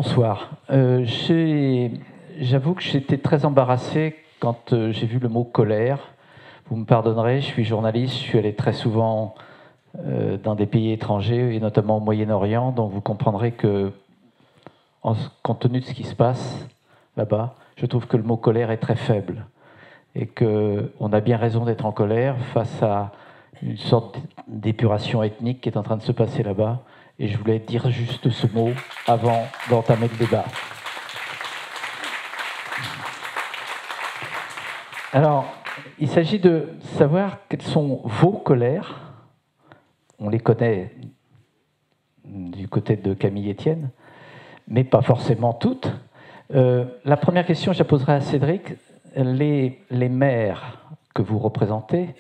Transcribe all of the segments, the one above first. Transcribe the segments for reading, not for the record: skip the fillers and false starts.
Bonsoir. J'avoue que j'étais très embarrassé quand j'ai vu le mot colère. Vous me pardonnerez, je suis journaliste, je suis allé très souvent dans des pays étrangers, et notamment au Moyen-Orient, donc vous comprendrez que, compte tenu de ce qui se passe là-bas, je trouve que le mot colère est très faible, et qu'on a bien raison d'être en colère face à une sorte d'épuration ethnique qui est en train de se passer là-bas. Et je voulais dire juste ce mot avant d'entamer le débat. Alors, il s'agit de savoir quelles sont vos colères. On les connaît du côté de Camille Etienne, mais pas forcément toutes. La première question, je la poserai à Cédric. Les maires que vous représentez,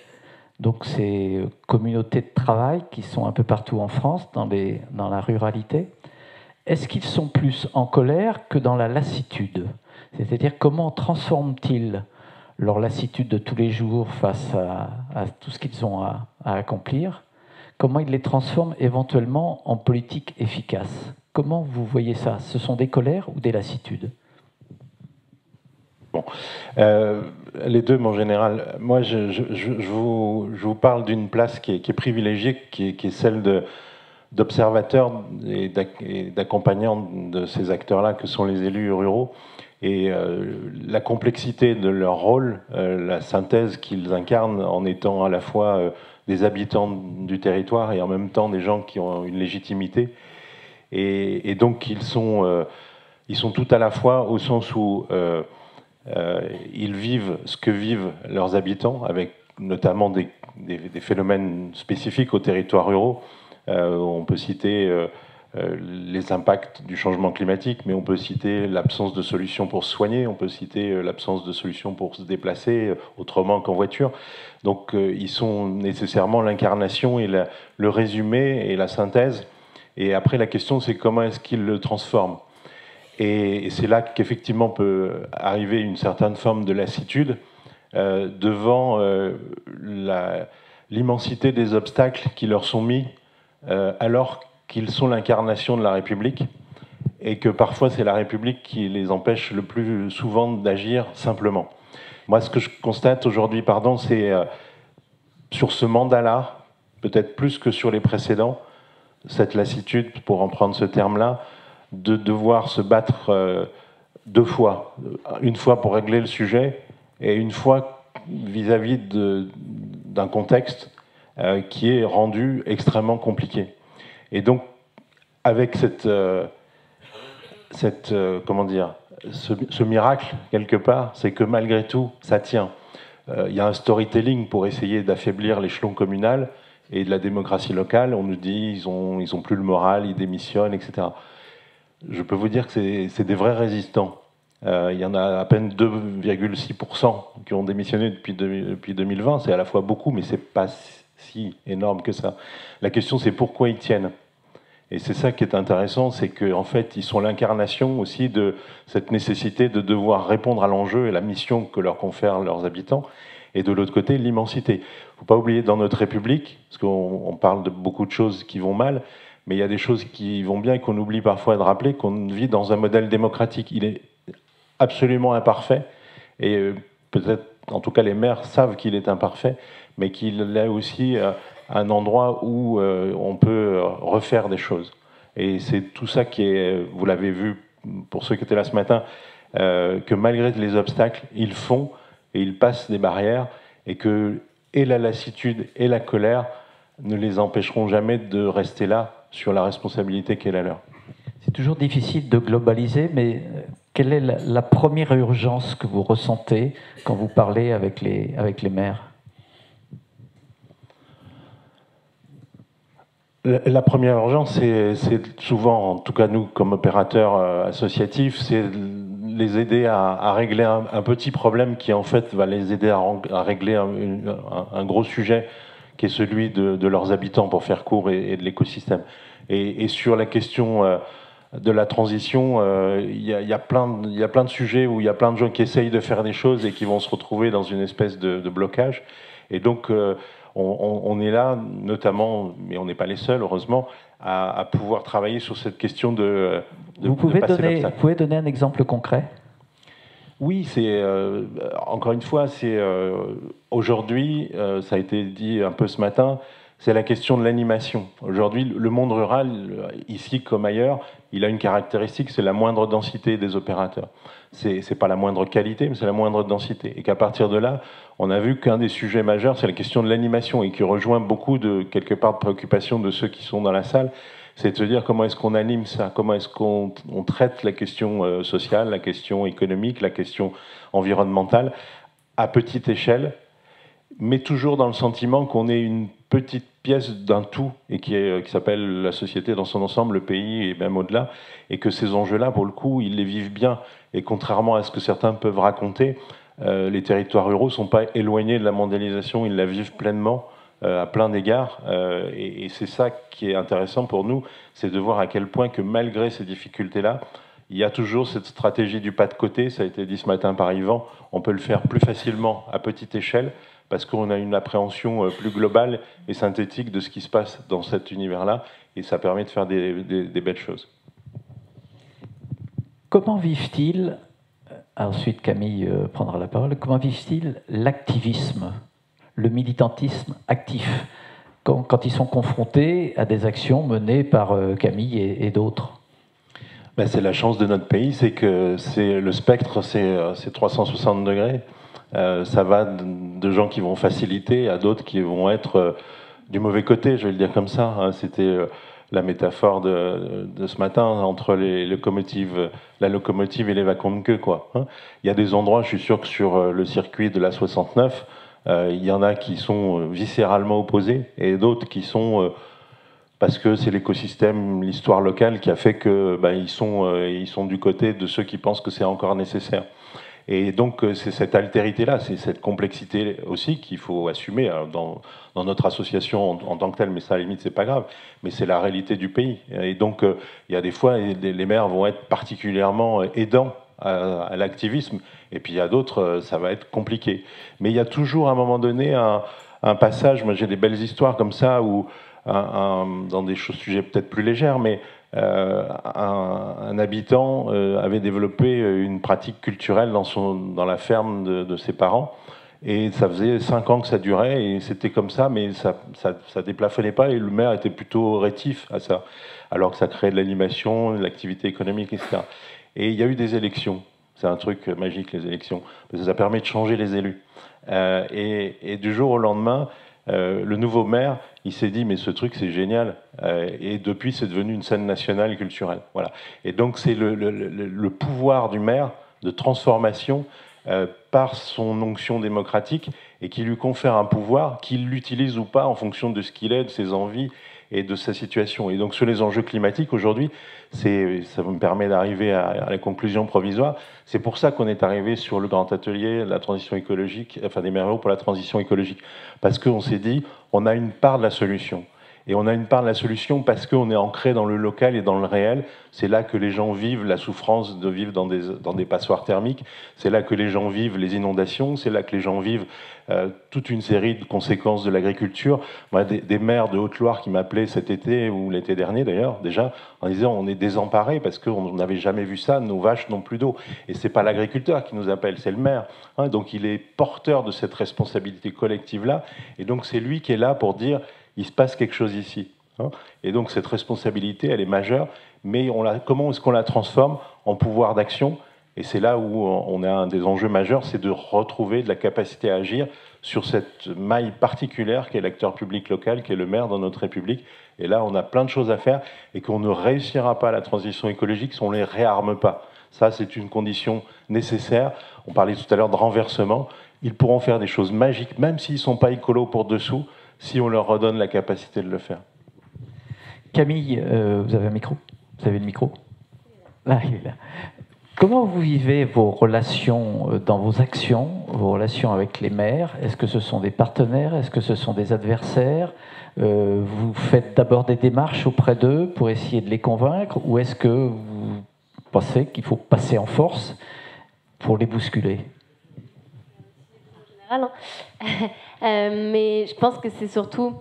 donc ces communautés de travail qui sont un peu partout en France, dans la ruralité, est-ce qu'ils sont plus en colère que dans la lassitude? C'est-à-dire, comment transforment-ils leur lassitude de tous les jours face à tout ce qu'ils ont à accomplir? Comment ils les transforment éventuellement en politique efficace? Comment vous voyez ça? Ce sont des colères ou des lassitudes? Bon. Les deux, mon général. Moi, je vous parle d'une place qui est privilégiée, qui est celle d'observateurs et d'accompagnants de ces acteurs-là, que sont les élus ruraux. Et la complexité de leur rôle, la synthèse qu'ils incarnent en étant à la fois des habitants du territoire et en même temps des gens qui ont une légitimité. Et donc, ils sont tout à la fois au sens où ils vivent ce que vivent leurs habitants, avec notamment des phénomènes spécifiques aux territoires ruraux. On peut citer les impacts du changement climatique, mais on peut citer l'absence de solutions pour se soigner, on peut citer l'absence de solutions pour se déplacer autrement qu'en voiture. Donc ils sont nécessairement l'incarnation et le résumé et la synthèse. Et après, la question, c'est comment est-ce qu'ils le transforment. Et c'est là qu'effectivement peut arriver une certaine forme de lassitude devant l'immensité des obstacles qui leur sont mis alors qu'ils sont l'incarnation de la République et que parfois c'est la République qui les empêche le plus souvent d'agir simplement. Moi, ce que je constate aujourd'hui, c'est sur ce mandat-là, peut-être plus que sur les précédents, cette lassitude, pour en prendre ce terme-là, de devoir se battre deux fois. Une fois pour régler le sujet et une fois vis-à-vis d'un contexte qui est rendu extrêmement compliqué. Et donc, avec comment dire, ce miracle, quelque part, c'est que malgré tout, ça tient. Il y a un storytelling pour essayer d'affaiblir l'échelon communal et de la démocratie locale. On nous dit ils ont plus le moral, ils démissionnent, etc. Je peux vous dire que c'est des vrais résistants. Il y en a à peine 2,6% qui ont démissionné depuis 2020. C'est à la fois beaucoup, mais c'est pas si énorme que ça. La question, c'est pourquoi ils tiennent. Et c'est ça qui est intéressant, c'est qu'en fait, ils sont l'incarnation aussi de cette nécessité de devoir répondre à l'enjeu et la mission que leur confèrent leurs habitants. Et de l'autre côté, l'immensité. Il ne faut pas oublier, dans notre République, parce qu'on parle de beaucoup de choses qui vont mal, mais il y a des choses qui vont bien et qu'on oublie parfois de rappeler, qu'on vit dans un modèle démocratique. Il est absolument imparfait, et peut-être, en tout cas les maires savent qu'il est imparfait, mais qu'il est aussi un endroit où on peut refaire des choses. Et c'est tout ça qui est, vous l'avez vu pour ceux qui étaient là ce matin, que malgré les obstacles, ils font et ils passent des barrières, et que et la lassitude et la colère ne les empêcheront jamais de rester là sur la responsabilité qui est la leur. C'est toujours difficile de globaliser, mais quelle est la première urgence que vous ressentez quand vous parlez avec les maires? La première urgence, c'est souvent, en tout cas nous, comme opérateurs associatifs, c'est les aider à régler un petit problème qui, en fait, va les aider à régler un gros sujet qui est celui de leurs habitants, pour faire court, et de l'écosystème. Et sur la question de la transition, il y a plein de sujets où il y a plein de gens qui essayent de faire des choses et qui vont se retrouver dans une espèce de blocage. Et donc, on est là, notamment, mais on n'est pas les seuls, heureusement, à pouvoir travailler sur cette question de vous pouvez donner un exemple concret? Oui, c'est encore une fois, c'est aujourd'hui, ça a été dit un peu ce matin, c'est la question de l'animation. Aujourd'hui, le monde rural, ici comme ailleurs, il a une caractéristique, c'est la moindre densité des opérateurs. C'est pas la moindre qualité, mais c'est la moindre densité. Et qu'à partir de là, on a vu qu'un des sujets majeurs, c'est la question de l'animation, et qui rejoint beaucoup de, quelque part, de préoccupations de ceux qui sont dans la salle, c'est de se dire comment est-ce qu'on anime ça, comment est-ce qu'on traite la question sociale, la question économique, la question environnementale, à petite échelle, mais toujours dans le sentiment qu'on est une petite pièce d'un tout, et qui s'appelle la société dans son ensemble, le pays, et même au-delà, et que ces enjeux-là, pour le coup, ils les vivent bien. Et contrairement à ce que certains peuvent raconter, les territoires ruraux ne sont pas éloignés de la mondialisation, ils la vivent pleinement, à plein d'égards, et c'est ça qui est intéressant pour nous, c'est de voir à quel point que malgré ces difficultés-là, il y a toujours cette stratégie du pas de côté, ça a été dit ce matin par Yvan, on peut le faire plus facilement à petite échelle, parce qu'on a une appréhension plus globale et synthétique de ce qui se passe dans cet univers-là, et ça permet de faire des belles choses. Comment vivent-ils, ensuite Camille prendra la parole, comment vivent-ils l'activisme, le militantisme actif, quand ils sont confrontés à des actions menées par Camille et d'autres? Ben, c'est la chance de notre pays, c'est que le spectre, c'est 360 degrés. Ça va de gens qui vont faciliter à d'autres qui vont être du mauvais côté, je vais le dire comme ça. Hein. C'était la métaphore de ce matin entre la locomotive et les wagons de queue, quoi. Hein. Il y a des endroits, je suis sûr que sur le circuit de la 69, il y en a qui sont viscéralement opposés et d'autres qui sont parce que c'est l'écosystème, l'histoire locale qui a fait que ils sont du côté de ceux qui pensent que c'est encore nécessaire. Et donc c'est cette altérité-là, c'est cette complexité aussi qu'il faut assumer dans notre association en tant que telle, mais ça à la limite c'est pas grave, mais c'est la réalité du pays. Et donc il y a des fois les maires vont être particulièrement aidants à l'activisme, et puis il y a d'autres ça va être compliqué. Mais il y a toujours à un moment donné un passage, moi j'ai des belles histoires comme ça où dans des sujets peut-être plus légères, mais un habitant avait développé une pratique culturelle dans la ferme de ses parents, et ça faisait 5 ans que ça durait, et c'était comme ça, mais ça déplafonnait pas, et le maire était plutôt rétif à ça, alors que ça créait de l'animation, de l'activité économique, etc. Et il y a eu des élections. C'est un truc magique, les élections, parce que ça permet de changer les élus. Et du jour au lendemain, le nouveau maire, il s'est dit mais ce truc c'est génial, et depuis c'est devenu une scène nationale culturelle. Voilà. Et donc c'est le pouvoir du maire de transformation par son onction démocratique, et qui lui confère un pouvoir qu'il l'utilise ou pas en fonction de ce qu'il est, de ses envies et de sa situation. Et donc sur les enjeux climatiques aujourd'hui, ça me permet d'arriver à la conclusion provisoire. C'est pour ça qu'on est arrivé sur le grand atelier de la transition écologique, enfin des maires ruraux pour la transition écologique, parce qu'on s'est dit on a une part de la solution. Et on a une part de la solution parce qu'on est ancré dans le local et dans le réel. C'est là que les gens vivent la souffrance de vivre dans des passoires thermiques. C'est là que les gens vivent les inondations. C'est là que les gens vivent toute une série de conséquences de l'agriculture. Moi, des maires de Haute-Loire qui m'appelaient cet été, ou l'été dernier d'ailleurs, déjà, en disant on est désemparés parce qu'on n'avait jamais vu ça, nos vaches n'ont plus d'eau. Et c'est pas l'agriculteur qui nous appelle, c'est le maire. Hein, donc il est porteur de cette responsabilité collective-là. Et donc c'est lui qui est là pour dire il se passe quelque chose ici. Hein. Et donc cette responsabilité, elle est majeure, mais comment est-ce qu'on la transforme en pouvoir d'action? Et c'est là où on a un des enjeux majeurs, c'est de retrouver de la capacité à agir sur cette maille particulière qu'est l'acteur public local, qui est le maire dans notre République. Et là, on a plein de choses à faire, et qu'on ne réussira pas la transition écologique si on ne les réarme pas. Ça, c'est une condition nécessaire. On parlait tout à l'heure de renversement. Ils pourront faire des choses magiques, même s'ils ne sont pas écolos pour dessous, si on leur redonne la capacité de le faire. Camille, vous avez un micro? Vous avez le micro? Là, il est là. Comment vous vivez vos relations dans vos actions, vos relations avec les maires? Est-ce que ce sont des partenaires? Est-ce que ce sont des adversaires? Vous faites d'abord des démarches auprès d'eux pour essayer de les convaincre? Ou est-ce que vous pensez qu'il faut passer en force pour les bousculer? général, hein. Mais je pense que c'est surtout,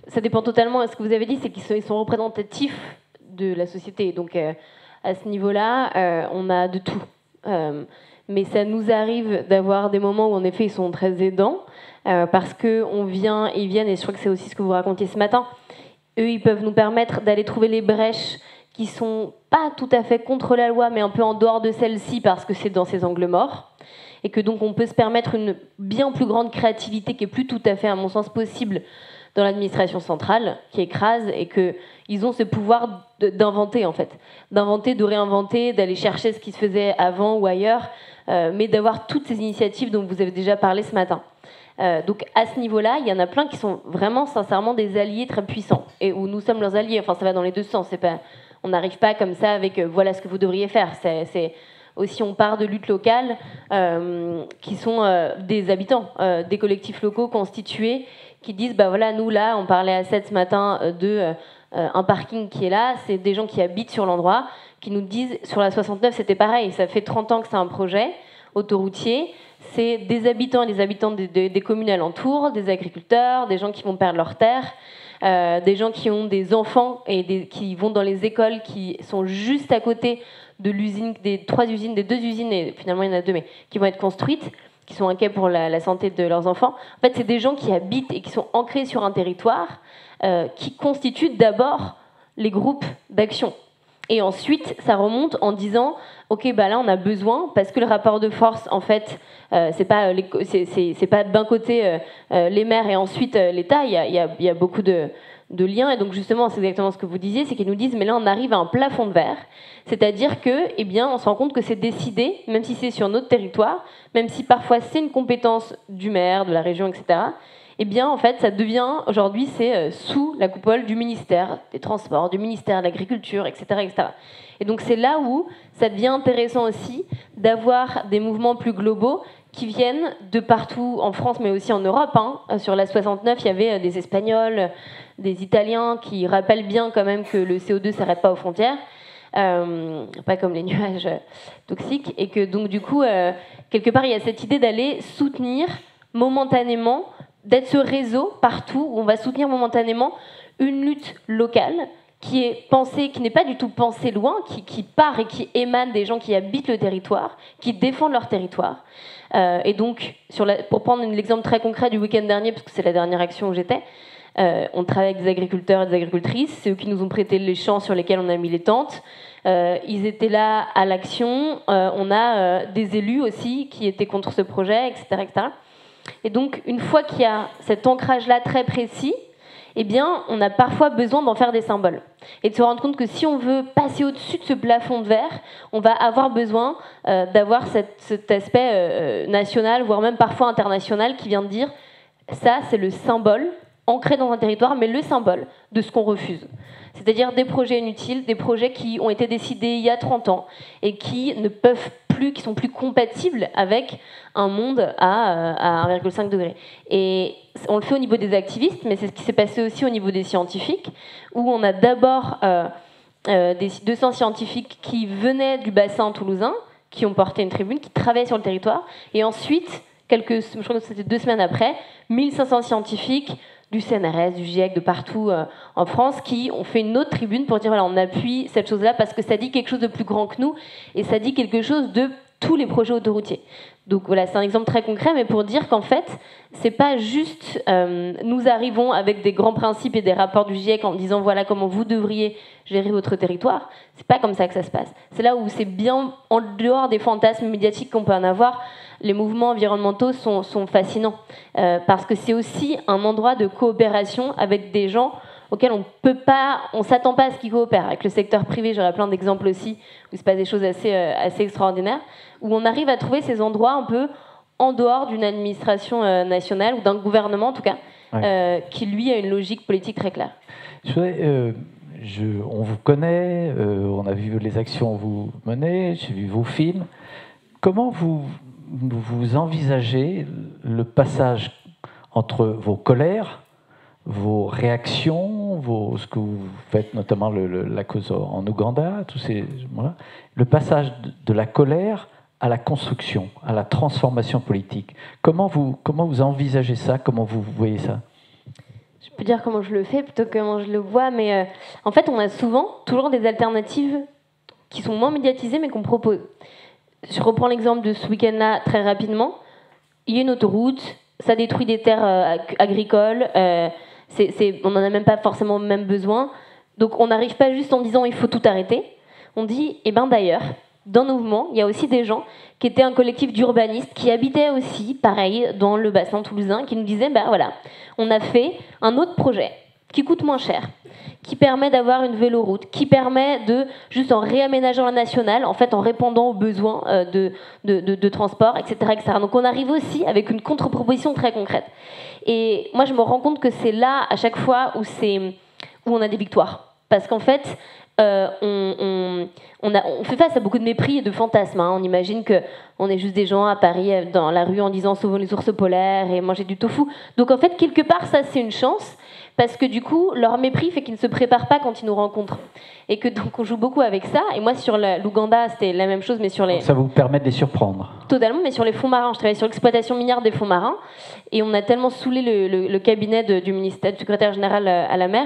ça dépend totalement. Ce que vous avez dit, c'est qu'ils sont représentatifs de la société. Donc à ce niveau-là, on a de tout. Mais ça nous arrive d'avoir des moments où en effet ils sont très aidants, parce qu'ils viennent, et je crois que c'est aussi ce que vous racontiez ce matin, eux ils peuvent nous permettre d'aller trouver les brèches qui sont pas tout à fait contre la loi, mais un peu en dehors de celle-ci, parce que c'est dans ces angles morts, et que donc on peut se permettre une bien plus grande créativité qui est plus tout à fait, à mon sens, possible dans l'administration centrale, qui écrase, et qu'ils ont ce pouvoir d'inventer, en fait. D'inventer, de réinventer, d'aller chercher ce qui se faisait avant ou ailleurs, mais d'avoir toutes ces initiatives dont vous avez déjà parlé ce matin. Donc à ce niveau-là, il y en a plein qui sont vraiment, sincèrement, des alliés très puissants, et où nous sommes leurs alliés. Enfin, ça va dans les deux sens. C'est pas, on n'arrive pas comme ça avec voilà ce que vous devriez faire. C'est aussi, on part de luttes locales qui sont des habitants, des collectifs locaux constitués, qui disent, bah voilà, nous là, on parlait à 7 ce matin un parking qui est là, c'est des gens qui habitent sur l'endroit, qui nous disent, sur la 69, c'était pareil, ça fait 30 ans que c'est un projet autoroutier, c'est des habitants et des habitantes des communes alentours, des agriculteurs, des gens qui vont perdre leurs terres, des gens qui ont des enfants et qui vont dans les écoles qui sont juste à côté de l'usine, des 3 usines, des 2 usines, et finalement il y en a 2, mais qui vont être construites, qui sont inquiets pour la santé de leurs enfants. En fait, c'est des gens qui habitent et qui sont ancrés sur un territoire qui constituent d'abord les groupes d'action. Et ensuite, ça remonte en disant, ok, bah là, on a besoin, parce que le rapport de force, en fait, c'est pas d'un côté les maires et ensuite l'État. Il y a beaucoup de liens. Et donc, justement, c'est exactement ce que vous disiez, c'est qu'ils nous disent, mais là, on arrive à un plafond de verre. C'est-à-dire que, eh bien, on se rend compte que c'est décidé, même si c'est sur notre territoire, même si parfois c'est une compétence du maire, de la région, etc., eh bien, en fait, ça devient, aujourd'hui, c'est sous la coupole du ministère des Transports, du ministère de l'Agriculture, etc., etc. Et donc, c'est là où ça devient intéressant aussi d'avoir des mouvements plus globaux qui viennent de partout en France, mais aussi en Europe. Hein. Sur la 69, il y avait des Espagnols, des Italiens qui rappellent bien quand même que le CO2 ne s'arrête pas aux frontières. Pas comme les nuages toxiques, et que donc du coup, quelque part, il y a cette idée d'aller soutenir momentanément, d'être ce réseau partout où on va soutenir momentanément une lutte locale qui est pensée, qui n'est pas du tout pensée loin, qui part et qui émane des gens qui habitent le territoire, qui défendent leur territoire. Et donc, pour prendre l'exemple très concret du week-end dernier, parce que c'est la dernière action où j'étais, on travaille avec des agriculteurs et des agricultrices, c'est eux qui nous ont prêté les champs sur lesquels on a mis les tentes. Ils étaient là à l'action. On a des élus aussi qui étaient contre ce projet, etc., etc. Et donc, une fois qu'il y a cet ancrage-là très précis, eh bien, on a parfois besoin d'en faire des symboles. Et de se rendre compte que si on veut passer au-dessus de ce plafond de verre, on va avoir besoin d'avoir cet aspect national, voire même parfois international, qui vient de dire ça, c'est le symbole ancré dans un territoire, mais le symbole de ce qu'on refuse. C'est-à-dire des projets inutiles, des projets qui ont été décidés il y a 30 ans et qui ne peuvent plus, qui sont plus compatibles avec un monde à 1,5 degré. Et on le fait au niveau des activistes, mais c'est ce qui s'est passé aussi au niveau des scientifiques, où on a d'abord 200 scientifiques qui venaient du bassin toulousain, qui ont porté une tribune, qui travaillaient sur le territoire, et ensuite, je crois que c'était 2 semaines après, 1500 scientifiques du CNRS, du GIEC, de partout en France, qui ont fait une autre tribune pour dire voilà, on appuie cette chose-là parce que ça dit quelque chose de plus grand que nous et ça dit quelque chose de tous les projets autoroutiers. Donc voilà, c'est un exemple très concret, mais pour dire qu'en fait, c'est pas juste nous arrivons avec des grands principes et des rapports du GIEC en disant voilà comment vous devriez gérer votre territoire. C'est pas comme ça que ça se passe. C'est là où c'est bien en dehors des fantasmes médiatiques qu'on peut en avoir. Les mouvements environnementaux sont fascinants parce que c'est aussi un endroit de coopération avec des gens auxquels on s'attend pas à ce qu'ils coopèrent. Avec le secteur privé, j'aurais plein d'exemples aussi où il se passe des choses assez extraordinaires, où on arrive à trouver ces endroits un peu en dehors d'une administration nationale ou d'un gouvernement en tout cas, qui lui a une logique politique très claire. On vous connaît, on a vu les actions que vous menez, j'ai vu vos films. Comment vous envisagez le passage entre vos colères, vos réactions, ce que vous faites, notamment la cause en Ouganda, le passage de la colère à la construction, à la transformation politique. Comment vous envisagez ça? Comment vous voyez ça? Je peux dire comment je le fais plutôt que comment je le vois, mais en fait, on a souvent toujours des alternatives qui sont moins médiatisées, mais qu'on propose. Je reprends l'exemple de ce week-end-là très rapidement. Il y a une autoroute, ça détruit des terres agricoles, on n'en a même pas forcément même besoin. Donc on n'arrive pas juste en disant il faut tout arrêter. On dit, eh ben d'ailleurs, dans nos mouvements, il y a aussi des gens qui étaient un collectif d'urbanistes qui habitaient aussi, pareil, dans le bassin toulousain, qui nous disaient, ben voilà, on a fait un autre projet qui coûte moins cher, qui permet d'avoir une véloroute, qui permet de, juste en réaménageant la nationale, en fait en répondant aux besoins de transport, etc., etc. Donc on arrive aussi avec une contre-proposition très concrète. Et moi je me rends compte que c'est là, à chaque fois, où on a des victoires. Parce qu'en fait, on fait face à beaucoup de mépris et de fantasmes. Hein. On imagine qu'on est juste des gens à Paris dans la rue en disant sauvons les ours polaires et mangez du tofu. Donc en fait, quelque part, ça c'est une chance. Parce que du coup, leur mépris fait qu'ils ne se préparent pas quand ils nous rencontrent. Et que donc on joue beaucoup avec ça. Et moi, sur l'Ouganda, c'était la même chose, mais sur les... Ça vous permet de les surprendre? Totalement, mais sur les fonds marins. Je travaillais sur l'exploitation minière des fonds marins. Et on a tellement saoulé le cabinet du ministère, du secrétaire général à la mer,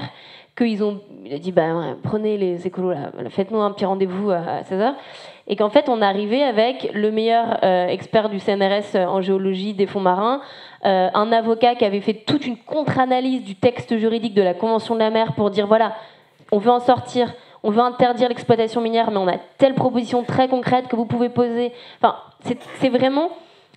il a dit, prenez les écolos, là, faites-nous un petit rendez-vous à 16h. Et qu'en fait, on est arrivé avec le meilleur expert du CNRS en géologie des fonds marins, un avocat qui avait fait toute une contre-analyse du texte juridique de la Convention de la mer pour dire, voilà, on veut en sortir, on veut interdire l'exploitation minière, mais on a telle proposition très concrète que vous pouvez poser. Enfin, c'est vraiment...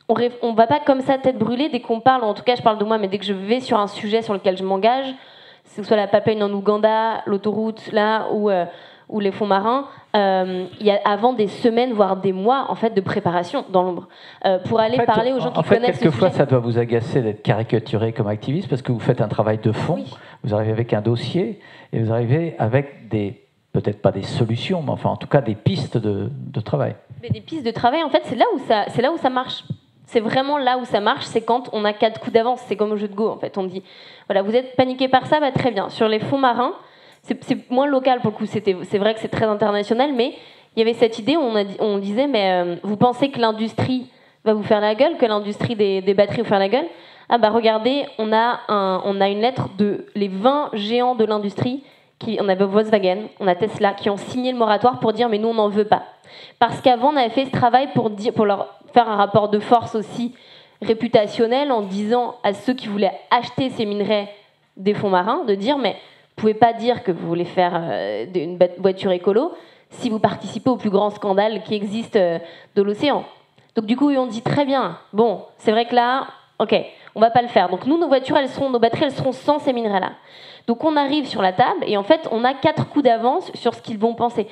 On ne va pas comme ça tête brûlée dès qu'on parle, en tout cas je parle de moi, mais dès que je vais sur un sujet sur lequel je m'engage, que ce soit la pipeline en Ouganda, l'autoroute là, ou les fonds marins, il y a avant des semaines, voire des mois en fait, de préparation dans l'ombre, pour aller parler aux gens qui connaissent le sujet. Quelquefois, ça doit vous agacer d'être caricaturé comme activiste, parce que vous faites un travail de fond, oui. Vous arrivez avec un dossier, et vous arrivez avec peut-être pas des solutions, mais enfin en tout cas des pistes de travail. Mais des pistes de travail, en fait, c'est là où ça marche. C'est vraiment là où ça marche, c'est quand on a 4 coups d'avance. C'est comme au jeu de Go, en fait. On dit, voilà, vous êtes paniqué par ça, très bien. Sur les fonds marins, c'est moins local pour le coup. C'est vrai que c'est très international, mais il y avait cette idée où on disait, mais vous pensez que l'industrie va vous faire la gueule, que l'industrie des batteries va vous faire la gueule? Ah bah regardez, on a une lettre de les 20 géants de l'industrie. On avait Volkswagen, on a Tesla, qui ont signé le moratoire pour dire, mais nous, on n'en veut pas. Parce qu'avant, on avait fait ce travail pour leur faire un rapport de force aussi réputationnel en disant à ceux qui voulaient acheter ces minerais des fonds marins, de dire, mais vous pouvez pas dire que vous voulez faire une voiture écolo si vous participez au plus grand scandale qui existe de l'océan. Donc du coup, ils ont dit, très bien, bon, c'est vrai que là, ok, on va pas le faire. Donc nous, nos batteries, elles seront sans ces minerais-là. Donc on arrive sur la table et en fait, on a 4 coups d'avance sur ce qu'ils vont penser.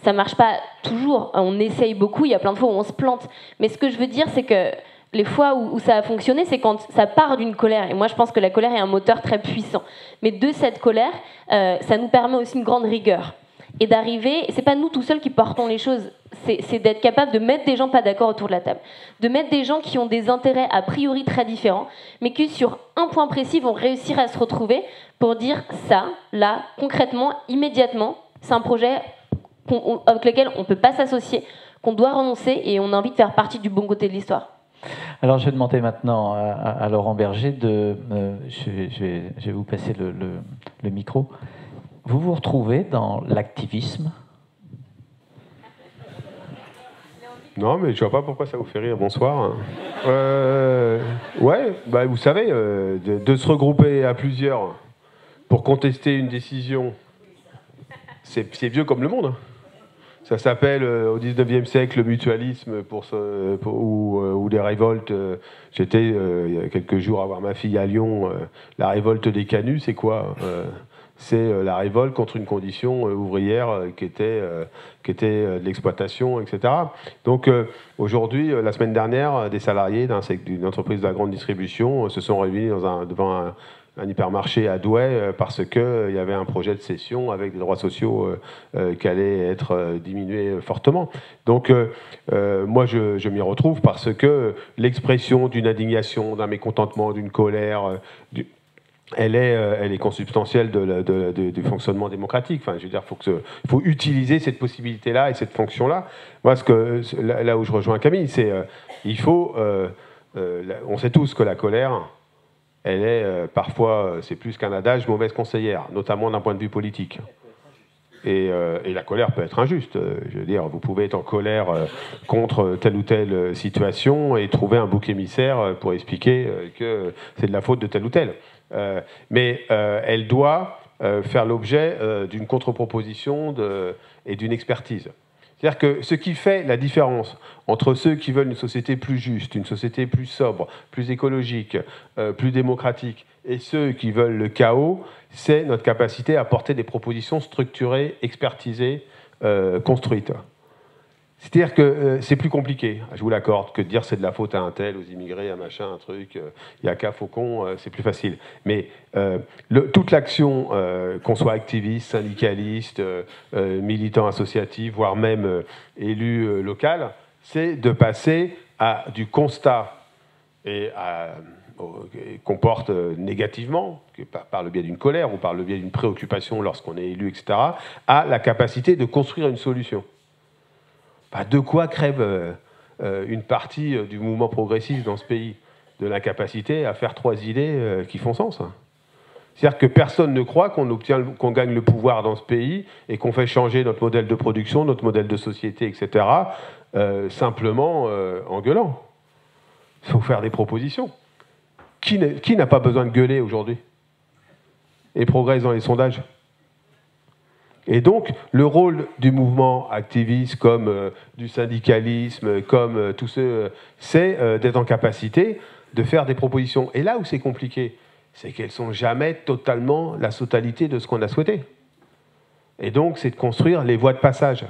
Ça marche pas toujours, on essaye beaucoup, il y a plein de fois où on se plante. Mais ce que je veux dire, c'est que les fois où ça a fonctionné, c'est quand ça part d'une colère. Et moi, je pense que la colère est un moteur très puissant. Mais de cette colère, ça nous permet aussi une grande rigueur. Et d'arriver, c'est pas nous tout seuls qui portons les choses, c'est d'être capable de mettre des gens pas d'accord autour de la table. De mettre des gens qui ont des intérêts a priori très différents, mais qui sur un point précis vont réussir à se retrouver pour dire ça, là, concrètement, immédiatement, c'est un projet avec lequel on ne peut pas s'associer, qu'on doit renoncer et on a envie de faire partie du bon côté de l'histoire. Alors je vais demander maintenant à Laurent Berger je vais vous passer le micro. Vous vous retrouvez dans l'activisme? Non, mais je ne vois pas pourquoi ça vous fait rire. Bonsoir. Ouais, vous savez, de se regrouper à plusieurs pour contester une décision, c'est vieux comme le monde. Ça s'appelle au 19e siècle le mutualisme ou les révoltes. J'étais il y a quelques jours à voir ma fille à Lyon. La révolte des canuts, c'est quoi? C'est la révolte contre une condition ouvrière qui était de l'exploitation, etc. Donc aujourd'hui, la semaine dernière, des salariés d'une entreprise de la grande distribution se sont réunis devant un hypermarché à Douai parce qu'il y avait un projet de cession avec des droits sociaux qui allaient être diminués fortement. Donc moi, je m'y retrouve parce que l'expression d'une indignation, d'un mécontentement, d'une colère, elle est consubstantielle du fonctionnement démocratique. Enfin, je veux dire, il faut utiliser cette possibilité-là et cette fonction-là. Moi, là où je rejoins Camille, c'est on sait tous que la colère, elle est parfois, c'est plus qu'un adage, mauvaise conseillère, notamment d'un point de vue politique. Et la colère peut être injuste. Je veux dire, vous pouvez être en colère contre telle ou telle situation et trouver un bouc émissaire pour expliquer que c'est de la faute de tel ou tel. Mais elle doit faire l'objet d'une contre-proposition et d'une expertise. C'est-à-dire que ce qui fait la différence entre ceux qui veulent une société plus juste, une société plus sobre, plus écologique, plus démocratique, et ceux qui veulent le chaos, c'est notre capacité à porter des propositions structurées, expertisées, construites. C'est-à-dire que c'est plus compliqué, je vous l'accorde, que de dire c'est de la faute à un tel, aux immigrés, un machin, un truc, il y a qu'à Faucon, c'est plus facile. Mais toute l'action, qu'on soit activiste, syndicaliste, militant associatif, voire même élu local, c'est de passer à du constat et qu'on porte négativement, par le biais d'une colère ou par le biais d'une préoccupation lorsqu'on est élu, etc., à la capacité de construire une solution. De quoi crève une partie du mouvement progressiste dans ce pays? De l'incapacité à faire 3 idées qui font sens. C'est-à-dire que personne ne croit qu'on gagne le pouvoir dans ce pays et qu'on fait changer notre modèle de production, notre modèle de société, etc., simplement en gueulant. Il faut faire des propositions. Qui n'a pas besoin de gueuler aujourd'hui et progresse dans les sondages? Et donc, le rôle du mouvement activiste, comme du syndicalisme, comme tous ceux, c'est d'être en capacité de faire des propositions. Et là où c'est compliqué, c'est qu'elles ne sont jamais totalement la totalité de ce qu'on a souhaité. Et donc, c'est de construire les voies de passage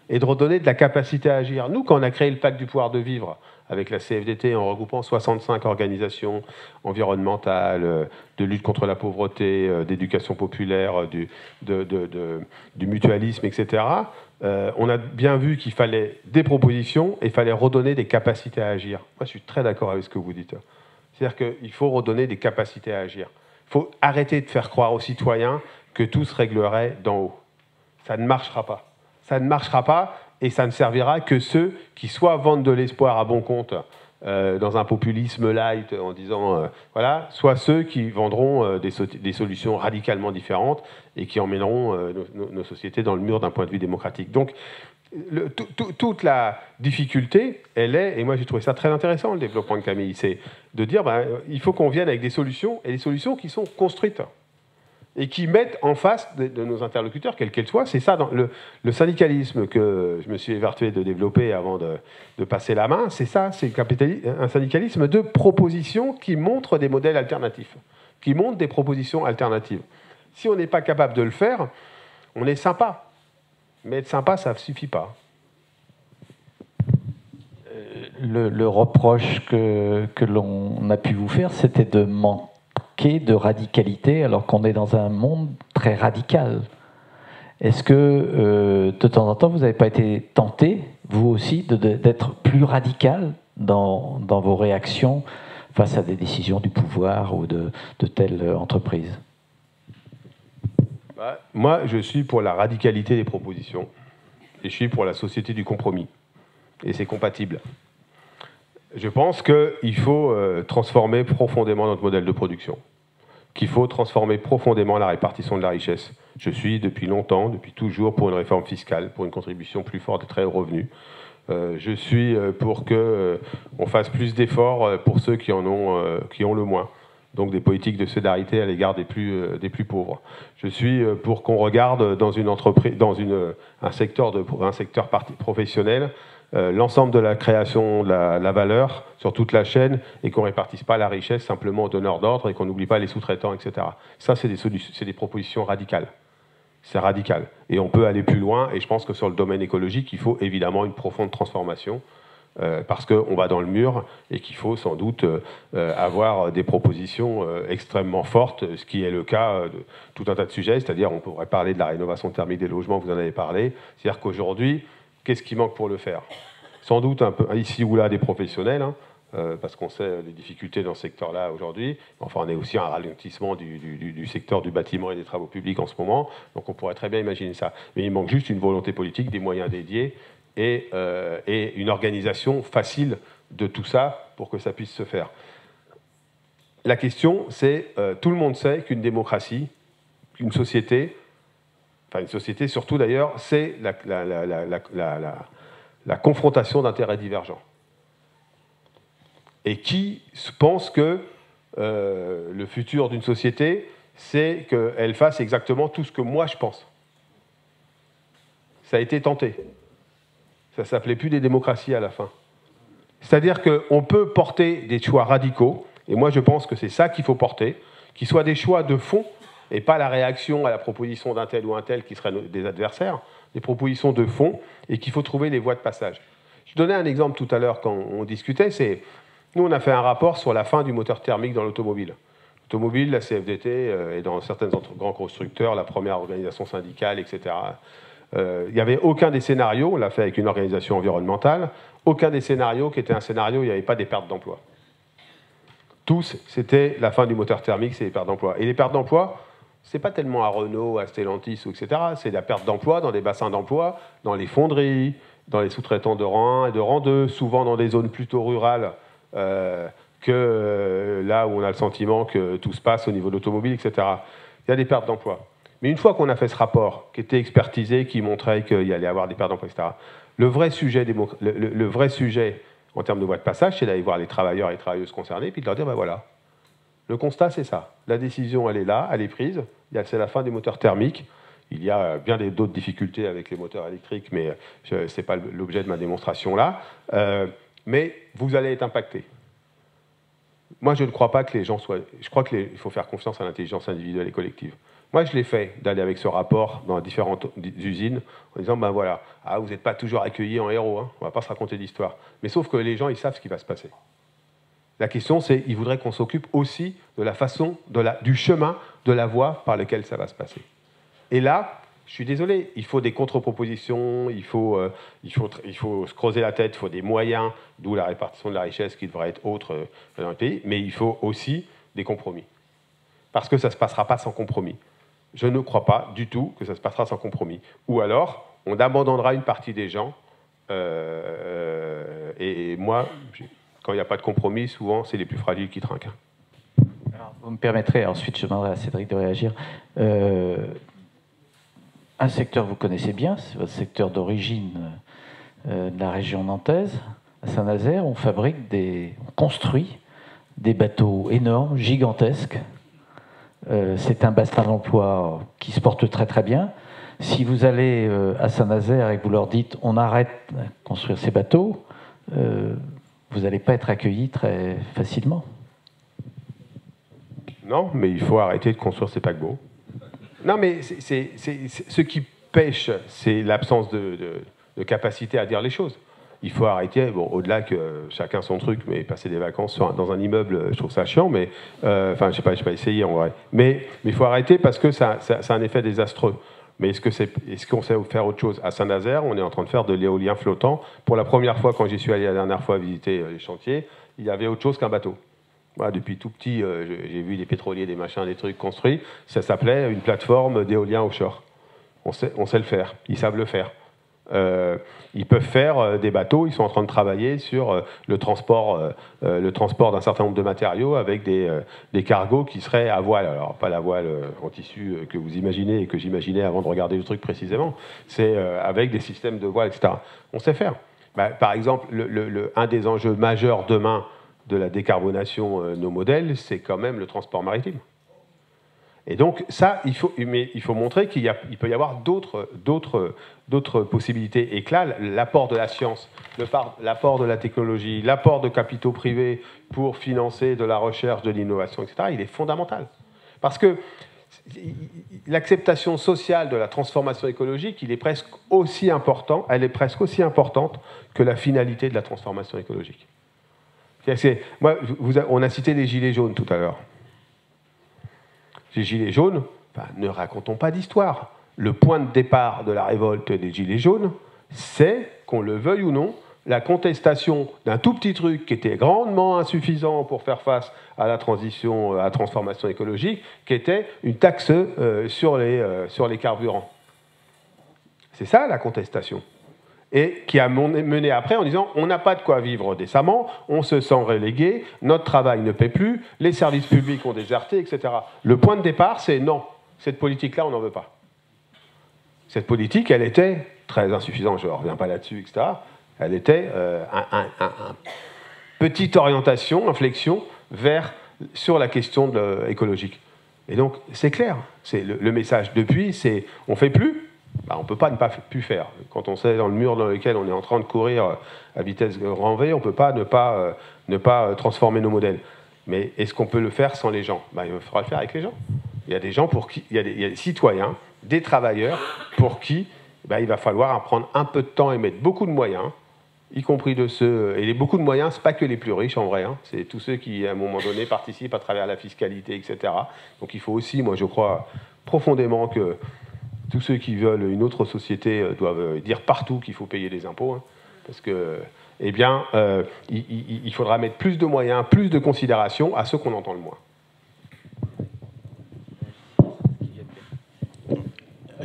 et de redonner de la capacité à agir. Nous, quand on a créé le pacte du pouvoir de vivre, avec la CFDT, en regroupant 65 organisations environnementales, de lutte contre la pauvreté, d'éducation populaire, du mutualisme, etc., on a bien vu qu'il fallait des propositions et il fallait redonner des capacités à agir. Moi, je suis très d'accord avec ce que vous dites. C'est-à-dire qu'il faut redonner des capacités à agir. Il faut arrêter de faire croire aux citoyens que tout se réglerait d'en haut. Ça ne marchera pas. Ça ne marchera pas. Et ça ne servira que ceux qui soit vendent de l'espoir à bon compte dans un populisme light en disant voilà, soit ceux qui vendront des solutions radicalement différentes et qui emmèneront nos sociétés dans le mur d'un point de vue démocratique. Donc toute la difficulté, elle est, et moi j'ai trouvé ça très intéressant le développement de Camille, c'est de dire il faut qu'on vienne avec des solutions, et des solutions qui sont construites et qui mettent en face de nos interlocuteurs, quels qu'elles soient. C'est ça, dans le syndicalisme que je me suis évertué de développer avant de passer la main, c'est ça, c'est un syndicalisme de propositions qui montre des modèles alternatifs, qui montre des propositions alternatives. Si on n'est pas capable de le faire, on est sympa. Mais être sympa, ça ne suffit pas. Le reproche que l'on a pu vous faire, c'était de manquer de radicalité alors qu'on est dans un monde très radical. Est-ce que de temps en temps vous n'avez pas été tenté, vous aussi, d'être plus radical dans vos réactions face à des décisions du pouvoir ou de telles entreprises? Moi, je suis pour la radicalité des propositions et je suis pour la société du compromis. Et c'est compatible. Je pense qu'il faut transformer profondément notre modèle de production, qu'il faut transformer profondément la répartition de la richesse. Je suis depuis longtemps, depuis toujours, pour une réforme fiscale, pour une contribution plus forte des très hauts revenus. Je suis pour qu'on fasse plus d'efforts pour ceux qui ont le moins. Donc des politiques de solidarité à l'égard des plus pauvres. Je suis pour qu'on regarde dans une entreprise, dans un secteur professionnel, l'ensemble de la création de la valeur sur toute la chaîne et qu'on ne répartisse pas la richesse simplement aux donneurs d'ordre et qu'on n'oublie pas les sous-traitants, etc. Ça, c'est des propositions radicales. C'est radical. Et on peut aller plus loin. Et je pense que sur le domaine écologique, il faut évidemment une profonde transformation parce qu'on va dans le mur et qu'il faut sans doute avoir des propositions extrêmement fortes, ce qui est le cas de tout un tas de sujets. C'est-à-dire, on pourrait parler de la rénovation thermique des logements, vous en avez parlé. C'est-à-dire qu'aujourd'hui, qu'est-ce qui manque pour le faire? Sans doute un peu ici ou là des professionnels, hein, parce qu'on sait les difficultés dans ce secteur-là aujourd'hui. Enfin, on est aussi à un ralentissement du secteur du bâtiment et des travaux publics en ce moment, donc on pourrait très bien imaginer ça. Mais il manque juste une volonté politique, des moyens dédiés et une organisation facile de tout ça pour que ça puisse se faire. La question, c'est, tout le monde sait qu'une démocratie, qu'une société, enfin une société surtout d'ailleurs, c'est la confrontation d'intérêts divergents. Et qui pense que le futur d'une société, c'est qu'elle fasse exactement tout ce que moi je pense? Ça a été tenté. Ça ne s'appelait plus des démocraties à la fin. C'est-à-dire qu'on peut porter des choix radicaux, et moi je pense que c'est ça qu'il faut porter, qu'ils soient des choix de fond, et pas la réaction à la proposition d'un tel ou un tel qui seraient des adversaires, des propositions de fond, et qu'il faut trouver les voies de passage. Je donnais un exemple tout à l'heure quand on discutait, c'est... Nous, on a fait un rapport sur la fin du moteur thermique dans l'automobile. L'automobile, la CFDT, et dans certains grands constructeurs, la première organisation syndicale, etc. Il n'y avait aucun des scénarios, on l'a fait avec une organisation environnementale, aucun des scénarios qui était un scénario où il n'y avait pas des pertes d'emploi. Tous, c'était la fin du moteur thermique, c'est les pertes d'emploi. Et les pertes d'emploi, ce n'est pas tellement à Renault, à Stellantis, etc. C'est la perte d'emploi dans des bassins d'emploi, dans les fonderies, dans les sous-traitants de rang 1 et de rang 2, souvent dans des zones plutôt rurales, que là où on a le sentiment que tout se passe au niveau de l'automobile, etc. Il y a des pertes d'emploi. Mais une fois qu'on a fait ce rapport, qui était expertisé, qui montrait qu'il y allait avoir des pertes d'emploi, etc., le vrai sujet en termes de voie de passage, c'est d'aller voir les travailleurs et les travailleuses concernés, puis de leur dire, ben voilà, le constat, c'est ça. La décision, elle est là, elle est prise. C'est la fin des moteurs thermiques. Il y a bien d'autres difficultés avec les moteurs électriques, mais ce n'est pas l'objet de ma démonstration là. Mais vous allez être impacté. Moi, je ne crois pas que les gens soient... Je crois qu'il faut faire confiance à l'intelligence individuelle et collective. Moi, je l'ai fait, d'aller avec ce rapport dans différentes usines, en disant, ben voilà, vous n'êtes pas toujours accueillis en héros, hein, on ne va pas se raconter d'histoire. Mais sauf que les gens, ils savent ce qui va se passer. La question, c'est, ils voudraient qu'on s'occupe aussi de la façon, du chemin, de la voie par laquelle ça va se passer. Et là, je suis désolé, il faut des contre-propositions, il faut se creuser la tête, il faut des moyens, d'où la répartition de la richesse qui devrait être autre dans le pays, mais il faut aussi des compromis. Parce que ça ne se passera pas sans compromis. Je ne crois pas du tout que ça se passera sans compromis. Ou alors, on abandonnera une partie des gens, et moi, quand il n'y a pas de compromis, souvent, c'est les plus fragiles qui trinquent. Alors, vous me permettrez, ensuite je demanderai à Cédric de réagir. Un secteur que vous connaissez bien, c'est votre secteur d'origine de la région nantaise. À Saint-Nazaire, on construit des bateaux énormes, gigantesques. C'est un bassin d'emploi qui se porte très très bien. Si vous allez à Saint-Nazaire et que vous leur dites on arrête de construire ces bateaux, vous n'allez pas être accueillis très facilement. Non, mais il faut arrêter de construire ces paquebots. Non, mais ce qui pêche, c'est l'absence de capacité à dire les choses. Il faut arrêter, bon, au-delà que chacun son truc, mais passer des vacances dans un immeuble, je trouve ça chiant, mais enfin, je n'ai pas essayé en vrai. Mais il faut arrêter parce que ça a un effet désastreux. Mais est-ce qu'on sait faire autre chose? À Saint-Nazaire, on est en train de faire de l'éolien flottant. Pour la première fois, quand j'y suis allé la dernière fois visiter les chantiers, il y avait autre chose qu'un bateau. Voilà, depuis tout petit, j'ai vu des pétroliers, des machins, des trucs construits. Ça s'appelait une plateforme d'éolien offshore. On sait le faire, ils savent le faire. Ils peuvent faire des bateaux, ils sont en train de travailler sur le transport d'un certain nombre de matériaux avec des cargos qui seraient à voile. Alors, pas la voile en tissu que vous imaginez et que j'imaginais avant de regarder le truc précisément, c'est avec des systèmes de voile, etc. On sait faire. Par exemple, un des enjeux majeurs demain de la décarbonation de nos modèles, c'est quand même le transport maritime. Et donc, ça, il faut montrer qu'il peut y avoir d'autres possibilités. Et que là, l'apport de la science, l'apport de la technologie, l'apport de capitaux privés pour financer de la recherche, de l'innovation, etc., il est fondamental. Parce que l'acceptation sociale de la transformation écologique, elle est presque aussi importante que la finalité de la transformation écologique. On a cité les gilets jaunes tout à l'heure. Les gilets jaunes, ne racontons pas d'histoire. Le point de départ de la révolte des gilets jaunes, c'est, qu'on le veuille ou non, la contestation d'un tout petit truc qui était grandement insuffisant pour faire face à la transition, à la transformation écologique, qui était une taxe sur les carburants. C'est ça la contestation. Et qui a mené après en disant on n'a pas de quoi vivre décemment, on se sent relégué, notre travail ne paie plus, les services publics ont déserté, etc. Le point de départ, c'est non, cette politique-là, on n'en veut pas. Cette politique, elle était très insuffisante, je ne reviens pas là-dessus, etc. Elle était une petite orientation, inflexion sur la question écologique. Et donc, c'est clair, le message depuis, c'est on ne fait plus. Ben, on ne peut pas ne pas plus faire. Quand on sait dans le mur dans lequel on est en train de courir à vitesse grand V, on ne peut pas ne pas transformer nos modèles. Mais est-ce qu'on peut le faire sans les gens? Ben, il faudra le faire avec les gens. Il y a des gens pour qui, il y a des citoyens, des travailleurs pour qui ben, il va falloir prendre un peu de temps et mettre beaucoup de moyens, y compris de ceux... Et beaucoup de moyens, ce n'est pas que les plus riches en vrai, hein, c'est tous ceux qui, à un moment donné, participent à travers la fiscalité, etc. Donc il faut aussi, moi je crois profondément que tous ceux qui veulent une autre société doivent dire partout qu'il faut payer des impôts, hein, parce que, eh bien, il faudra mettre plus de moyens, plus de considération à ceux qu'on entend le moins.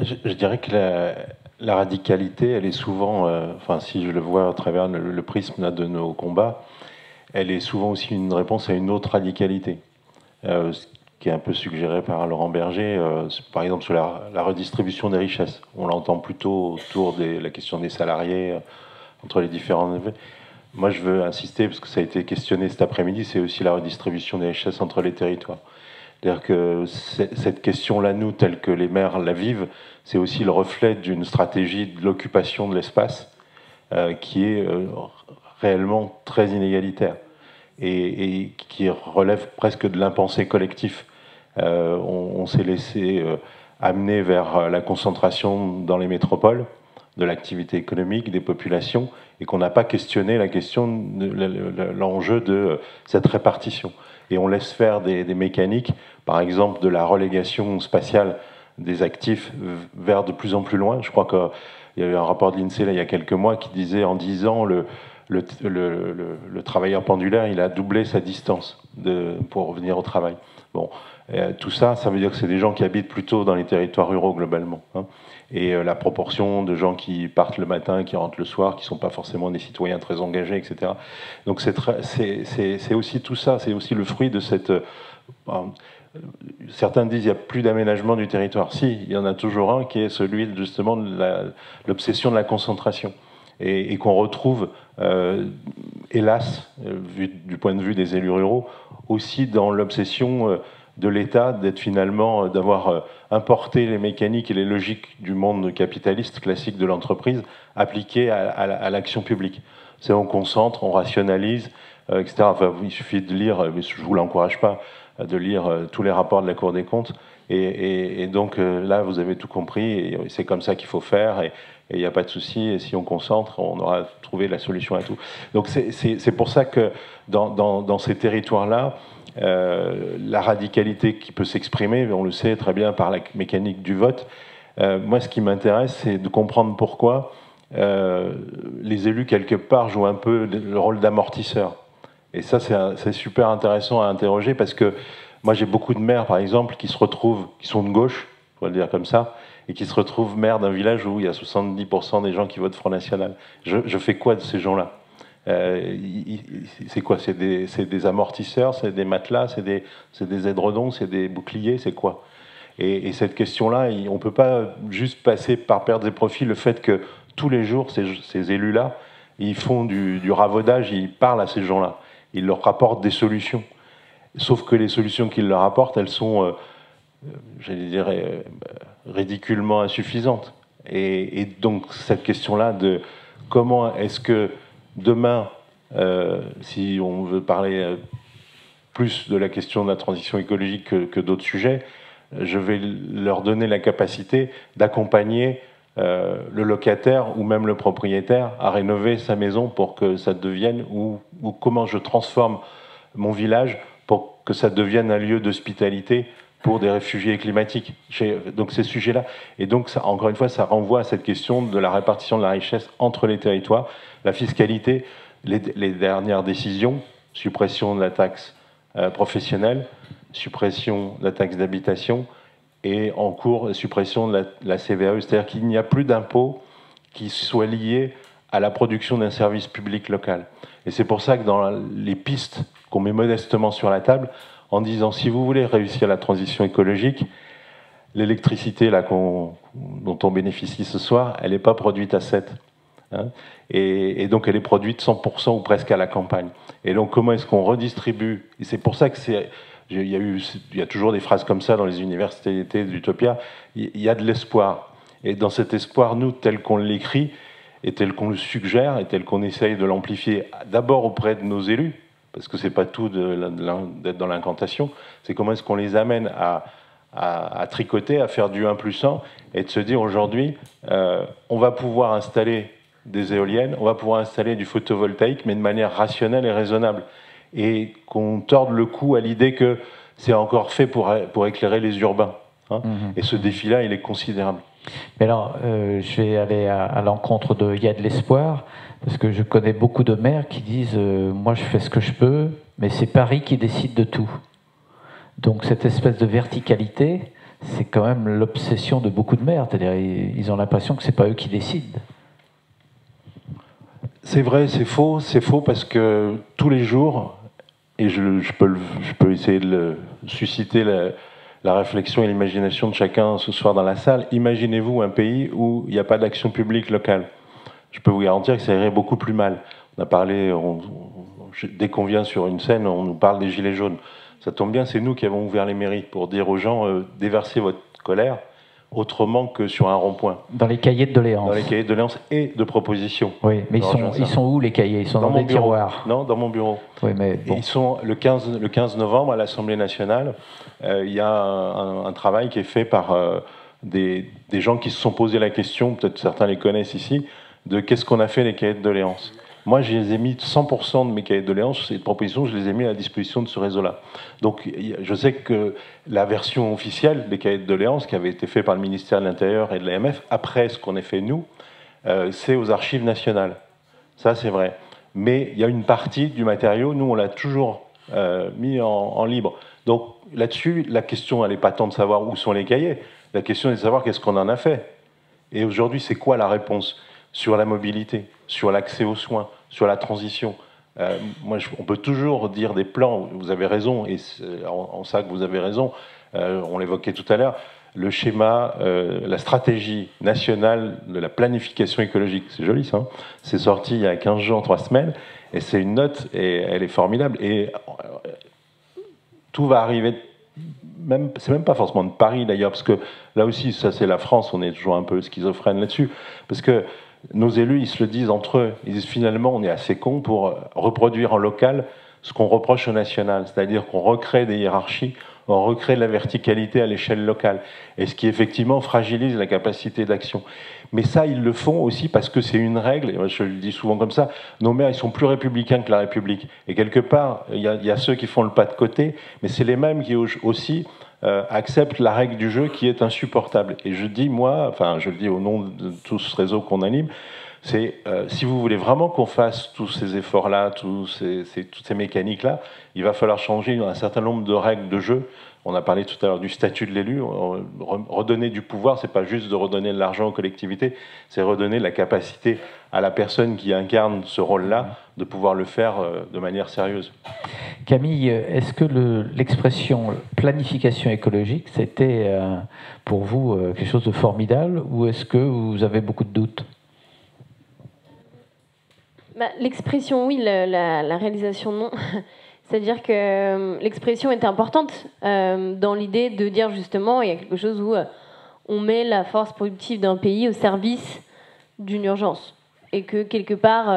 Je dirais que la radicalité, elle est souvent, enfin, si je le vois à travers le prisme là, de nos combats, elle est souvent aussi une réponse à une autre radicalité. Qui est un peu suggéré par Laurent Berger, par exemple sur la redistribution des richesses. On l'entend plutôt autour de la question des salariés, entre les différents... Moi, je veux insister, parce que ça a été questionné cet après-midi, c'est aussi la redistribution des richesses entre les territoires. C'est-à-dire que cette question-là, nous, telle que les maires la vivent, c'est aussi le reflet d'une stratégie de l'occupation de l'espace qui est réellement très inégalitaire et qui relève presque de l'impensé collectif. On s'est laissé amener vers la concentration dans les métropoles de l'activité économique, des populations, et qu'on n'a pas questionné la question de l'enjeu de cette répartition. Et on laisse faire des mécaniques, par exemple de la relégation spatiale des actifs vers de plus en plus loin. Je crois qu'il y a eu un rapport de l'INSEE là, il y a quelques mois qui disait en 10 ans le travailleur pendulaire, il a doublé sa distance pour revenir au travail. Bon, tout ça, ça veut dire que c'est des gens qui habitent plutôt dans les territoires ruraux globalement. Hein. Et la proportion de gens qui partent le matin et qui rentrent le soir, qui ne sont pas forcément des citoyens très engagés, etc. Donc c'est aussi tout ça, c'est aussi le fruit de cette... certains disent qu'il n'y a plus d'aménagement du territoire. Si, il y en a toujours un qui est celui justement de l'obsession de la concentration. Et qu'on retrouve, hélas, du point de vue des élus ruraux, aussi dans l'obsession de l'État d'être finalement, d'avoir importé les mécaniques et les logiques du monde capitaliste classique de l'entreprise appliquées à l'action publique. C'est on concentre, on rationalise, etc. Enfin, il suffit de lire, mais je ne vous l'encourage pas, de lire tous les rapports de la Cour des comptes. Et donc là, vous avez tout compris, et c'est comme ça qu'il faut faire, et il n'y a pas de souci, et si on concentre, on aura trouvé la solution à tout. Donc c'est pour ça que dans ces territoires-là, la radicalité qui peut s'exprimer, on le sait très bien par la mécanique du vote, moi ce qui m'intéresse, c'est de comprendre pourquoi les élus, quelque part, jouent un peu le rôle d'amortisseur. Et ça, c'est super intéressant à interroger, parce que moi, j'ai beaucoup de maires, par exemple, qui sont de gauche, on va le dire comme ça, et qui se retrouvent maires d'un village où il y a 70% des gens qui votent Front National. Je fais quoi de ces gens-là? C'est quoi? C'est des amortisseurs, c'est des matelas, c'est des édredons, c'est des boucliers, c'est quoi? Et cette question-là, on ne peut pas juste passer par perte et profit le fait que tous les jours, ces élus-là, ils font du ravaudage, ils parlent à ces gens-là, ils leur rapportent des solutions. Sauf que les solutions qu'ils leur apportent, elles sont, j'allais dire, ridiculement insuffisantes. Et donc cette question-là de comment est-ce que demain, si on veut parler plus de la question de la transition écologique que d'autres sujets, je vais leur donner la capacité d'accompagner le locataire ou même le propriétaire à rénover sa maison pour que ça devienne, ou comment je transforme mon village pour que ça devienne un lieu d'hospitalité pour des réfugiés climatiques. Donc ces sujets-là. Et donc, ça, encore une fois, ça renvoie à cette question de la répartition de la richesse entre les territoires, la fiscalité, les dernières décisions, suppression de la taxe professionnelle, suppression de la taxe d'habitation et en cours, suppression de la CVAE. C'est-à-dire qu'il n'y a plus d'impôts qui soient liés à la production d'un service public local. Et c'est pour ça que dans les pistes qu'on met modestement sur la table, en disant si vous voulez réussir la transition écologique, l'électricité là dont on bénéficie ce soir, elle n'est pas produite à 7. Hein, et donc elle est produite 100% ou presque à la campagne. Et donc comment est-ce qu'on redistribue? Et c'est pour ça que il y a toujours des phrases comme ça dans les universités d'Utopia, il y a de l'espoir. Et dans cet espoir, nous, tel qu'on l'écrit, et tel qu'on le suggère, et tel qu'on essaye de l'amplifier d'abord auprès de nos élus, parce que c'est pas tout d'être dans l'incantation, c'est comment est-ce qu'on les amène à tricoter, à faire du 1+1, et de se dire aujourd'hui, on va pouvoir installer des éoliennes, on va pouvoir installer du photovoltaïque, mais de manière rationnelle et raisonnable, et qu'on torde le cou à l'idée que c'est encore fait pour éclairer les urbains. Hein. Et ce défi-là, il est considérable. Mais alors, je vais aller à l'encontre de « il y a de l'espoir », parce que je connais beaucoup de maires qui disent « moi, je fais ce que je peux, mais c'est Paris qui décide de tout ». Donc cette espèce de verticalité, c'est quand même l'obsession de beaucoup de maires. C'est-à-dire ils ont l'impression que c'est pas eux qui décident. C'est vrai, c'est faux parce que tous les jours, et je peux essayer de susciter la réflexion et l'imagination de chacun ce soir dans la salle. Imaginez-vous un pays où il n'y a pas d'action publique locale. Je peux vous garantir que ça irait beaucoup plus mal. On a parlé, dès qu'on vient sur une scène, on nous parle des gilets jaunes. Ça tombe bien, c'est nous qui avons ouvert les mairies pour dire aux gens, déversez votre colère autrement que sur un rond-point. Dans les cahiers de doléances. Dans les cahiers de doléances et de propositions. Oui, mais ils sont où les cahiers? Ils sont dans des tiroirs. Non, dans mon bureau. Oui, mais bon. Et ils sont le 15 novembre à l'Assemblée nationale. Il y a un travail qui est fait par des gens qui se sont posé la question, peut-être certains les connaissent ici, de qu'est-ce qu'on a fait des cahiers de doléances. Moi, je les ai mis 100% de mes cahiers de doléances et de propositions, je les ai mis à la disposition de ce réseau-là. Donc, je sais que la version officielle des cahiers de doléances, qui avait été fait par le ministère de l'Intérieur et de l'AMF, après ce qu'on a fait nous, c'est aux archives nationales. Ça, c'est vrai. Mais il y a une partie du matériau, nous, on l'a toujours mis en libre. Donc, là-dessus, la question, elle n'est pas tant de savoir où sont les cahiers. La question est de savoir qu'est-ce qu'on en a fait. Et aujourd'hui, c'est quoi la réponse sur la mobilité, sur l'accès aux soins, sur la transition? On peut toujours dire des plans, vous avez raison, et en ça que vous avez raison, on l'évoquait tout à l'heure, le schéma, la stratégie nationale de la planification écologique, c'est joli ça, hein, c'est sorti il y a 15 jours, 3 semaines, et c'est une note, et elle est formidable, et tout va arriver, c'est même pas forcément de Paris d'ailleurs, parce que là aussi, ça c'est la France, on est toujours un peu schizophrène là-dessus, parce que nos élus, ils se le disent entre eux. Ils disent finalement, on est assez cons pour reproduire en local ce qu'on reproche au national. C'est-à-dire qu'on recrée des hiérarchies, on recrée de la verticalité à l'échelle locale. Et ce qui effectivement fragilise la capacité d'action. Mais ça, ils le font aussi parce que c'est une règle, et je le dis souvent comme ça, nos maires, ils sont plus républicains que la République. Et quelque part, il y a ceux qui font le pas de côté, mais c'est les mêmes qui aussi acceptent la règle du jeu qui est insupportable. Et je dis, moi, enfin, je le dis au nom de tout ce réseau qu'on anime, c'est si vous voulez vraiment qu'on fasse tous ces efforts-là, toutes ces mécaniques-là, il va falloir changer un certain nombre de règles de jeu. On a parlé tout à l'heure du statut de l'élu. Redonner du pouvoir, c'est pas juste de redonner de l'argent aux collectivités, c'est redonner la capacité à la personne qui incarne ce rôle-là de pouvoir le faire de manière sérieuse. Camille, est-ce que l'expression planification écologique, c'était pour vous quelque chose de formidable, ou est-ce que vous avez beaucoup de doutes? L'expression, oui, la réalisation, non. C'est-à-dire que l'expression était importante dans l'idée de dire justement, il y a quelque chose où on met la force productive d'un pays au service d'une urgence. Et que quelque part,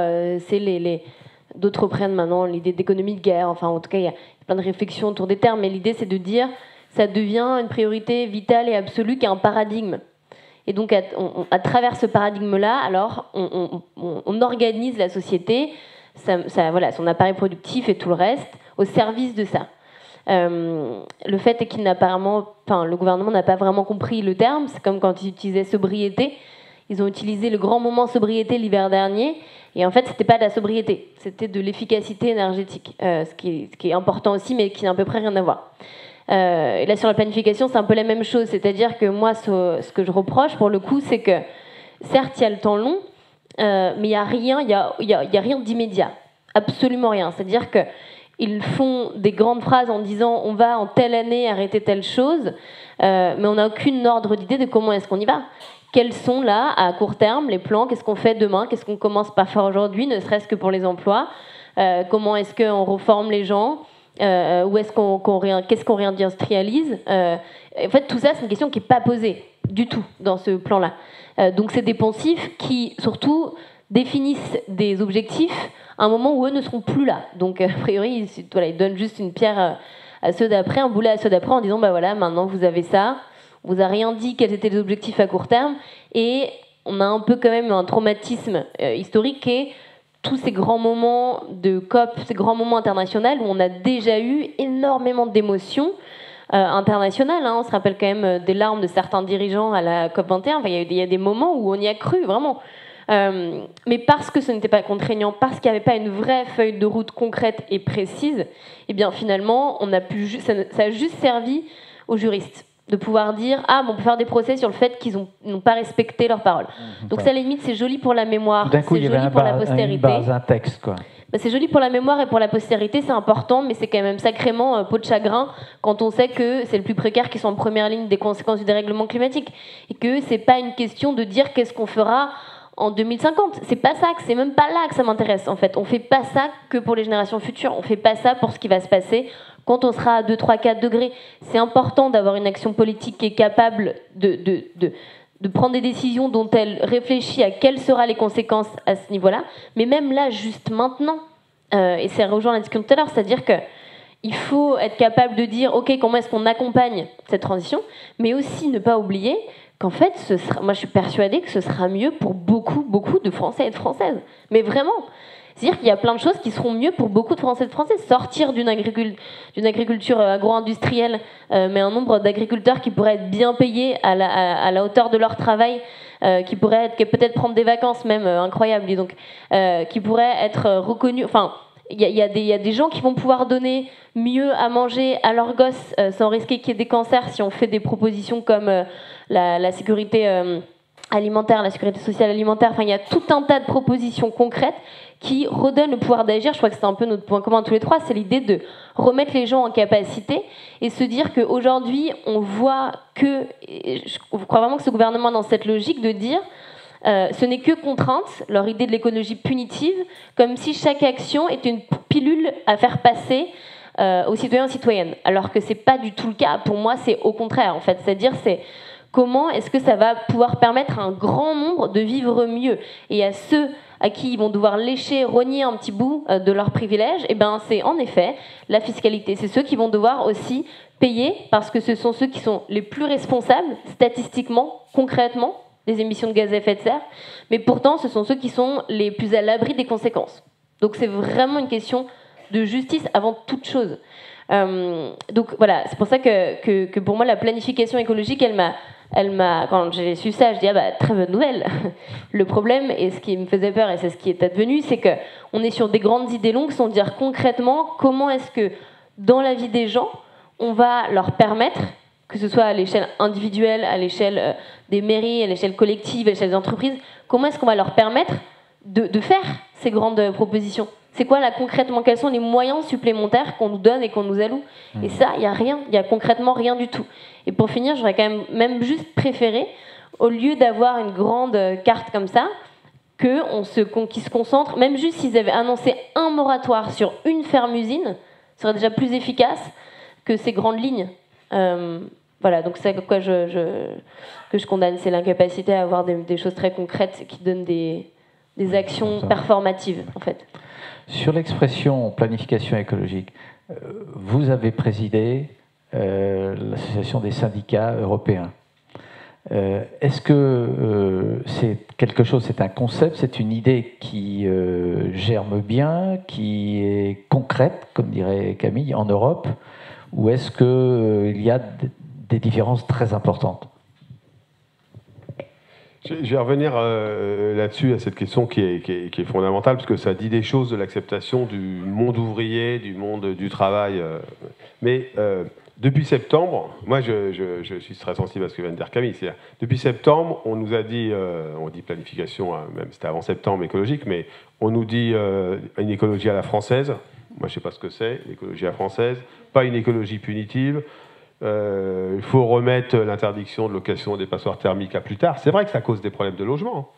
d'autres prennent maintenant l'idée d'économie de guerre. Enfin, en tout cas, il y a plein de réflexions autour des termes. Mais l'idée, c'est de dire ça devient une priorité vitale et absolue qui est un paradigme. Et donc, à travers ce paradigme-là, alors, on organise la société, voilà, son appareil productif et tout le reste, au service de ça. Le fait est qu'il n'a apparemment, enfin, le gouvernement n'a pas vraiment compris le terme. C'est comme quand ils utilisaient sobriété. Ils ont utilisé le grand moment sobriété l'hiver dernier, et en fait, c'était pas de la sobriété, c'était de l'efficacité énergétique, ce qui est important aussi, mais qui n'a à peu près rien à voir. Et là, sur la planification, c'est un peu la même chose, c'est-à-dire que moi, ce que je reproche, pour le coup, c'est que, certes, il y a le temps long, mais il n'y a rien d'immédiat, absolument rien. C'est-à-dire qu'ils font des grandes phrases en disant on va en telle année arrêter telle chose, mais on n'a aucune ordre d'idée de comment est-ce qu'on y va. Quels sont là, à court terme, les plans? Qu'est-ce qu'on fait demain? Qu'est-ce qu'on commence par faire aujourd'hui, ne serait-ce que pour les emplois? Comment est-ce qu'on reforme les gens? Qu'est-ce qu'on réindustrialise? En fait, tout ça, c'est une question qui n'est pas posée du tout dans ce plan-là. Donc, c'est des poncifs qui, surtout, définissent des objectifs à un moment où eux ne seront plus là. Donc, a priori, ils donnent juste une pierre à ceux d'après, un boulet à ceux d'après, en disant, bah voilà, maintenant vous avez ça. On vous a rien dit quels étaient les objectifs à court terme, et on a un peu quand même un traumatisme historique et tous ces grands moments de COP, ces grands moments internationaux où on a déjà eu énormément d'émotions internationales. On se rappelle quand même des larmes de certains dirigeants à la COP 21. Enfin, il y a des moments où on y a cru vraiment. Mais parce que ce n'était pas contraignant, parce qu'il n'y avait pas une vraie feuille de route concrète et précise, et bien finalement, ça a juste servi aux juristes de pouvoir dire on peut faire des procès sur le fait qu'ils n'ont pas respecté leurs paroles. Donc ça, à la limite, c'est joli pour la mémoire, c'est joli pour la postérité. Un texte, quoi. C'est joli pour la mémoire et pour la postérité, c'est important, mais c'est quand même sacrément peau de chagrin quand on sait que c'est le plus précaire qui sont en première ligne des conséquences du dérèglement climatique, et que c'est pas une question de dire qu'est-ce qu'on fera en 2050. C'est pas ça, c'est même pas là que ça m'intéresse en fait. On fait pas ça que pour les générations futures, on fait pas ça pour ce qui va se passer quand on sera à 2, 3, 4 degrés. C'est important d'avoir une action politique qui est capable de prendre des décisions dont elle réfléchit à quelles seront les conséquences à ce niveau-là. Mais même là, juste maintenant, et c'est rejoint la discussion tout à l'heure, c'est-à-dire qu'il faut être capable de dire, OK, comment est-ce qu'on accompagne cette transition, mais aussi ne pas oublier qu'en fait, moi je suis persuadée que ce sera mieux pour beaucoup, beaucoup de Français et de Françaises. Mais vraiment. C'est-à-dire qu'il y a plein de choses qui seront mieux pour beaucoup de Français et de Françaises. Sortir d'une agriculture agro-industrielle, mais un nombre d'agriculteurs qui pourraient être bien payés à la hauteur de leur travail, qui pourraient peut-être prendre des vacances même, incroyables, dis donc, qui pourraient être reconnus. Enfin, il y a des gens qui vont pouvoir donner mieux à manger à leurs gosses sans risquer qu'il y ait des cancers si on fait des propositions comme la sécurité alimentaire, la sécurité sociale alimentaire. Enfin, il y a tout un tas de propositions concrètes qui redonnent le pouvoir d'agir. Je crois que c'est un peu notre point commun tous les trois, c'est l'idée de remettre les gens en capacité et se dire qu'aujourd'hui, on voit que, et je crois vraiment que ce gouvernement est dans cette logique de dire ce n'est que contrainte, leur idée de l'écologie punitive, comme si chaque action était une pilule à faire passer aux citoyens et citoyennes. Alors que c'est pas du tout le cas. Pour moi, c'est au contraire, en fait. C'est-à-dire, c'est comment est-ce que ça va pouvoir permettre à un grand nombre de vivre mieux. Et à ceux à qui ils vont devoir rogner un petit bout de leurs privilèges, et ben c'est en effet la fiscalité. C'est ceux qui vont devoir aussi payer, parce que ce sont ceux qui sont les plus responsables, statistiquement, concrètement, des émissions de gaz à effet de serre, mais pourtant ce sont ceux qui sont les plus à l'abri des conséquences. Donc c'est vraiment une question de justice avant toute chose. Donc voilà, c'est pour ça que pour moi la planification écologique, elle m'a, quand j'ai su ça, je dis très bonne nouvelle. Le problème, et ce qui me faisait peur, et c'est ce qui est advenu, c'est que on est sur des grandes idées longues, sans dire concrètement comment est-ce que dans la vie des gens, on va leur permettre, que ce soit à l'échelle individuelle, à l'échelle des mairies, à l'échelle collective, à l'échelle des entreprises, comment est-ce qu'on va leur permettre de faire ces grandes propositions. C'est quoi là concrètement? Quels sont les moyens supplémentaires qu'on nous donne et qu'on nous alloue? Et ça, il n'y a rien, il n'y a concrètement rien du tout. Et pour finir, j'aurais quand même juste préféré, au lieu d'avoir une grande carte comme ça, qu'ils se concentrent, même juste s'ils avaient annoncé un moratoire sur une ferme-usine, ce serait déjà plus efficace que ces grandes lignes. Voilà, donc c'est quoi que je condamne, c'est l'incapacité à avoir des choses très concrètes qui donnent des actions performatives, en fait. Sur l'expression planification écologique, vous avez présidé l'association des syndicats européens. Est-ce que c'est quelque chose, c'est un concept, c'est une idée qui germe bien, qui est concrète, comme dirait Camille, en Europe, ou est-ce qu'il y a des différences très importantes? Je vais revenir là-dessus, à cette question qui est fondamentale, parce que ça dit des choses de l'acceptation du monde ouvrier, du monde du travail. Mais depuis septembre, moi je suis très sensible à ce que vient de dire Camille. Depuis septembre, on nous a dit, on dit planification, hein, même c'était avant septembre écologique, mais on nous dit une écologie à la française. Moi je ne sais pas ce que c'est, l'écologie à la française. Pas une écologie punitive. Il faut remettre l'interdiction de location des passoires thermiques à plus tard. C'est vrai que ça cause des problèmes de logement,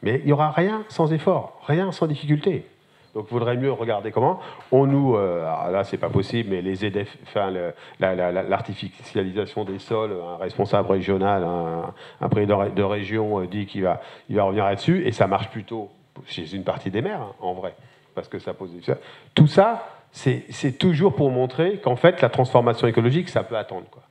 mais il n'y aura rien sans effort, rien sans difficulté. Donc il vaudrait mieux regarder comment. On nous, là c'est pas possible, mais les EDF, enfin, l'artificialisation des sols, un responsable régional, un président de région dit qu'il va revenir là-dessus, et ça marche plutôt chez une partie des maires, hein, en vrai, parce que ça pose des... Tout ça, c'est toujours pour montrer qu'en fait, la transformation écologique, ça peut attendre, quoi.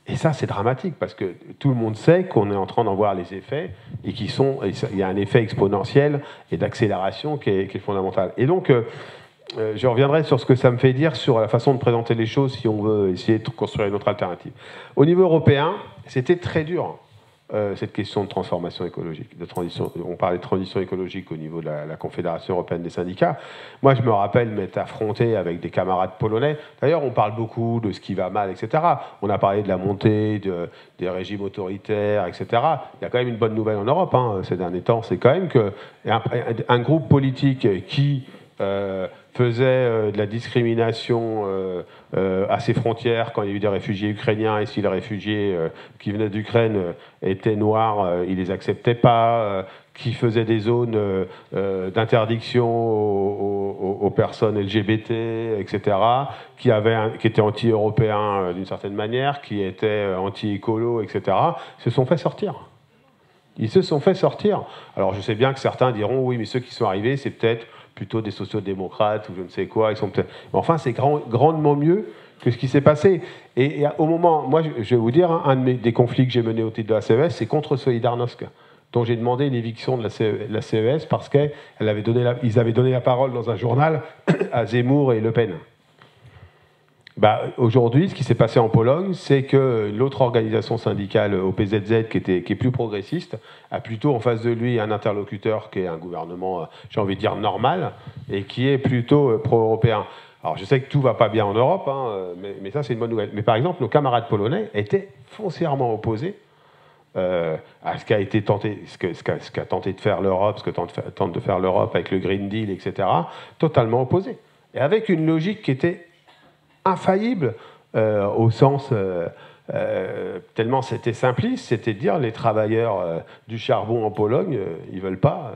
Et ça, c'est dramatique, parce que tout le monde sait qu'on est en train d'en voir les effets, et il y a un effet exponentiel et d'accélération qui est fondamental. Et donc, je reviendrai sur ce que ça me fait dire sur la façon de présenter les choses si on veut essayer de construire une autre alternative. Au niveau européen, c'était très dur. Cette question de transformation écologique, de transition. On parlait de transition écologique au niveau de la Confédération européenne des syndicats. Moi, je me rappelle m'être affronté avec des camarades polonais. D'ailleurs, on parle beaucoup de ce qui va mal, etc. On a parlé de la montée des régimes autoritaires, etc. Il y a quand même une bonne nouvelle en Europe, hein, ces derniers temps. C'est quand même qu'un groupe politique qui faisait de la discrimination à ses frontières quand il y a eu des réfugiés ukrainiens, et si les réfugiés qui venaient d'Ukraine étaient noirs, ils ne les acceptaient pas, qui faisait des zones d'interdiction aux personnes LGBT, etc., qui étaient anti-européens d'une certaine manière, qui étaient anti-écolo, etc., se sont fait sortir. Ils se sont fait sortir. Alors je sais bien que certains diront, oui, mais ceux qui sont arrivés, c'est peut-être plutôt des sociodémocrates ou je ne sais quoi. Ils sont peut-être... Mais enfin, c'est grandement mieux que ce qui s'est passé. Et au moment... Moi, je vais vous dire, un des conflits que j'ai menés au titre de la CES, c'est contre Solidarnosc, dont j'ai demandé l'éviction de la CES parce qu'ils avaient donné la parole dans un journal à Zemmour et Le Pen. Aujourd'hui, ce qui s'est passé en Pologne, c'est que l'autre organisation syndicale, OPZZ, qui est plus progressiste, a plutôt en face de lui un interlocuteur qui est un gouvernement, j'ai envie de dire, normal, et qui est plutôt pro-européen. Alors, je sais que tout ne va pas bien en Europe, hein, mais ça, c'est une bonne nouvelle. Mais par exemple, nos camarades polonais étaient foncièrement opposés à ce qu'a été tenté, ce qu'a tenté de faire l'Europe, ce que tente de faire l'Europe avec le Green Deal, etc., totalement opposés. Et avec une logique qui était infaillible au sens tellement c'était simpliste, c'était de dire les travailleurs du charbon en Pologne, ils veulent pas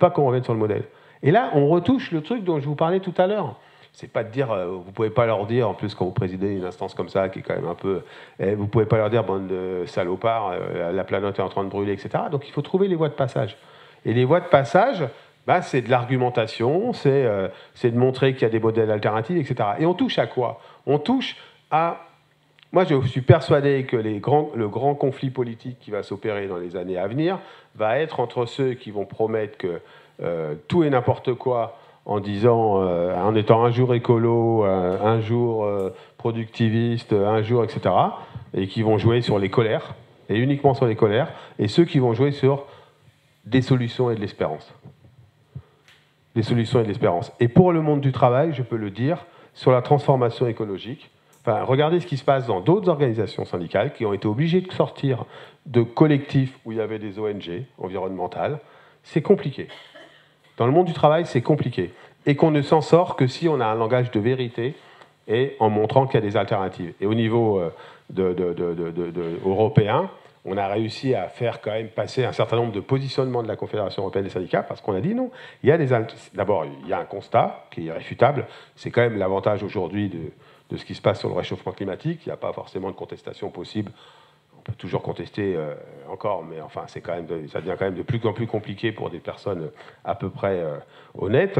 qu'on revienne sur le modèle. Et là, on retouche le truc dont je vous parlais tout à l'heure. C'est pas de dire, vous pouvez pas leur dire, en plus quand vous présidez une instance comme ça, qui est quand même un peu, vous pouvez pas leur dire, bande de salopards, la planète est en train de brûler, etc. Donc il faut trouver les voies de passage. Et les voies de passage, c'est de l'argumentation, c'est de montrer qu'il y a des modèles alternatifs, etc. Et on touche à quoi? On touche à... Moi, je suis persuadé que le grand conflit politique qui va s'opérer dans les années à venir va être entre ceux qui vont promettre que tout et n'importe quoi en disant, en étant un jour écolo, un jour productiviste, un jour, etc., et qui vont jouer sur les colères, et uniquement sur les colères, et ceux qui vont jouer sur des solutions et de l'espérance. Des solutions et de l'espérance. Et pour le monde du travail, je peux le dire, sur la transformation écologique, regardez ce qui se passe dans d'autres organisations syndicales qui ont été obligées de sortir de collectifs où il y avait des ONG environnementales. C'est compliqué. Dans le monde du travail, c'est compliqué. Et qu'on ne s'en sort que si on a un langage de vérité et en montrant qu'il y a des alternatives. Et au niveau européen, on a réussi à faire quand même passer un certain nombre de positionnements de la Confédération européenne des syndicats parce qu'on a dit non. D'abord, il y a un constat qui est irréfutable. C'est quand même l'avantage aujourd'hui de ce qui se passe sur le réchauffement climatique. Il n'y a pas forcément de contestation possible. On peut toujours contester encore, mais enfin, ça devient quand même de plus en plus compliqué pour des personnes à peu près honnêtes.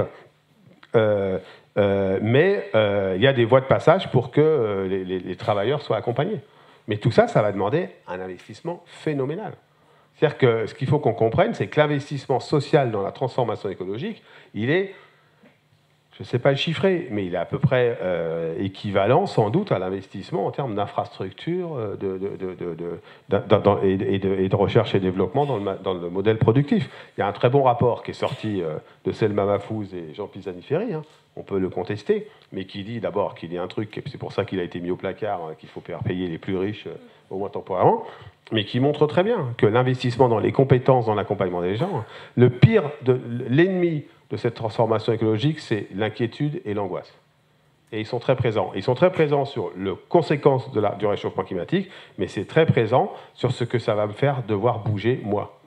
Mais il y a des voies de passage pour que les travailleurs soient accompagnés. Mais tout ça, ça va demander un investissement phénoménal. C'est-à-dire que ce qu'il faut qu'on comprenne, c'est que l'investissement social dans la transformation écologique, il est je ne sais pas le chiffrer, mais il est à peu près équivalent sans doute à l'investissement en termes d'infrastructure et de recherche et développement dans le modèle productif. Il y a un très bon rapport qui est sorti de Selma Mahfouz et Jean Pisani-Ferry, hein, on peut le contester, mais qui dit d'abord qu'il y a un truc, et c'est pour ça qu'il a été mis au placard, qu'il faut faire payer les plus riches, au moins temporairement, mais qui montre très bien que l'investissement dans les compétences, dans l'accompagnement des gens, l'ennemi de cette transformation écologique, c'est l'inquiétude et l'angoisse. Et ils sont très présents. Ils sont très présents sur les conséquences du réchauffement climatique, mais c'est très présent sur ce que ça va me faire devoir bouger, moi.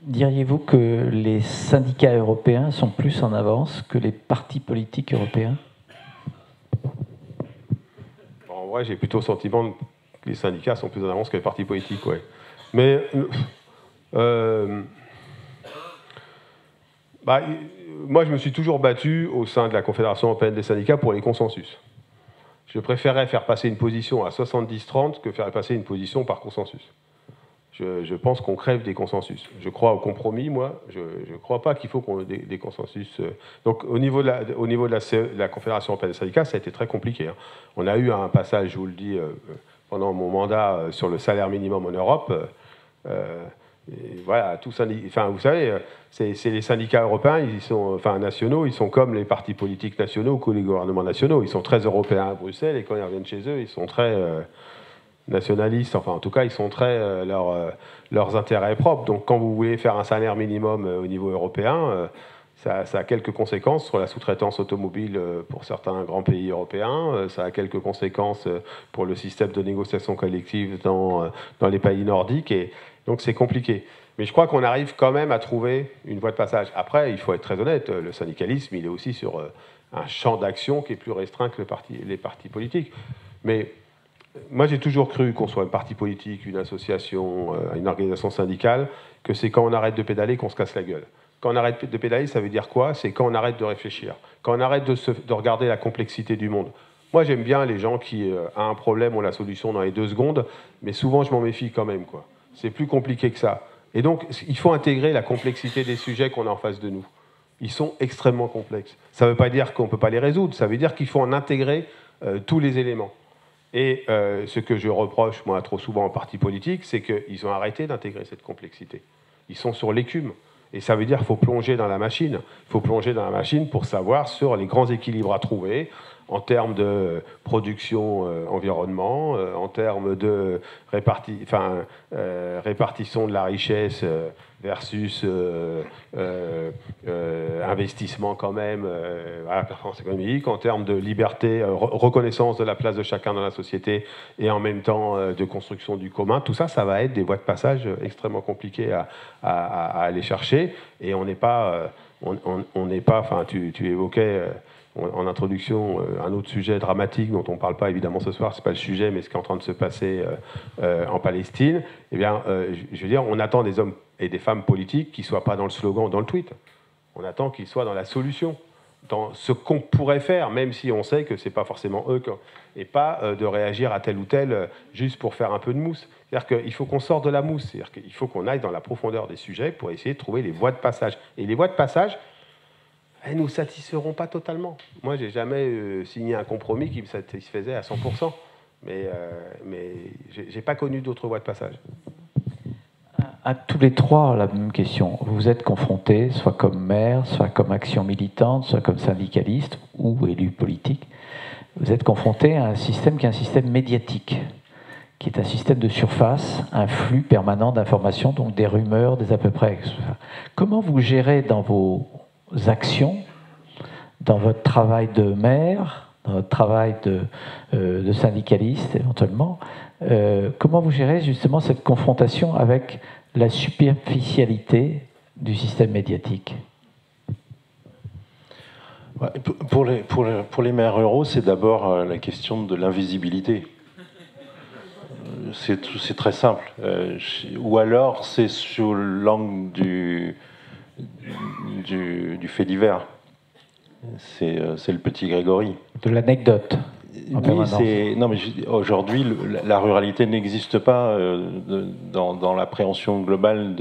Diriez-vous que les syndicats européens sont plus en avance que les partis politiques européens? En vrai, j'ai plutôt le sentiment que les syndicats sont plus en avance que les partis politiques, ouais. Mais moi, je me suis toujours battu au sein de la Confédération européenne des syndicats pour les consensus. Je préférais faire passer une position à 70-30 que faire passer une position par consensus. Je pense qu'on crève des consensus. Je crois au compromis, moi. Je ne crois pas qu'il faut qu'on ait des consensus. Donc, au niveau de la Confédération européenne des syndicats, ça a été très compliqué, hein. On a eu un passage, je vous le dis, pendant mon mandat sur le salaire minimum en Europe. Et voilà, vous savez, c'est les syndicats européens, nationaux, ils sont comme les partis politiques nationaux ou que les gouvernements nationaux. Ils sont très européens à Bruxelles et quand ils reviennent chez eux, ils sont très nationalistes. Enfin, en tout cas, ils sont très leurs intérêts propres. Donc, quand vous voulez faire un salaire minimum au niveau européen, ça a quelques conséquences sur la sous-traitance automobile pour certains grands pays européens. Ça a quelques conséquences pour le système de négociation collective dans les pays nordiques. Et donc c'est compliqué. Mais je crois qu'on arrive quand même à trouver une voie de passage. Après, il faut être très honnête, le syndicalisme, il est aussi sur un champ d'action qui est plus restreint que les partis politiques. Mais moi, j'ai toujours cru qu'on soit un parti politique, une association, une organisation syndicale, que c'est quand on arrête de pédaler qu'on se casse la gueule. Quand on arrête de pédaler, ça veut dire quoi? C'est quand on arrête de réfléchir, quand on arrête de regarder la complexité du monde. Moi, j'aime bien les gens qui, à un problème, ont la solution dans les 2 secondes, mais souvent, je m'en méfie quand même, quoi. C'est plus compliqué que ça. Et donc, il faut intégrer la complexité des sujets qu'on a en face de nous. Ils sont extrêmement complexes. Ça ne veut pas dire qu'on ne peut pas les résoudre, ça veut dire qu'il faut en intégrer tous les éléments. Et ce que je reproche, moi, trop souvent en parti politique, c'est qu'ils ont arrêté d'intégrer cette complexité. Ils sont sur l'écume. Et ça veut dire qu'il faut plonger dans la machine. Il faut plonger dans la machine pour savoir sur les grands équilibres à trouver, en termes de production environnement, en termes de répartition de la richesse versus investissement quand même à la performance économique, en termes de liberté, reconnaissance de la place de chacun dans la société et en même temps de construction du commun. Tout ça, ça va être des voies de passage extrêmement compliquées à aller chercher. Et on n'est pas... enfin, tu évoquais... en introduction, un autre sujet dramatique dont on ne parle pas évidemment ce soir, ce n'est pas le sujet, mais ce qui est en train de se passer en Palestine, eh bien, je veux dire, on attend des hommes et des femmes politiques qui ne soient pas dans le slogan ou dans le tweet. On attend qu'ils soient dans la solution, dans ce qu'on pourrait faire, même si on sait que ce n'est pas forcément eux, et pas de réagir à tel ou tel juste pour faire un peu de mousse. C'est-à-dire qu'il faut qu'on sorte de la mousse, c'est-à-dire qu'il faut qu'on aille dans la profondeur des sujets pour essayer de trouver les voies de passage. Et les voies de passage, elles ne nous satisferont pas totalement. Moi, je n'ai jamais signé un compromis qui me satisfaisait à 100%. Mais je n'ai pas connu d'autres voies de passage. À tous les trois, la même question. Vous êtes confrontés, soit comme maire, soit comme action militante, soit comme syndicaliste ou élu politique. Vous êtes confrontés à un système qui est un système médiatique, qui est un système de surface, un flux permanent d'informations, donc des rumeurs, des à peu près. Comment vous gérez dans vos actions, dans votre travail de maire, dans votre travail de syndicaliste éventuellement, comment vous gérez justement cette confrontation avec la superficialité du système médiatique? Pour les maires ruraux, c'est d'abord la question de l'invisibilité. C'est très simple. Ou alors c'est sous l'angle du fait divers. C'est le petit Grégory. De l'anecdote. Oui, non, mais aujourd'hui, la ruralité n'existe pas dans l'appréhension globale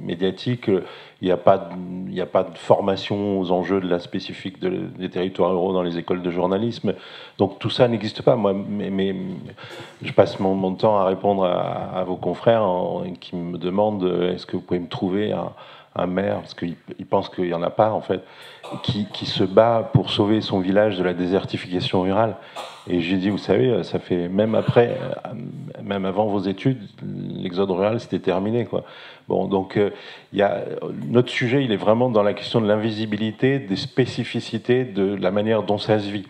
médiatique. Il n'y a n'y a pas de formation aux enjeux de la spécifique des territoires ruraux dans les écoles de journalisme. Donc tout ça n'existe pas. Moi, mais je passe mon temps à répondre à vos confrères qui me demandent est-ce que vous pouvez me trouver un maire, parce qu'ils pensent qu'il n'y en a pas en fait, qui se bat pour sauver son village de la désertification rurale. Et j'ai dit, vous savez, ça fait même avant vos études, l'exode rural c'était terminé, quoi. Bon, donc notre sujet, il est vraiment dans la question de l'invisibilité, des spécificités, de la manière dont ça se vit.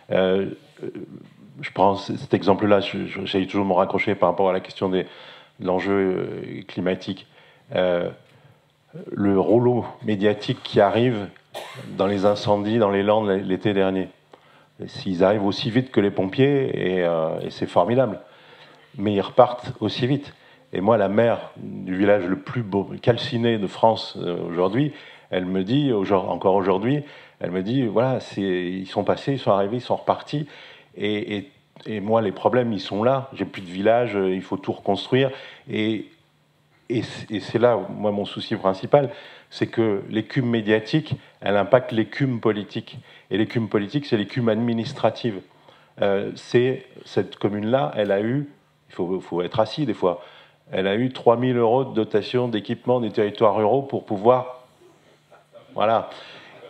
Je prends cet exemple-là, j'allais toujours me raccrocher par rapport à la question de l'enjeu climatique. Le rouleau médiatique qui arrive dans les incendies dans les Landes l'été dernier. S'ils arrivent aussi vite que les pompiers, et c'est formidable. Mais ils repartent aussi vite. Et moi, la maire du village le plus beau, calciné de France aujourd'hui, elle me dit, encore aujourd'hui, elle me dit, voilà, ils sont passés, ils sont arrivés, ils sont repartis. Et moi, les problèmes, ils sont là. J'ai plus de village, il faut tout reconstruire. Et c'est là, moi, mon souci principal, c'est que l'écume médiatique, elle impacte l'écume politique. Et l'écume politique, c'est l'écume administrative. Cette commune-là, elle a eu, il faut être assis des fois, elle a eu 3 000 € de dotation d'équipement des territoires ruraux pour pouvoir... Voilà.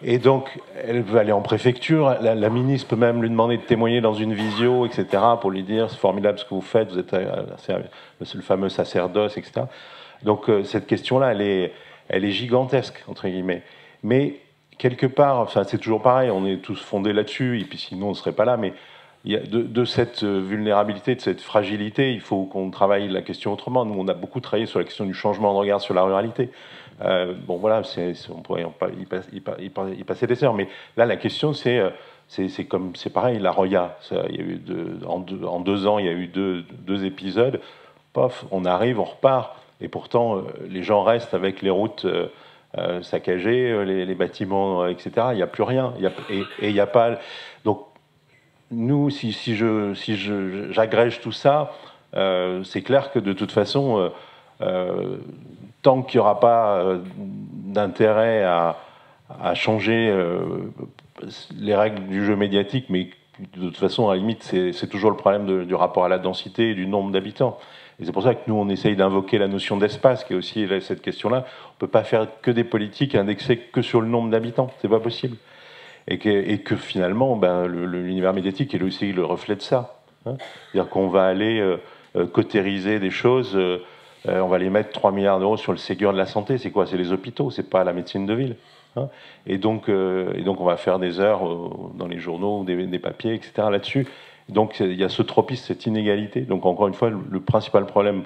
Et donc, elle veut aller en préfecture. La ministre peut même lui demander de témoigner dans une visio, etc., pour lui dire, c'est formidable ce que vous faites, vous êtes le fameux sacerdoce, etc. Donc, cette question-là, elle est gigantesque, entre guillemets. Mais, quelque part, enfin, c'est toujours pareil, on est tous fondés là-dessus, et puis sinon, on ne serait pas là, mais il y a de cette vulnérabilité, de cette fragilité, il faut qu'on travaille la question autrement. Nous, on a beaucoup travaillé sur la question du changement de regard sur la ruralité. Bon, voilà, on pourrait y passer des heures, mais là, la question, c'est pareil, la Roya. Il y a eu en 2 ans, il y a eu deux épisodes. Pof, on arrive, on repart, et pourtant, les gens restent avec les routes saccagées, les bâtiments, etc. Il n'y a plus rien, et il n'y a pas... Donc, nous, si j'agrège tout ça, c'est clair que de toute façon, tant qu'il n'y aura pas d'intérêt à changer les règles du jeu médiatique, mais de toute façon, à la limite, c'est toujours le problème du rapport à la densité et du nombre d'habitants. Et c'est pour ça que nous, on essaye d'invoquer la notion d'espace, qui est aussi cette question-là. On ne peut pas faire que des politiques indexées que sur le nombre d'habitants. C'est pas possible. Et que finalement, l'univers médiatique est aussi le reflet de ça. Hein. C'est-à-dire qu'on va aller cautériser des choses, on va aller mettre 3 milliards d'euros sur le Ségur de la santé. C'est quoi? C'est les hôpitaux, c'est pas la médecine de ville. Hein. Et donc, on va faire des heures dans les journaux, des papiers, etc. là-dessus. Donc il y a ce tropisme, cette inégalité. Donc encore une fois, le principal problème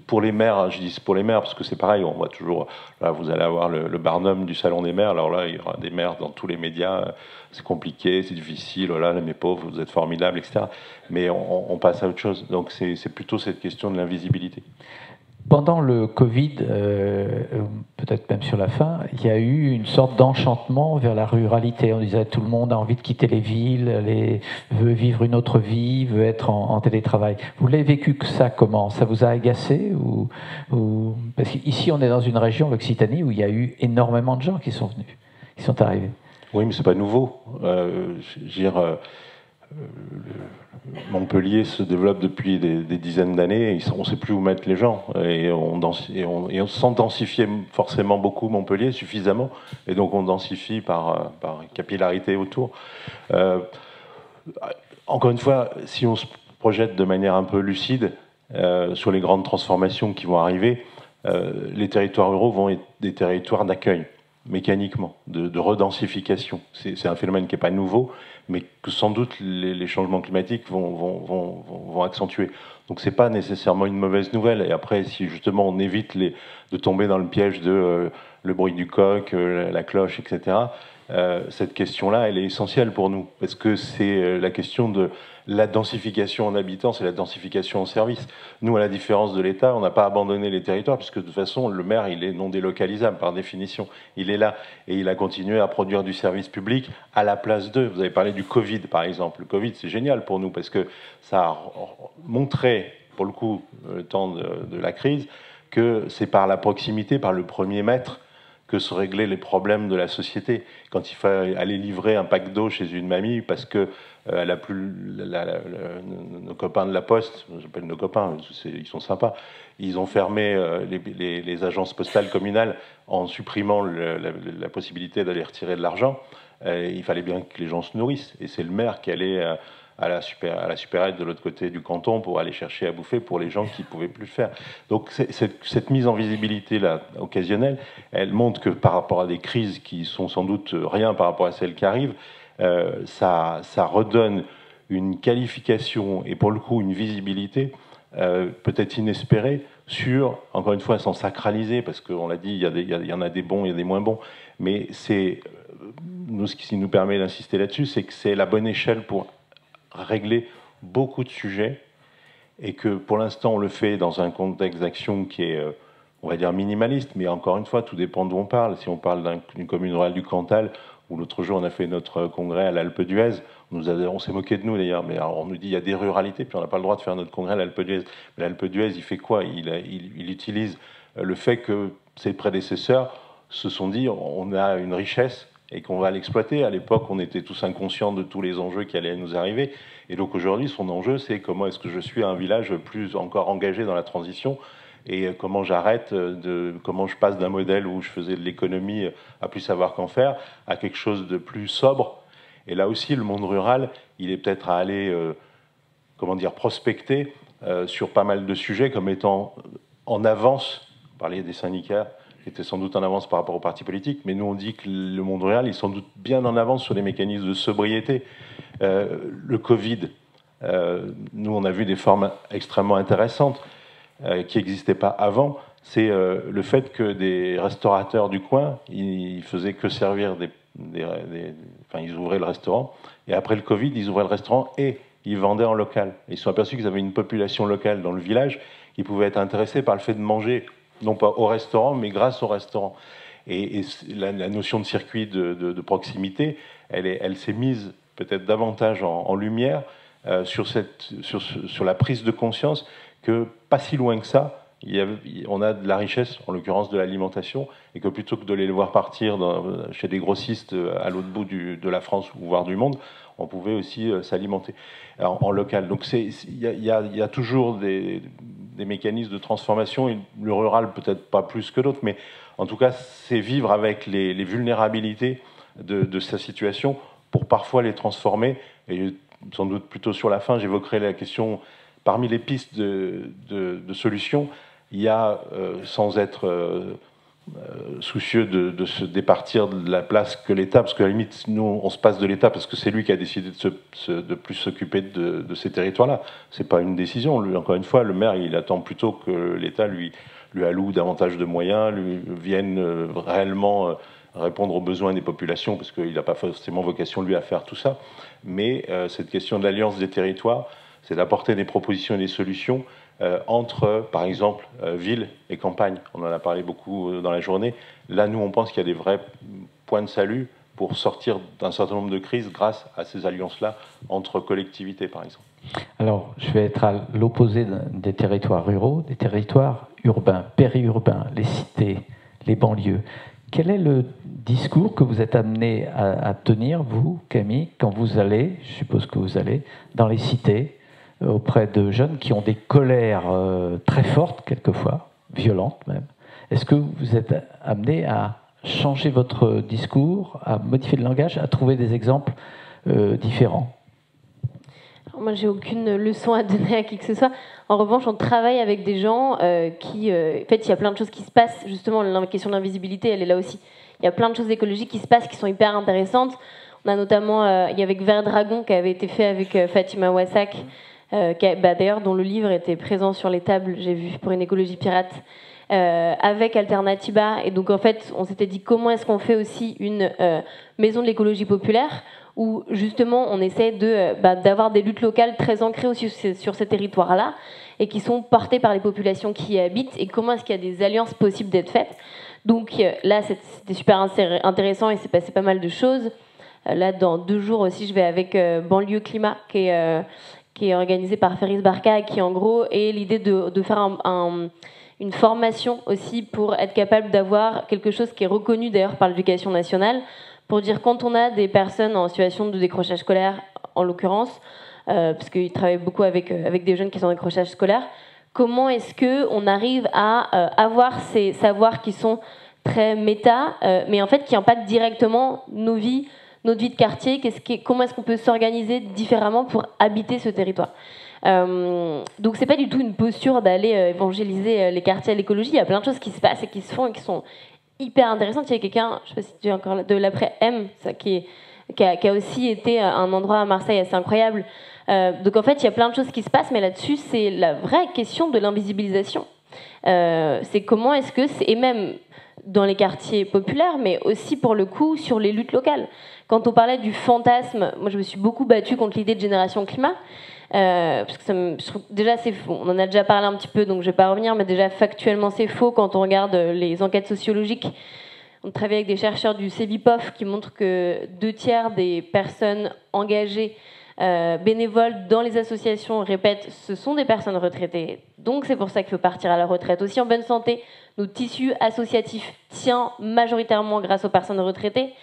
pour les maires, je dis pour les maires parce que c'est pareil, on voit toujours, là vous allez avoir le Barnum du Salon des maires, alors là il y aura des maires dans tous les médias, c'est compliqué, c'est difficile, voilà, mes pauvres, vous êtes formidables, etc. Mais on passe à autre chose. Donc c'est plutôt cette question de l'invisibilité. Pendant le Covid, peut-être même sur la fin, il y a eu une sorte d'enchantement vers la ruralité. On disait tout le monde a envie de quitter les villes, veut vivre une autre vie, veut être en télétravail. Vous l'avez vécu que ça comment? Ça vous a agacé ou... Parce qu'ici, on est dans une région, l'Occitanie, où il y a eu énormément de gens qui sont venus, qui sont arrivés. Oui, mais c'est pas nouveau. Je veux dire... Montpellier se développe depuis des dizaines d'années, on ne sait plus où mettre les gens, et on sans densifier forcément beaucoup Montpellier, suffisamment, et donc on densifie par capillarité autour. Encore une fois, si on se projette de manière un peu lucide sur les grandes transformations qui vont arriver, les territoires ruraux vont être des territoires d'accueil, mécaniquement, de redensification. C'est un phénomène qui n'est pas nouveau, mais que sans doute les changements climatiques vont accentuer. Donc c'est pas nécessairement une mauvaise nouvelle. Et après, si justement on évite de tomber dans le piège de le bruit du coq, la cloche, etc., cette question-là, elle est essentielle pour nous, parce que c'est la question de la densification en habitants, c'est la densification en services. Nous, à la différence de l'État, on n'a pas abandonné les territoires, puisque de toute façon, le maire, il est non délocalisable par définition. Il est là, et il a continué à produire du service public à la place d'eux. Vous avez parlé du Covid, par exemple. Le Covid, c'est génial pour nous, parce que ça a montré, pour le coup, le temps de la crise, que c'est par la proximité, par le premier mètre, que se régler les problèmes de la société. Quand il faut aller livrer un pack d'eau chez une mamie parce que elle a plus nos copains de la Poste, j'appelle nos copains, ils sont sympas, ils ont fermé les agences postales communales en supprimant la possibilité d'aller retirer de l'argent. Il fallait bien que les gens se nourrissent. Et c'est le maire qui allait à la supérette de l'autre côté du canton pour aller chercher à bouffer pour les gens qui ne pouvaient plus le faire. Donc cette mise en visibilité là, occasionnelle, elle montre que par rapport à des crises qui sont sans doute rien par rapport à celles qui arrivent, ça redonne une qualification et pour le coup une visibilité peut-être inespérée sur, encore une fois, sans sacraliser, parce qu'on l'a dit, il y en a des bons, il y a des moins bons, mais c'est ce qui nous permet d'insister là-dessus, c'est que c'est la bonne échelle pour régler beaucoup de sujets et que pour l'instant on le fait dans un contexte d'action qui est, on va dire, minimaliste, mais encore une fois, tout dépend d'où on parle. Si on parle d'une commune rurale du Cantal, où l'autre jour on a fait notre congrès à l'Alpe d'Huez, on s'est moqué de nous d'ailleurs, mais alors, on nous dit il y a des ruralités, puis on n'a pas le droit de faire notre congrès à l'Alpe d'Huez. Mais l'Alpe d'Huez, il fait quoi? Il utilise le fait que ses prédécesseurs se sont dit on a une richesse et qu'on va l'exploiter. À l'époque, on était tous inconscients de tous les enjeux qui allaient nous arriver. Et donc aujourd'hui, son enjeu, c'est comment est-ce que je suis un village plus encore engagé dans la transition et comment comment je passe d'un modèle où je faisais de l'économie à plus savoir qu'en faire à quelque chose de plus sobre. Et là aussi, le monde rural, il est peut-être à aller, prospecter sur pas mal de sujets comme étant en avance. Vous parliez des syndicats qui étaient sans doute en avance par rapport aux partis politiques, mais nous on dit que le monde rural est sans doute bien en avance sur les mécanismes de sobriété. Le Covid, nous on a vu des formes extrêmement intéressantes qui n'existaient pas avant. C'est le fait que des restaurateurs du coin, ils faisaient que servir ils ouvraient le restaurant, et après le Covid, ils ouvraient le restaurant et ils vendaient en local. Ils se sont aperçus qu'ils avaient une population locale dans le village qui pouvait être intéressée par le fait de manger non pas au restaurant, mais grâce au restaurant. Et la notion de circuit de proximité, elle s'est mise peut-être davantage en lumière sur la prise de conscience que, pas si loin que ça, on a de la richesse, en l'occurrence de l'alimentation, et que plutôt que de les voir partir chez des grossistes à l'autre bout de la France ou voire du monde, on pouvait aussi s'alimenter en local. Donc il y a toujours des mécanismes de transformation, et le rural peut-être pas plus que d'autres, mais en tout cas c'est vivre avec les vulnérabilités de sa situation pour parfois les transformer. Et sans doute plutôt sur la fin, j'évoquerai la question, parmi les pistes de solutions, il y a, sans être soucieux de se départir de la place que l'État, parce qu'à la limite, nous, on se passe de l'État parce que c'est lui qui a décidé de plus s'occuper de ces territoires-là. C'est pas une décision. Lui, encore une fois, le maire, il attend plutôt que l'État lui alloue davantage de moyens, lui vienne réellement répondre aux besoins des populations, parce qu'il n'a pas forcément vocation, lui, à faire tout ça. Mais cette question de l'alliance des territoires, c'est d'apporter des propositions et des solutions entre, par exemple, ville et campagne. On en a parlé beaucoup dans la journée. Là, nous, on pense qu'il y a des vrais points de salut pour sortir d'un certain nombre de crises grâce à ces alliances-là entre collectivités, par exemple. Alors, je vais être à l'opposé des territoires ruraux, des territoires urbains, périurbains, les cités, les banlieues. Quel est le discours que vous êtes amené à tenir, vous, Camille, quand vous allez, je suppose que vous allez, dans les cités, auprès de jeunes qui ont des colères très fortes, quelquefois, violentes même? Est-ce que vous êtes amené à changer votre discours, à modifier le langage, à trouver des exemples différents? Alors moi, j'ai aucune leçon à donner à qui que ce soit. En revanche, on travaille avec des gens qui... en fait, il y a plein de choses qui se passent. Justement, la question de l'invisibilité, elle est là aussi. Il y a plein de choses écologiques qui se passent, qui sont hyper intéressantes. On a notamment... il y avait Vert Dragon qui avait été fait avec Fatima Wassak, d'ailleurs, dont le livre était présent sur les tables, j'ai vu, pour une écologie pirate, avec Alternatiba. Et donc, en fait, on s'était dit comment est-ce qu'on fait aussi une maison de l'écologie populaire où, justement, on essaie d'avoir des luttes locales très ancrées aussi sur ces territoires-là et qui sont portées par les populations qui y habitent, et comment est-ce qu'il y a des alliances possibles d'être faites. Donc là, c'était super intéressant et c'est passé pas mal de choses. Là, dans 2 jours aussi, je vais avec Banlieue Climat, qui est organisé par Feris Barka, qui en gros est l'idée de faire une formation aussi pour être capable d'avoir quelque chose qui est reconnu d'ailleurs par l'éducation nationale, pour dire quand on a des personnes en situation de décrochage scolaire, en l'occurrence, parce qu'ils travaillent beaucoup avec des jeunes qui sont en décrochage scolaire, comment est-ce qu'on arrive à avoir ces savoirs qui sont très méta, mais en fait qui impactent directement nos vies, notre vie de quartier, comment est-ce qu'on peut s'organiser différemment pour habiter ce territoire. Donc c'est pas du tout une posture d'aller évangéliser les quartiers à l'écologie, il y a plein de choses qui se passent et qui se font et qui sont hyper intéressantes. Il y a quelqu'un, je sais pas si tu es encore là, de l'après M, ça, qui a aussi été un endroit à Marseille assez incroyable. Donc en fait il y a plein de choses qui se passent, mais là-dessus c'est la vraie question de l'invisibilisation. C'est comment est-ce que et même dans les quartiers populaires, mais aussi pour le coup sur les luttes locales. Quand on parlait du fantasme, moi je me suis beaucoup battue contre l'idée de génération climat, parce que je trouve, déjà c'est faux. On en a déjà parlé un petit peu, donc je vais pas revenir, mais déjà factuellement c'est faux quand on regarde les enquêtes sociologiques. On travaille avec des chercheurs du CEVIPOF qui montrent que 2/3 des personnes engagées bénévoles dans les associations répètent ce sont des personnes retraitées. Donc c'est pour ça qu'il faut partir à la retraite aussi en bonne santé. Notre tissu associatif tient majoritairement grâce aux personnes retraitées.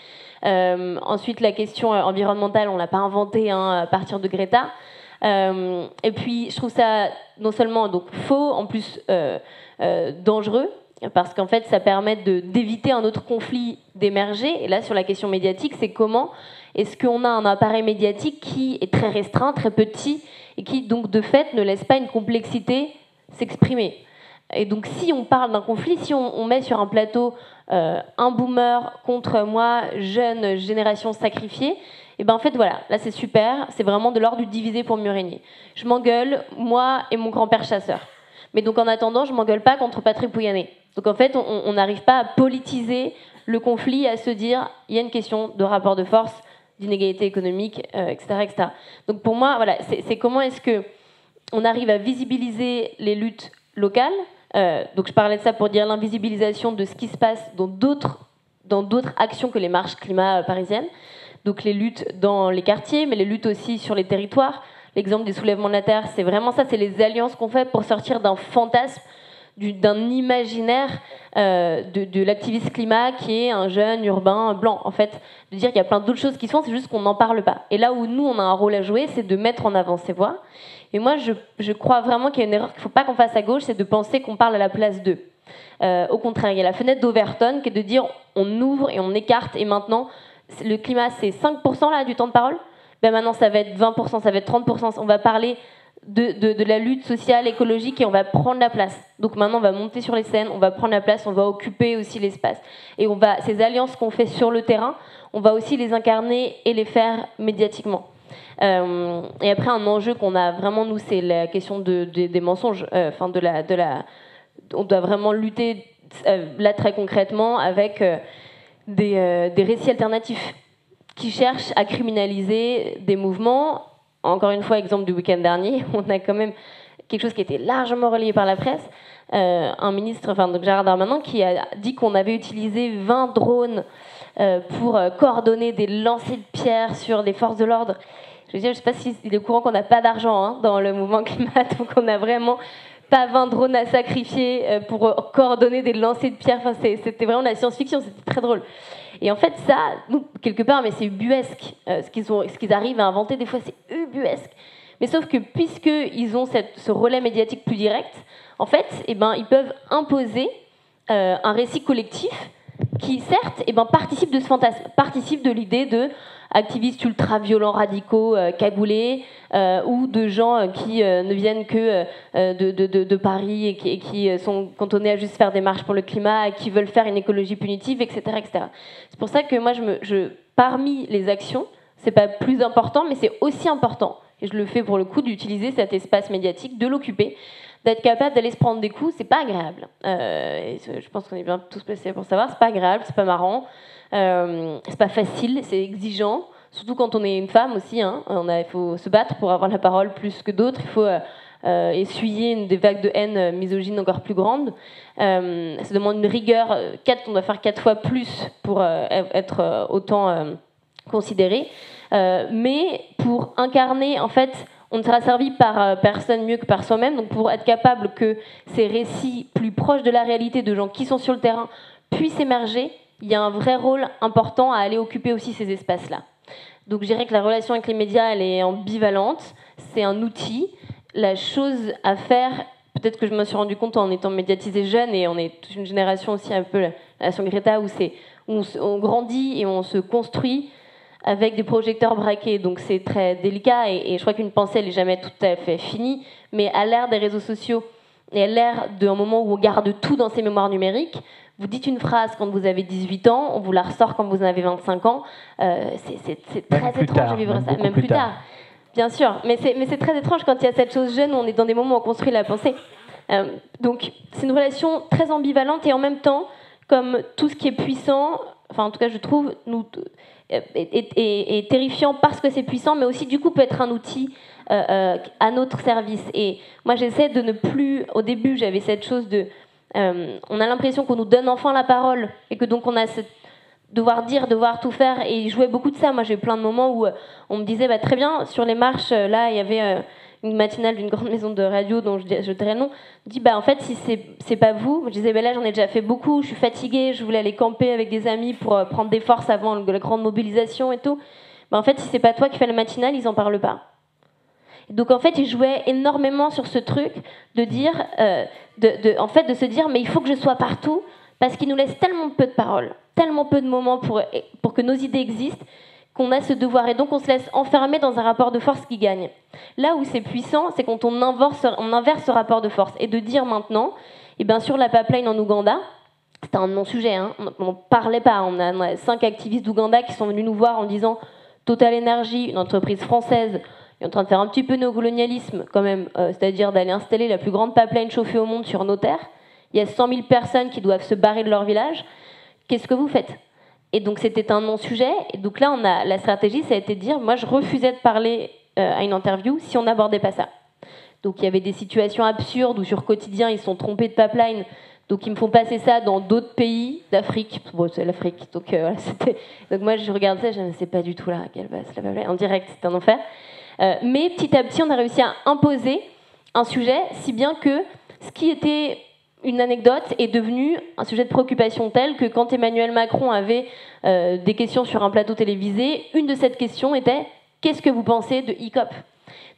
Ensuite, la question environnementale, on ne l'a pas inventée à partir de Greta. Et puis, je trouve ça non seulement donc, faux, en plus dangereux, parce qu'en fait, ça permet d'éviter un autre conflit d'émerger. Et là, sur la question médiatique, c'est comment est-ce qu'on a un appareil médiatique qui est très restreint, très petit, et qui, donc, de fait, ne laisse pas une complexité s'exprimer. Et donc, si on parle d'un conflit, si on met sur un plateau un boomer contre moi, jeune génération sacrifiée, et ben en fait, voilà, là c'est super, c'est vraiment de l'ordre du diviser pour mieux régner. Je m'engueule, moi et mon grand-père chasseur. Mais donc, en attendant, je m'engueule pas contre Patrick Pouyanné. Donc, en fait, on n'arrive pas à politiser le conflit, à se dire, il y a une question de rapport de force, d'inégalité économique, etc., etc. Donc, pour moi, voilà, c'est comment est-ce que on arrive à visibiliser les luttes locales. Donc je parlais de ça pour dire l'invisibilisation de ce qui se passe dans d'autres actions que les marches climat parisiennes. Donc les luttes dans les quartiers, mais les luttes aussi sur les territoires. L'exemple des soulèvements de la terre, c'est vraiment ça, c'est les alliances qu'on fait pour sortir d'un fantasme, d'un imaginaire de l'activiste climat qui est un jeune urbain blanc, en fait. De dire qu'il y a plein d'autres choses qui se font, c'est juste qu'on n'en parle pas. Et là où nous, on a un rôle à jouer, c'est de mettre en avant ces voix. Et moi, je crois vraiment qu'il y a une erreur qu'il ne faut pas qu'on fasse à gauche, c'est de penser qu'on parle à la place d'eux. Au contraire, il y a la fenêtre d'Overton qui est de dire on ouvre et on écarte, et maintenant, le climat, c'est 5% là, du temps de parole. Ben maintenant, ça va être 20%, ça va être 30%. On va parler de la lutte sociale, écologique, et on va prendre la place. Donc maintenant, on va monter sur les scènes, on va prendre la place, on va occuper aussi l'espace. Et ces alliances qu'on fait sur le terrain, on va aussi les incarner et les faire médiatiquement. Et après, un enjeu qu'on a vraiment, nous, c'est la question des mensonges. On doit vraiment lutter, là, très concrètement, avec des récits alternatifs qui cherchent à criminaliser des mouvements. Encore une fois, exemple du week-end dernier, on a quand même quelque chose qui a été largement relayé par la presse. Un ministre, donc Gérald Darmanin, qui a dit qu'on avait utilisé 20 drones pour coordonner des lancers de pierres sur les forces de l'ordre. Je ne sais pas s'il est au courant qu'on n'a pas d'argent dans le mouvement climat, donc on n'a vraiment pas 20 drones à sacrifier pour coordonner des lancers de pierres. Enfin, c'était vraiment de la science-fiction, c'était très drôle. Et en fait, ça, nous, quelque part, mais c'est ubuesque. Ce qu'ils arrivent à inventer, des fois, c'est ubuesque. Mais sauf que puisqu'ils ont ce relais médiatique plus direct, en fait, ils peuvent imposer un récit collectif qui, certes, participe de ce fantasme, participe de l'idée de activistes ultra-violents, radicaux, cagoulés, ou de gens qui ne viennent que de Paris et qui sont cantonnés à juste faire des marches pour le climat, et qui veulent faire une écologie punitive, etc. etc. C'est pour ça que moi, parmi les actions, c'est pas plus important, mais c'est aussi important, et je le fais pour le coup, d'utiliser cet espace médiatique, de l'occuper, d'être capable d'aller se prendre des coups, c'est pas agréable. Et je pense qu'on est bien tous placés pour savoir, c'est pas agréable, c'est pas marrant, c'est pas facile, c'est exigeant, surtout quand on est une femme aussi. Il faut se battre pour avoir la parole plus que d'autres, il faut essuyer des vagues de haine misogyne encore plus grandes. Ça demande une rigueur, on doit faire 4 fois plus pour être autant considéré. Mais pour incarner, en fait, on ne sera servi par personne mieux que par soi-même. Donc pour être capable que ces récits plus proches de la réalité de gens qui sont sur le terrain puissent émerger, il y a un vrai rôle important à aller occuper aussi ces espaces-là. Donc je dirais que la relation avec les médias, elle est ambivalente, c'est un outil. La chose à faire, peut-être que je me suis rendu compte en étant médiatisée jeune, et on est toute une génération aussi un peu, la génération Greta, où on grandit et on se construit avec des projecteurs braqués, donc c'est très délicat, et je crois qu'une pensée, elle n'est jamais tout à fait finie, mais à l'ère des réseaux sociaux, et à l'ère d'un moment où on garde tout dans ses mémoires numériques, vous dites une phrase quand vous avez 18 ans, on vous la ressort quand vous en avez 25 ans, c'est très étrange de vivre ça, même plus tard. Bien sûr, mais c'est très étrange quand il y a cette chose jeune où on est dans des moments où on construit la pensée. Donc c'est une relation très ambivalente, et en même temps, comme tout ce qui est puissant, enfin en tout cas je trouve, est terrifiant parce que c'est puissant, mais aussi du coup peut être un outil à notre service. Et moi j'essaie de ne plus, au début j'avais cette chose de, on a l'impression qu'on nous donne enfin la parole, et que donc on a devoir dire, devoir tout faire, et il jouait beaucoup de ça. Moi j'ai eu plein de moments où on me disait bah, très bien, sur les marches, là il y avait une matinale d'une grande maison de radio dont je tairai le nom, dit bah en fait si c'est pas vous, je disais bah là j'en ai déjà fait beaucoup, je suis fatiguée, je voulais aller camper avec des amis pour prendre des forces avant la grande mobilisation et tout, bah en fait si c'est pas toi qui fais la matinale, ils en parlent pas. Donc en fait ils jouaient énormément sur ce truc de dire en fait de se dire mais il faut que je sois partout, parce qu'ils nous laissent tellement peu de paroles, tellement peu de moments pour que nos idées existent, qu'on a ce devoir, et donc on se laisse enfermer dans un rapport de force qui gagne. Là où c'est puissant, c'est quand on inverse ce rapport de force, et de dire maintenant, et bien sûr la pipeline en Ouganda, c'était un non-sujet, hein, on ne parlait pas, on a 5 activistes d'Ouganda qui sont venus nous voir en disant Total Energy, une entreprise française, est en train de faire un petit peu néocolonialisme quand même, c'est-à-dire d'aller installer la plus grande pipeline chauffée au monde sur nos terres. Il y a 100 000 personnes qui doivent se barrer de leur village. Qu'est-ce que vous faites ? Et donc c'était un non-sujet. Et donc là, la stratégie, ça a été de dire, moi je refusais de parler à une interview si on n'abordait pas ça. Donc il y avait des situations absurdes où sur Quotidien, ils se sont trompés de pipeline. Donc ils me font passer ça dans d'autres pays d'Afrique. Bon, c'est l'Afrique. Donc, voilà, donc moi je regarde ça, je ne sais pas du tout là à quelle base la pipeline. En direct, c'était un enfer. Mais petit à petit, on a réussi à imposer un sujet, si bien que ce qui était une anecdote est devenu un sujet de préoccupation tel que quand Emmanuel Macron avait des questions sur un plateau télévisé, une de ces questions était « Qu'est-ce que vous pensez de ICOP ?»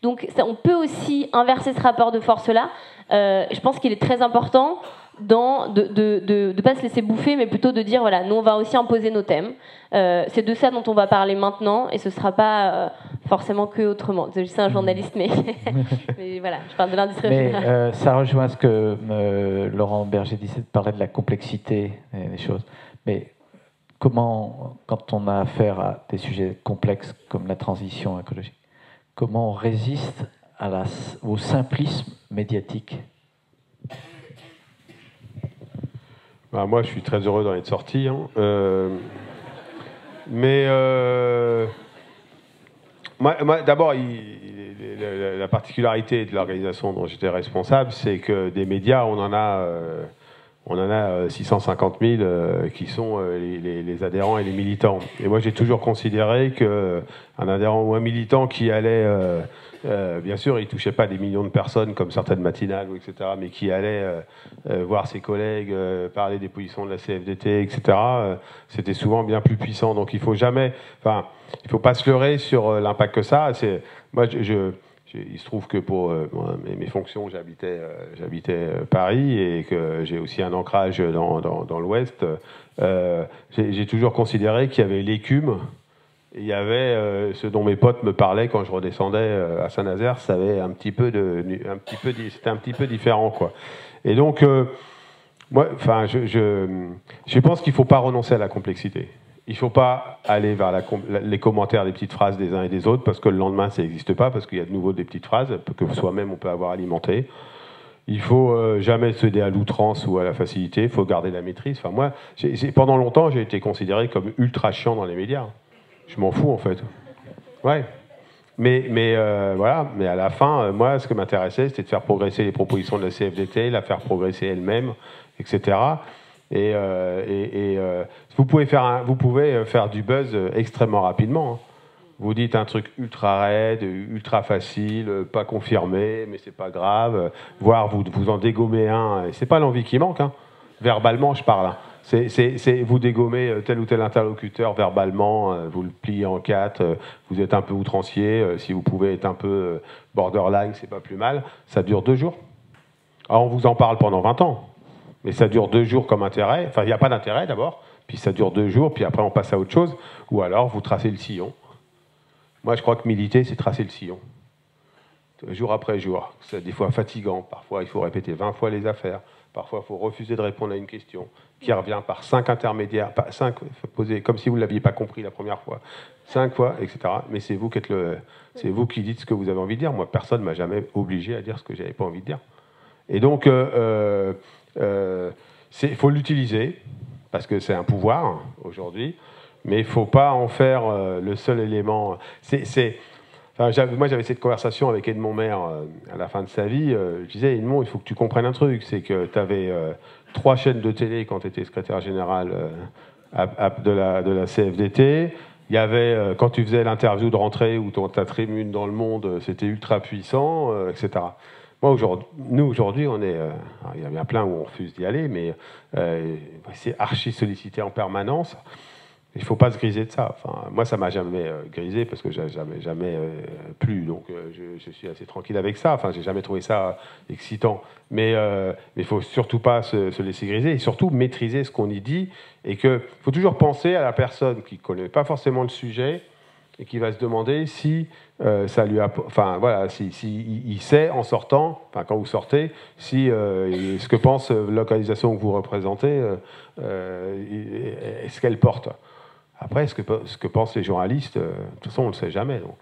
Donc ça, on peut aussi inverser ce rapport de force-là. Je pense qu'il est très important de ne pas se laisser bouffer, mais plutôt de dire, voilà, nous on va aussi imposer nos thèmes. C'est de ça dont on va parler maintenant, et ce ne sera pas forcément que autrement. Je suis un journaliste, mais, mais voilà, je parle de l'industrie. Mais ça rejoint ce que Laurent Berger disait, de parler de la complexité des choses. Mais comment, quand on a affaire à des sujets complexes comme la transition écologique, comment on résiste au simplisme médiatique ? Bah, moi, je suis très heureux d'en être sorti. Hein. Moi, d'abord, la particularité de l'organisation dont j'étais responsable, c'est que des médias, on en a 650 000 qui sont les adhérents et les militants. Et moi, j'ai toujours considéré qu'un adhérent ou un militant qui allait... bien sûr, il ne touchait pas des millions de personnes comme certaines matinales, etc., mais qui allait voir ses collègues, parler des positions de la CFDT, etc., c'était souvent bien plus puissant. Donc il ne faut pas se leurrer sur l'impact que ça. Moi, il se trouve que pour mes fonctions, j'habitais Paris, et que j'ai aussi un ancrage dans l'Ouest. J'ai toujours considéré qu'il y avait l'écume. Il y avait ce dont mes potes me parlaient quand je redescendais à Saint-Nazaire, c'était un petit peu différent, quoi. Et donc, moi, je pense qu'il ne faut pas renoncer à la complexité. Il ne faut pas aller vers les commentaires des petites phrases des uns et des autres, parce que le lendemain, ça n'existe pas, parce qu'il y a de nouveau des petites phrases que soi-même on peut avoir alimentées. Il ne faut jamais céder à l'outrance ou à la facilité. Il faut garder la maîtrise. Enfin, moi, pendant longtemps, j'ai été considéré comme ultra chiant dans les médias. Je m'en fous, en fait. Ouais. Mais voilà. Mais à la fin, moi, ce que m'intéressait, c'était de faire progresser les propositions de la CFDT, la faire progresser elle-même, etc. Vous pouvez faire du buzz extrêmement rapidement. Hein. vous dites un truc ultra raide, ultra facile, pas confirmé, mais c'est pas grave, voire vous en dégommez un, et c'est pas l'envie qui manque, hein. Verbalement je parle, hein. Vous dégommez tel ou tel interlocuteur verbalement, vous le pliez en quatre, vous êtes un peu outrancier, si vous pouvez être un peu borderline, c'est pas plus mal. Ça dure 2 jours. Alors on vous en parle pendant 20 ans, mais ça dure 2 jours comme intérêt. Enfin, il n'y a pas d'intérêt d'abord, puis ça dure 2 jours, puis après on passe à autre chose, ou alors vous tracez le sillon. Moi je crois que militer, c'est tracer le sillon. Jour après jour. C'est des fois fatigant, parfois il faut répéter 20 fois les affaires. Parfois, il faut refuser de répondre à une question qui revient par 5 intermédiaires, 5 posés comme si vous ne l'aviez pas compris la première fois, 5 fois, etc. Mais c'est vous c'est vous qui dites ce que vous avez envie de dire. Moi, personne ne m'a jamais obligé à dire ce que je n'avais pas envie de dire. Et donc, il faut l'utiliser, parce que c'est un pouvoir, aujourd'hui, mais il ne faut pas en faire le seul élément. Moi, j'avais cette conversation avec Edmond Maire à la fin de sa vie. Je disais, Edmond, il faut que tu comprennes un truc. C'est que tu avais 3 chaînes de télé quand tu étais secrétaire général de la CFDT. Il y avait, quand tu faisais l'interview de rentrée ou ta tribune dans Le Monde, c'était ultra puissant, etc. Moi, nous, aujourd'hui, on est... il y a bien plein où on refuse d'y aller, mais c'est archi sollicité en permanence. Il ne faut pas se griser de ça. Enfin, moi, ça ne m'a jamais grisé parce que je n'ai jamais plu. Donc, je suis assez tranquille avec ça. Enfin, je n'ai jamais trouvé ça excitant. Mais il ne faut surtout pas se laisser griser et surtout maîtriser ce qu'on y dit. Et qu'il faut toujours penser à la personne qui ne connaît pas forcément le sujet et qui va se demander si ça lui a... Enfin, voilà, si il sait en sortant, enfin, quand vous sortez, si ce que pense l'organisation que vous représentez, est-ce qu'elle porte. Après, ce que pensent les journalistes, de toute façon, on ne le sait jamais. Donc,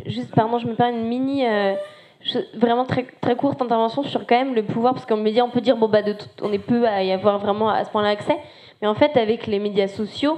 Juste, pardon, je me permets une mini, vraiment très, très courte intervention sur quand même le pouvoir, parce qu'en média, on peut dire, bon, bah, on est peu à y avoir vraiment à ce point-là accès, mais en fait, avec les médias sociaux,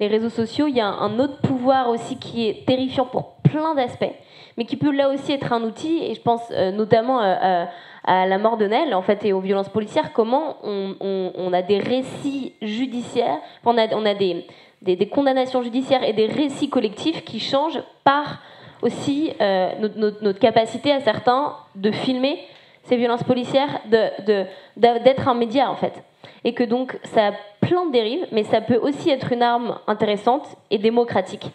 les réseaux sociaux, il y a un autre pouvoir aussi qui est terrifiant pour plein d'aspects, mais qui peut là aussi être un outil, et je pense notamment à la mort de Nel, en fait, et aux violences policières, comment on a des récits judiciaires, on a des condamnations judiciaires et des récits collectifs qui changent par aussi notre capacité à certains de filmer ces violences policières, d'être un média, en fait. Et que donc, ça a plein de dérives, mais ça peut aussi être une arme intéressante et démocratique.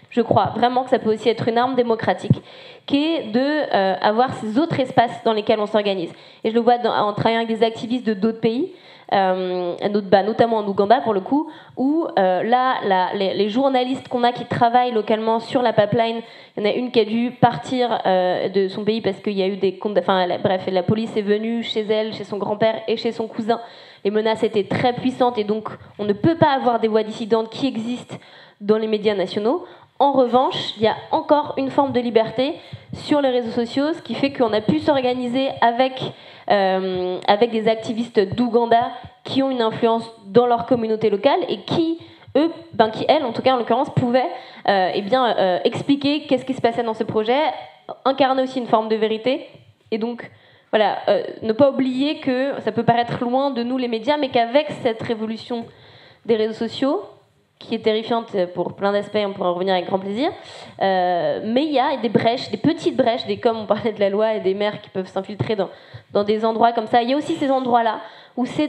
Je crois vraiment que ça peut aussi être une arme démocratique, qui est d'avoir ces autres espaces dans lesquels on s'organise. Et je le vois en travaillant avec des activistes de d'autres pays, notamment en Ouganda pour le coup, où les journalistes qu'on a qui travaillent localement sur la pipeline, il y en a une qui a dû partir de son pays parce qu'il y a eu bref, la police est venue chez elle, chez son grand-père et chez son cousin. Les menaces étaient très puissantes et donc on ne peut pas avoir des voix dissidentes qui existent dans les médias nationaux. En revanche, il y a encore une forme de liberté sur les réseaux sociaux, ce qui fait qu'on a pu s'organiser avec des activistes d'Ouganda qui ont une influence dans leur communauté locale et qui, elles, en tout cas en l'occurrence, pouvaient expliquer qu'est-ce qui se passait dans ce projet, incarner aussi une forme de vérité. Et donc, voilà, ne pas oublier que ça peut paraître loin de nous les médias, mais qu'avec cette révolution des réseaux sociaux, qui est terrifiante pour plein d'aspects, on pourra en revenir avec grand plaisir. Mais il y a des brèches, des petites brèches, comme on parlait de la loi et des maires qui peuvent s'infiltrer dans des endroits comme ça. Il y a aussi ces endroits-là où c'est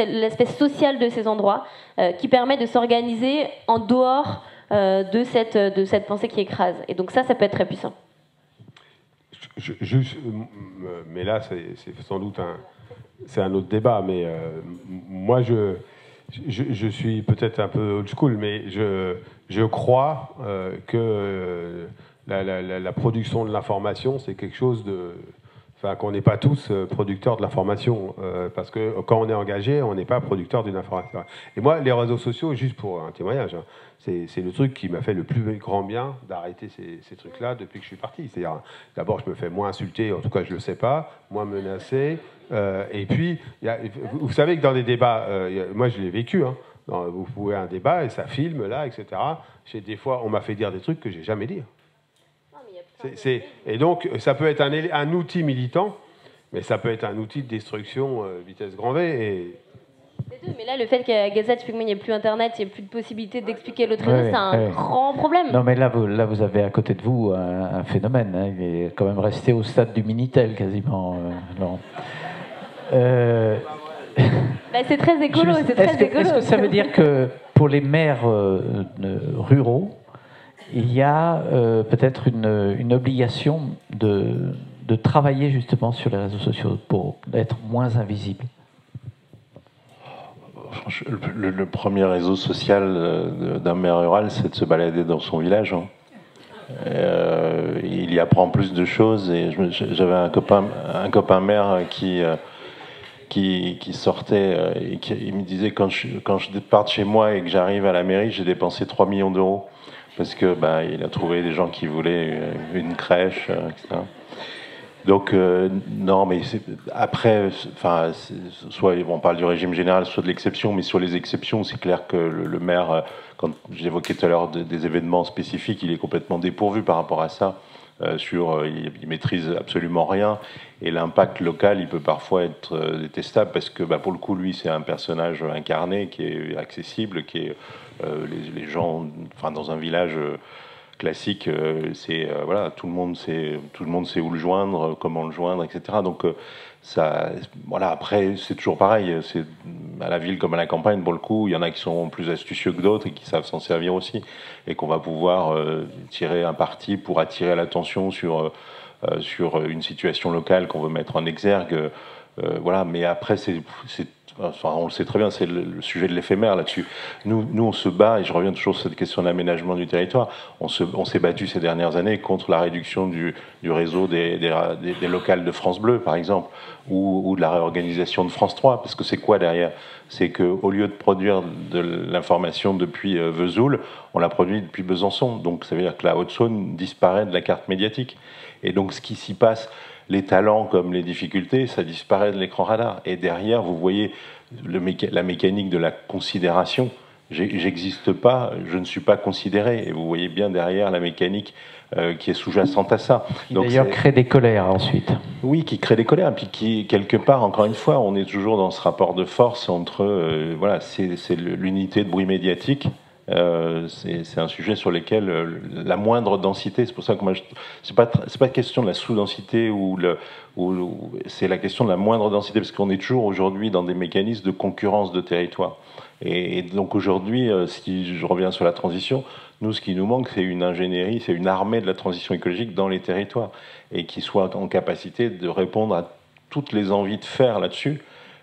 l'aspect social de ces endroits qui permet de s'organiser en dehors de cette pensée qui écrase. Et donc ça peut être très puissant. Mais là, c'est sans doute un autre débat. Mais moi, je suis peut-être un peu old school, mais je crois que la production de l'information, c'est quelque chose qu'on n'est pas tous producteurs de l'information, parce que quand on est engagé, on n'est pas producteur d'une information. Et moi, les réseaux sociaux, juste pour un témoignage, hein, c'est le truc qui m'a fait le plus grand bien d'arrêter ces trucs-là depuis que je suis parti. C'est-à-dire, d'abord, je me fais moins insulter, en tout cas, je ne le sais pas, moins menacé. Et puis, vous savez que dans les débats, moi, je l'ai vécu, hein, vous pouvez un débat et ça filme là, etc. Des fois, on m'a fait dire des trucs que j'ai jamais dit. Et donc, ça peut être un outil militant, mais ça peut être un outil de destruction vitesse grand V. Mais là, le fait qu'à Gaza, typiquement, il n'y a plus Internet, il n'y a plus de possibilité d'expliquer l'autre réseau, c'est un grand problème. Non, mais là, vous avez à côté de vous un phénomène. Hein. Il est quand même resté au stade du Minitel, quasiment, Laurent. C'est très écolo, c'est très écolo. Est-ce que ça veut dire que pour les maires ruraux, il y a peut-être une obligation de travailler justement sur les réseaux sociaux pour être moins invisible? Le premier réseau social d'un maire rural, c'est de se balader dans son village. Hein. Il y apprend plus de choses. Et j'avais un copain maire qui sortait et il me disait quand je pars de chez moi et que j'arrive à la mairie, j'ai dépensé 3 millions d'euros parce que il a trouvé des gens qui voulaient une crèche, etc. Donc non, mais après, soit on parle du régime général, soit de l'exception, mais sur les exceptions, c'est clair que le maire, quand j'évoquais tout à l'heure des événements spécifiques, il est complètement dépourvu par rapport à ça. Il maîtrise absolument rien, et l'impact local, il peut parfois être détestable parce que, pour le coup, lui, c'est un personnage incarné qui est accessible, qui est les gens, dans un village. Classique, c'est voilà, tout le monde sait où le joindre, comment le joindre, etc. Donc voilà. Après, c'est toujours pareil. C'est à la ville comme à la campagne, pour le coup, il y en a qui sont plus astucieux que d'autres et qui savent s'en servir aussi, et qu'on va pouvoir tirer un parti pour attirer l'attention sur une situation locale qu'on veut mettre en exergue. Voilà. Mais après, on le sait très bien, c'est le sujet de l'éphémère là-dessus. Nous, on se bat, et je reviens toujours sur cette question d'aménagement du territoire, on s'est battu ces dernières années contre la réduction du réseau des locales de France Bleu, par exemple, ou de la réorganisation de France 3, parce que c'est quoi derrière? C'est qu'au lieu de produire de l'information depuis Vesoul, on la produit depuis Besançon. Donc ça veut dire que la Haute-Saône disparaît de la carte médiatique. Et donc ce qui s'y passe, les talents comme les difficultés, ça disparaît de l'écran radar. Et derrière, vous voyez la mécanique de la considération. J'existe pas, je ne suis pas considéré. Et vous voyez bien derrière la mécanique qui est sous-jacente à ça. Qui d'ailleurs crée des colères ensuite. Oui, qui crée des colères. Et puis qui, quelque part, encore une fois, on est toujours dans ce rapport de force entre... voilà, c'est l'unité de bruit médiatique. C'est un sujet sur lequel la moindre densité, c'est pour ça que moi, c'est pas question de la sous-densité c'est la question de la moindre densité, parce qu'on est toujours aujourd'hui dans des mécanismes de concurrence de territoire. Et donc aujourd'hui, si je reviens sur la transition, nous, ce qui nous manque, c'est une ingénierie, c'est une armée de la transition écologique dans les territoires, et qui soit en capacité de répondre à toutes les envies de faire là-dessus,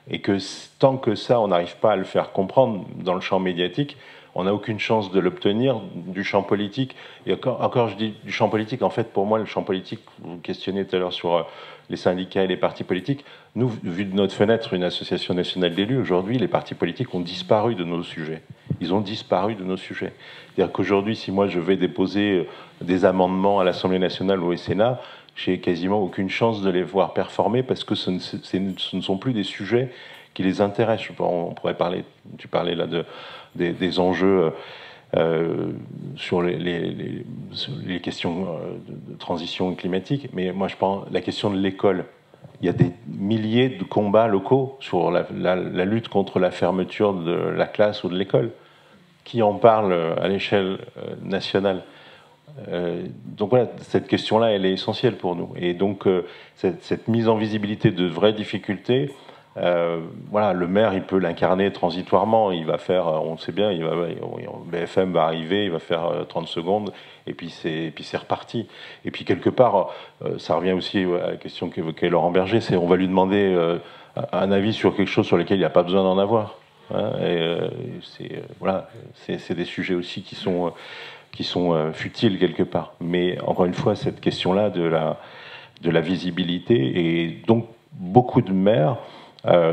et que tant que ça, on n'arrive pas à le faire comprendre dans le champ médiatique, on n'a aucune chance de l'obtenir du champ politique. Et encore, je dis du champ politique, en fait, pour moi, le champ politique, vous questionnez tout à l'heure sur les syndicats et les partis politiques. Nous, vu de notre fenêtre, une association nationale d'élus, aujourd'hui, les partis politiques ont disparu de nos sujets. Ils ont disparu de nos sujets. C'est-à-dire qu'aujourd'hui, si moi, je vais déposer des amendements à l'Assemblée nationale ou au Sénat, j'ai quasiment aucune chance de les voir performer parce que ce ne sont plus des sujets qui les intéressent. On pourrait parler, tu parlais là des enjeux sur les questions de transition climatique, mais moi je pense la question de l'école. Il y a des milliers de combats locaux sur la lutte contre la fermeture de la classe ou de l'école. Qui en parle à l'échelle nationale? Donc voilà, cette question-là, elle est essentielle pour nous. Et donc cette mise en visibilité de vraies difficultés, voilà, le maire, il peut l'incarner transitoirement. Il va faire, on le sait bien, BFM va arriver, il va faire 30 secondes, et puis c'est reparti. Et puis quelque part, ça revient aussi à la question qu'évoquait Laurent Berger, c'est on va lui demander un avis sur quelque chose sur lequel il n'y a pas besoin d'en avoir. Hein, voilà, c'est des sujets aussi qui sont futiles quelque part. Mais encore une fois, cette question-là de la visibilité, et donc beaucoup de maires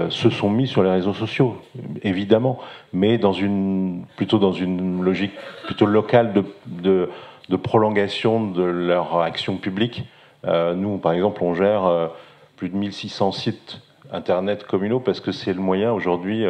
se sont mis sur les réseaux sociaux, évidemment, mais plutôt dans une logique plutôt locale de prolongation de leur action publique. Nous, par exemple, on gère plus de 1600 sites Internet communaux parce que c'est le moyen aujourd'hui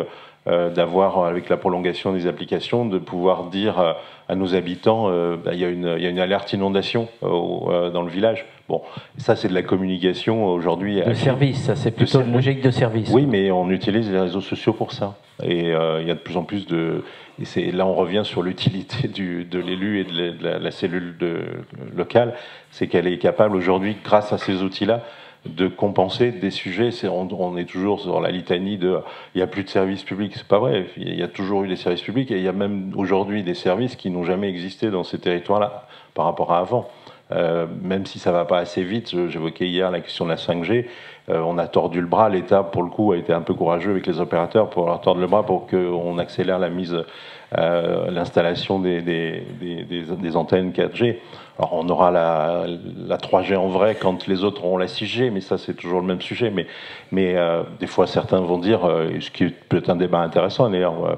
d'avoir, avec la prolongation des applications, de pouvoir dire à nos habitants, il y a une alerte inondation dans le village. Bon, ça c'est de la communication aujourd'hui. De service, ça c'est plutôt une logique de service. Oui, mais on utilise les réseaux sociaux pour ça. Et il y a de plus en plus de... Et là, on revient sur l'utilité de l'élu et de la cellule locale, c'est qu'elle est capable aujourd'hui, grâce à ces outils-là, de compenser des sujets. On est toujours sur la litanie de il n'y a plus de services publics. C'est pas vrai. Il y a toujours eu des services publics et il y a même aujourd'hui des services qui n'ont jamais existé dans ces territoires-là par rapport à avant. Même si ça va pas assez vite, j'évoquais hier la question de la 5G, on a tordu le bras, l'État pour le coup a été un peu courageux avec les opérateurs pour leur tordre le bras pour qu'on accélère la mise, l'installation des antennes 4G. Alors on aura la 3G en vrai quand les autres auront la 6G, mais ça c'est toujours le même sujet. Mais des fois certains vont dire, ce qui peut être un débat intéressant d'ailleurs,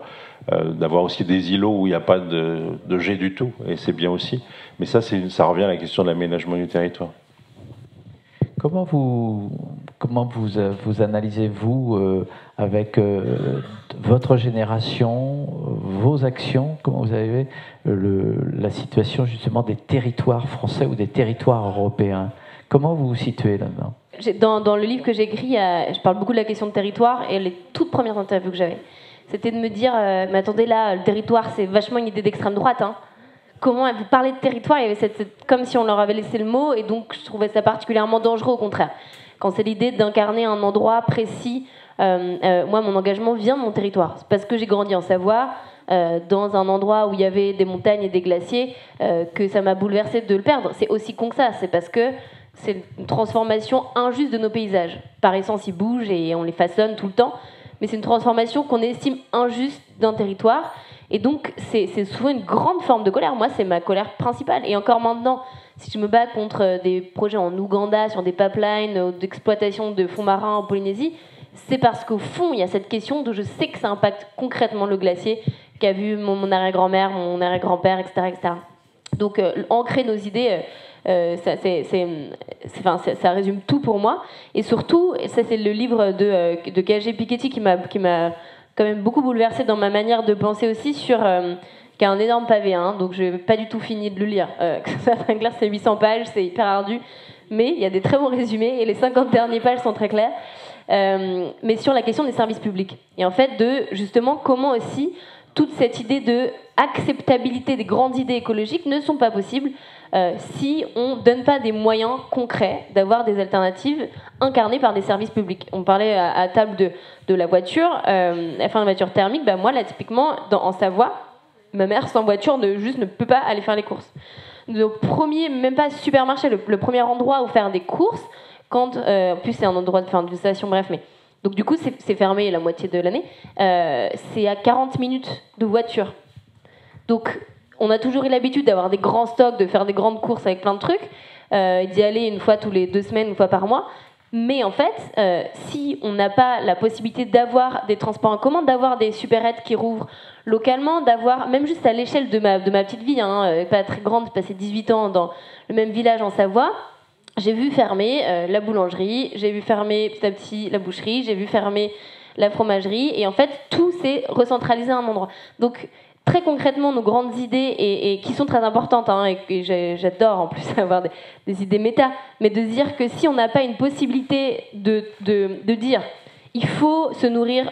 d'avoir aussi des îlots où il n'y a pas de jet du tout, et c'est bien aussi. Mais ça revient à la question de l'aménagement du territoire. Comment vous analysez-vous avec votre génération, vos actions, comment vous avez la situation justement des territoires français ou des territoires européens? Comment vous vous situez là-dedans? Dans le livre que j'ai écrit, je parle beaucoup de la question de territoire, et les toutes premières interviews que j'avais, c'était de me dire, mais attendez là, le territoire c'est vachement une idée d'extrême droite, hein. Comment vous parlez de territoire, il y avait comme si on leur avait laissé le mot, et donc je trouvais ça particulièrement dangereux au contraire. Quand c'est l'idée d'incarner un endroit précis, moi mon engagement vient de mon territoire. C'est parce que j'ai grandi en Savoie, dans un endroit où il y avait des montagnes et des glaciers, que ça m'a bouleversée de le perdre. C'est aussi con que ça, c'est parce que c'est une transformation injuste de nos paysages. Par essence, ils bougent et on les façonne tout le temps, mais c'est une transformation qu'on estime injuste d'un territoire. Et donc, c'est souvent une grande forme de colère. Moi, c'est ma colère principale. Et encore maintenant, si je me bats contre des projets en Ouganda, sur des pipelines d'exploitation de fonds marins en Polynésie, c'est parce qu'au fond, il y a cette question de je sais que ça impacte concrètement le glacier qu'a vu mon arrière-grand-mère, mon arrière-grand-père, etc., etc. Donc, ancrer nos idées, ça résume tout pour moi. Et surtout, ça c'est le livre de K.G. Piketty qui m'a quand même beaucoup bouleversée dans ma manière de penser aussi, qui a un énorme pavé, hein, donc je n'ai pas du tout fini de le lire. Claire, c'est 800 pages, c'est hyper ardu, mais il y a des très bons résumés et les 50 dernières pages sont très claires. Mais sur la question des services publics. Et en fait, justement, comment aussi toute cette idée de acceptabilité des grandes idées écologiques ne sont pas possibles si on ne donne pas des moyens concrets d'avoir des alternatives incarnées par des services publics. On parlait à table de la voiture, la voiture thermique. Moi, là, typiquement, en Savoie, ma mère, sans voiture, ne peut pas aller faire les courses. Le premier, même pas supermarché, le premier endroit où faire des courses, en plus c'est un endroit de station, bref, mais... Donc du coup, c'est fermé la moitié de l'année. C'est à 40 minutes de voiture. Donc, on a toujours eu l'habitude d'avoir des grands stocks, de faire des grandes courses avec plein de trucs, d'y aller une fois tous les 2 semaines, une fois par mois. Mais en fait, si on n'a pas la possibilité d'avoir des transports en commun, d'avoir des supérettes qui rouvrent localement, d'avoir, même juste à l'échelle de ma petite vie, pas très grande, j'ai passé 18 ans dans le même village en Savoie, j'ai vu fermer la boulangerie, j'ai vu fermer petit à petit la boucherie, j'ai vu fermer la fromagerie, et en fait, tout s'est recentralisé à un endroit. Donc, très concrètement, nos grandes idées, et qui sont très importantes, et j'adore en plus avoir des idées méta, mais de dire que si on n'a pas une possibilité de dire il faut se nourrir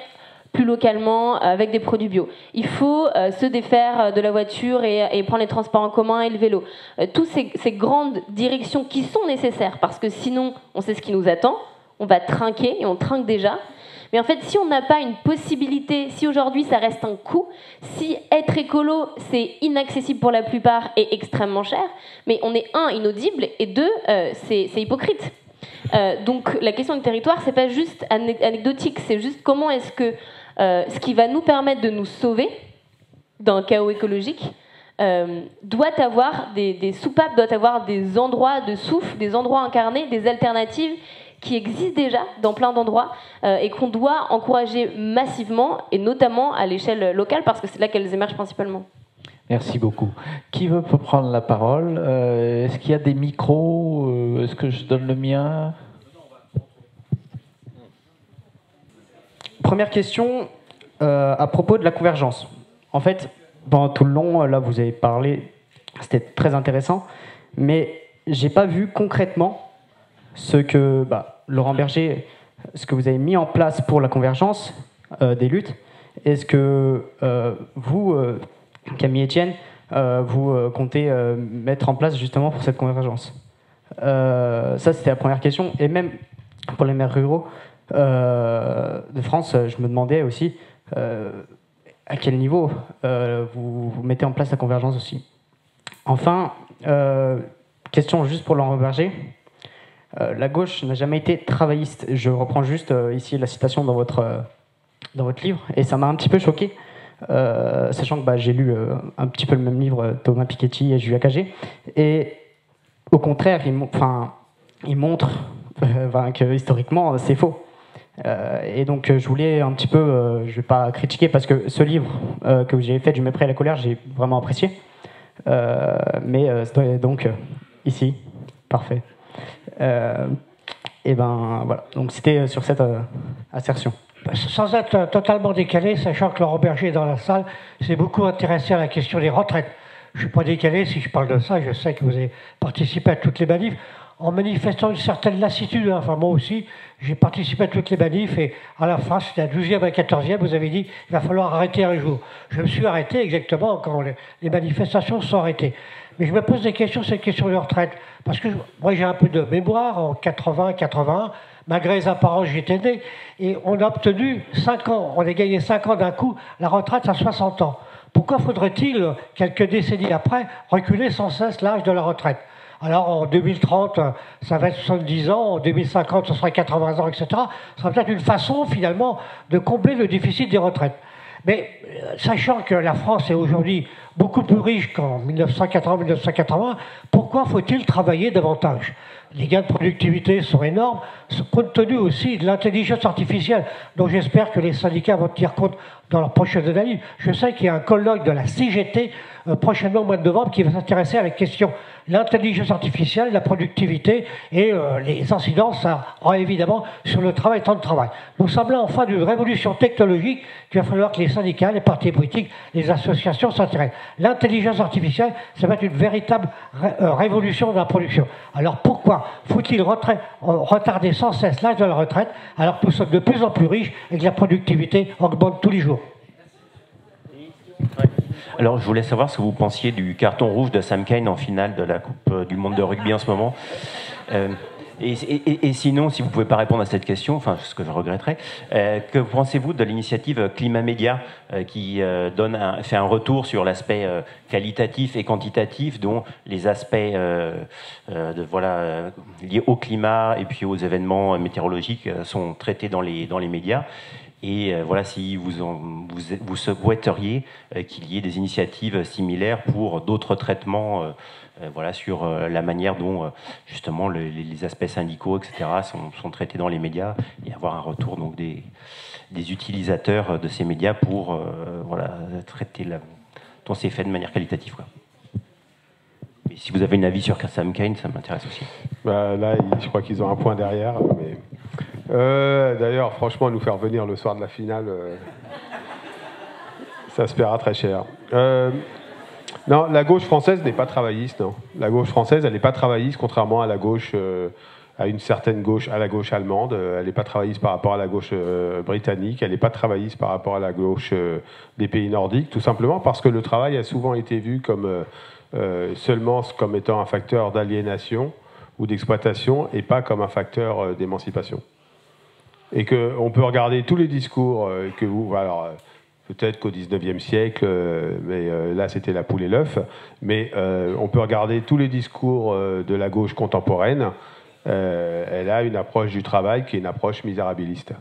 plus localement avec des produits bio, il faut se défaire de la voiture et prendre les transports en commun et le vélo, toutes ces grandes directions qui sont nécessaires, parce que sinon on sait ce qui nous attend, on va trinquer, et on trinque déjà. Mais en fait, si on n'a pas une possibilité, si aujourd'hui ça reste un coût, si être écolo c'est inaccessible pour la plupart et extrêmement cher, mais on est inaudible, et 2, c'est hypocrite. Donc la question du territoire, c'est pas juste anecdotique, c'est juste comment est-ce que ce qui va nous permettre de nous sauver d'un chaos écologique doit avoir des soupapes, doit avoir des endroits de souffle, des endroits incarnés, des alternatives qui existent déjà dans plein d'endroits et qu'on doit encourager massivement, et notamment à l'échelle locale, parce que c'est là qu'elles émergent principalement. Merci beaucoup. Qui veut prendre la parole? Est-ce qu'il y a des micros? Est-ce que je donne le mien? Première question. à propos de la convergence. En fait, pendant tout le long, là, vous avez parlé, c'était très intéressant, mais j'ai pas vu concrètement ce que Laurent Berger, ce que vous avez mis en place pour la convergence des luttes. Est-ce que vous, Camille Etienne, vous comptez mettre en place justement pour cette convergence? Ça, c'était la première question. Et même pour les maires ruraux de France, je me demandais aussi à quel niveau vous mettez en place la convergence aussi. Enfin, question juste pour Laurent Berger. La gauche n'a jamais été travailliste. Je reprends juste ici la citation dans votre livre, et ça m'a un petit peu choqué, sachant que j'ai lu un petit peu le même livre, Thomas Piketty et Julia Cagé, et au contraire, il montre que historiquement, c'est faux. Et donc, je voulais un petit peu, je ne vais pas critiquer, parce que ce livre que j'ai fait, Du mépris à la colère, j'ai vraiment apprécié. Mais donc, ici, parfait. Et voilà, donc c'était sur cette assertion. Sans être totalement décalé, sachant que Laurent Berger est dans la salle, s'est beaucoup intéressé à la question des retraites. Je ne suis pas décalé si je parle de ça, je sais que vous avez participé à toutes les manifs, en manifestant une certaine lassitude. Enfin, moi aussi, j'ai participé à toutes les manifs, et à la fin, c'était la 12e à 14e, vous avez dit il va falloir arrêter un jour. Je me suis arrêté exactement quand les manifestations sont arrêtées. Mais je me pose des questions sur cette question de retraite, parce que moi j'ai un peu de mémoire, en 80-81, malgré les apparences, j'étais né, et on a obtenu 5 ans, on a gagné 5 ans d'un coup, la retraite à 60 ans. Pourquoi faudrait-il, quelques décennies après, reculer sans cesse l'âge de la retraite? Alors en 2030, ça va être 70 ans, en 2050, ce sera 80 ans, etc. Ce sera peut-être une façon, finalement, de combler le déficit des retraites. Mais sachant que la France est aujourd'hui beaucoup plus riche qu'en 1980, pourquoi faut-il travailler davantage? Les gains de productivité sont énormes, compte tenu aussi de l'intelligence artificielle, dont j'espère que les syndicats vont tenir compte dans leur prochaine analyse. Je sais qu'il y a un colloque de la CGT prochainement au mois de novembre qui va s'intéresser à la question de l'intelligence artificielle, la productivité et les incidences ça aura évidemment sur le travail, temps de travail. Nous sommes là en fin d'une révolution technologique qu'il va falloir que les syndicats, les partis politiques, les associations s'intéressent. L'intelligence artificielle, ça va être une véritable révolution de la production. Alors pourquoi faut-il retarder sans cesse l'âge de la retraite alors que nous sommes de plus en plus riches et que la productivité augmente tous les jours? Alors, je voulais savoir ce que vous pensiez du carton rouge de Sam Cane en finale de la Coupe du Monde de rugby en ce moment. Et sinon, si vous ne pouvez pas répondre à cette question, enfin, ce que je regretterais, que pensez-vous de l'initiative Climat Média qui fait un retour sur l'aspect qualitatif et quantitatif, dont les aspects liés au climat et puis aux événements météorologiques sont traités dans les médias? Et si vous souhaiteriez qu'il y ait des initiatives similaires pour d'autres traitements sur la manière dont justement les aspects syndicaux, etc., sont traités dans les médias, et avoir un retour donc des utilisateurs de ces médias pour traiter dont c'est fait de manière qualitative, quoi. Et si vous avez un avis sur Sam Cane, ça m'intéresse aussi. Là, je crois qu'ils ont un point derrière. Mais... D'ailleurs, franchement, nous faire venir le soir de la finale, ça se paiera très cher. Non, la gauche française n'est pas travailliste, non. La gauche française, elle n'est pas travailliste, contrairement à la gauche, à une certaine gauche, à la gauche allemande. Elle n'est pas travailliste par rapport à la gauche britannique. Elle n'est pas travailliste par rapport à la gauche des pays nordiques, tout simplement parce que le travail a souvent été vu comme seulement comme étant un facteur d'aliénation ou d'exploitation et pas comme un facteur d'émancipation. Et qu'on peut regarder tous les discours que vous... Alors, peut-être qu'au XIXe siècle, mais là c'était la poule et l'œuf, mais on peut regarder tous les discours de la gauche contemporaine. Elle a une approche du travail qui est une approche misérabiliste.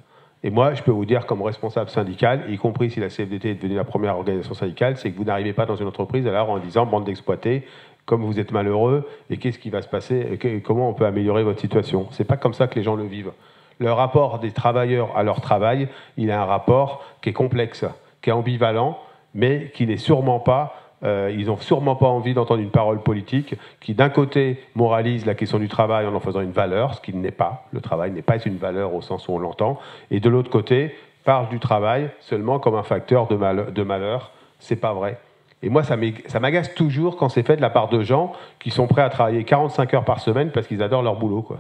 Et moi, je peux vous dire, comme responsable syndical, y compris si la CFDT est devenue la première organisation syndicale, c'est que vous n'arrivez pas dans une entreprise alors en disant, bande d'exploités, comme vous êtes malheureux, et qu'est-ce qui va se passer, et comment on peut améliorer votre situation. C'est pas comme ça que les gens le vivent. Le rapport des travailleurs à leur travail, il a un rapport qui est complexe, qui est ambivalent, mais qui n'est sûrement pas... ils n'ont sûrement pas envie d'entendre une parole politique qui, d'un côté, moralise la question du travail en faisant une valeur, ce qui n'est pas. Le travail n'est pas une valeur au sens où on l'entend. Et de l'autre côté, parle du travail seulement comme un facteur de malheur. C'est pas vrai. Et moi, ça m'agace toujours quand c'est fait de la part de gens qui sont prêts à travailler 45 heures par semaine parce qu'ils adorent leur boulot, quoi.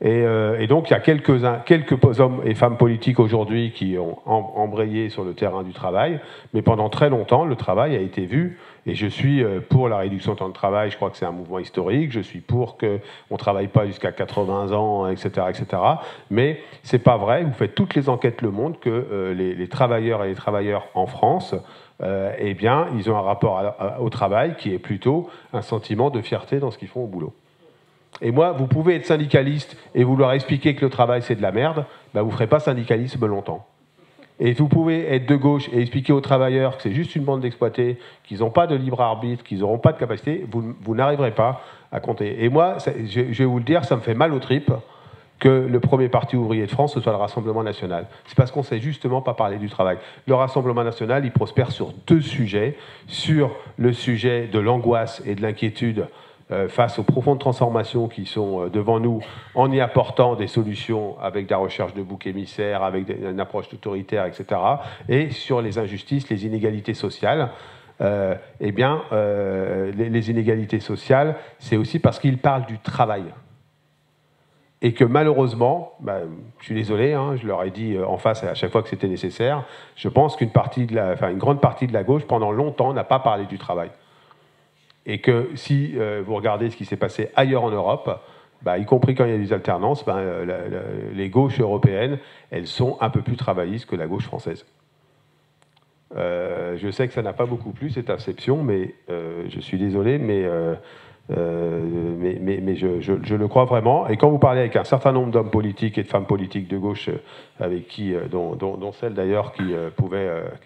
Et donc, il y a quelques hommes et femmes politiques aujourd'hui qui ont embrayé sur le terrain du travail, mais pendant très longtemps, le travail a été vu, et je suis pour la réduction du temps de travail, je crois que c'est un mouvement historique, je suis pour qu'on ne travaille pas jusqu'à 80 ans, etc., etc., mais c'est pas vrai, vous faites toutes les enquêtes Le Monde, que les travailleurs et les travailleurs en France, eh bien, ils ont un rapport au travail qui est plutôt un sentiment de fierté dans ce qu'ils font au boulot. Et moi, vous pouvez être syndicaliste et vouloir expliquer que le travail, c'est de la merde, ben vous ne ferez pas syndicalisme longtemps. Et vous pouvez être de gauche et expliquer aux travailleurs que c'est juste une bande d'exploités, qu'ils n'ont pas de libre arbitre, qu'ils n'auront pas de capacité, vous n'arriverez pas à compter. Et moi, je vais vous le dire, ça me fait mal aux tripes que le premier parti ouvrier de France, ce soit le Rassemblement national. C'est parce qu'on ne sait justement pas parler du travail. Le Rassemblement national, il prospère sur deux sujets. Sur le sujet de l'angoisse et de l'inquiétude face aux profondes transformations qui sont devant nous, en y apportant des solutions avec de la recherche de boucs émissaires, avec une approche autoritaire, etc. Et sur les injustices, les inégalités sociales. Eh bien, les inégalités sociales, c'est aussi parce qu'ils parlent du travail. Et que malheureusement, je suis désolé, hein, je leur ai dit en face à chaque fois que c'était nécessaire, je pense une grande partie de la gauche, pendant longtemps, n'a pas parlé du travail. Et que si vous regardez ce qui s'est passé ailleurs en Europe, y compris quand il y a des alternances, les gauches européennes, elles sont un peu plus travaillistes que la gauche française. Je sais que ça n'a pas beaucoup plu, cette inception, mais je suis désolé, mais je le crois vraiment. Et quand vous parlez avec un certain nombre d'hommes politiques et de femmes politiques de gauche, avec qui, dont celle d'ailleurs qui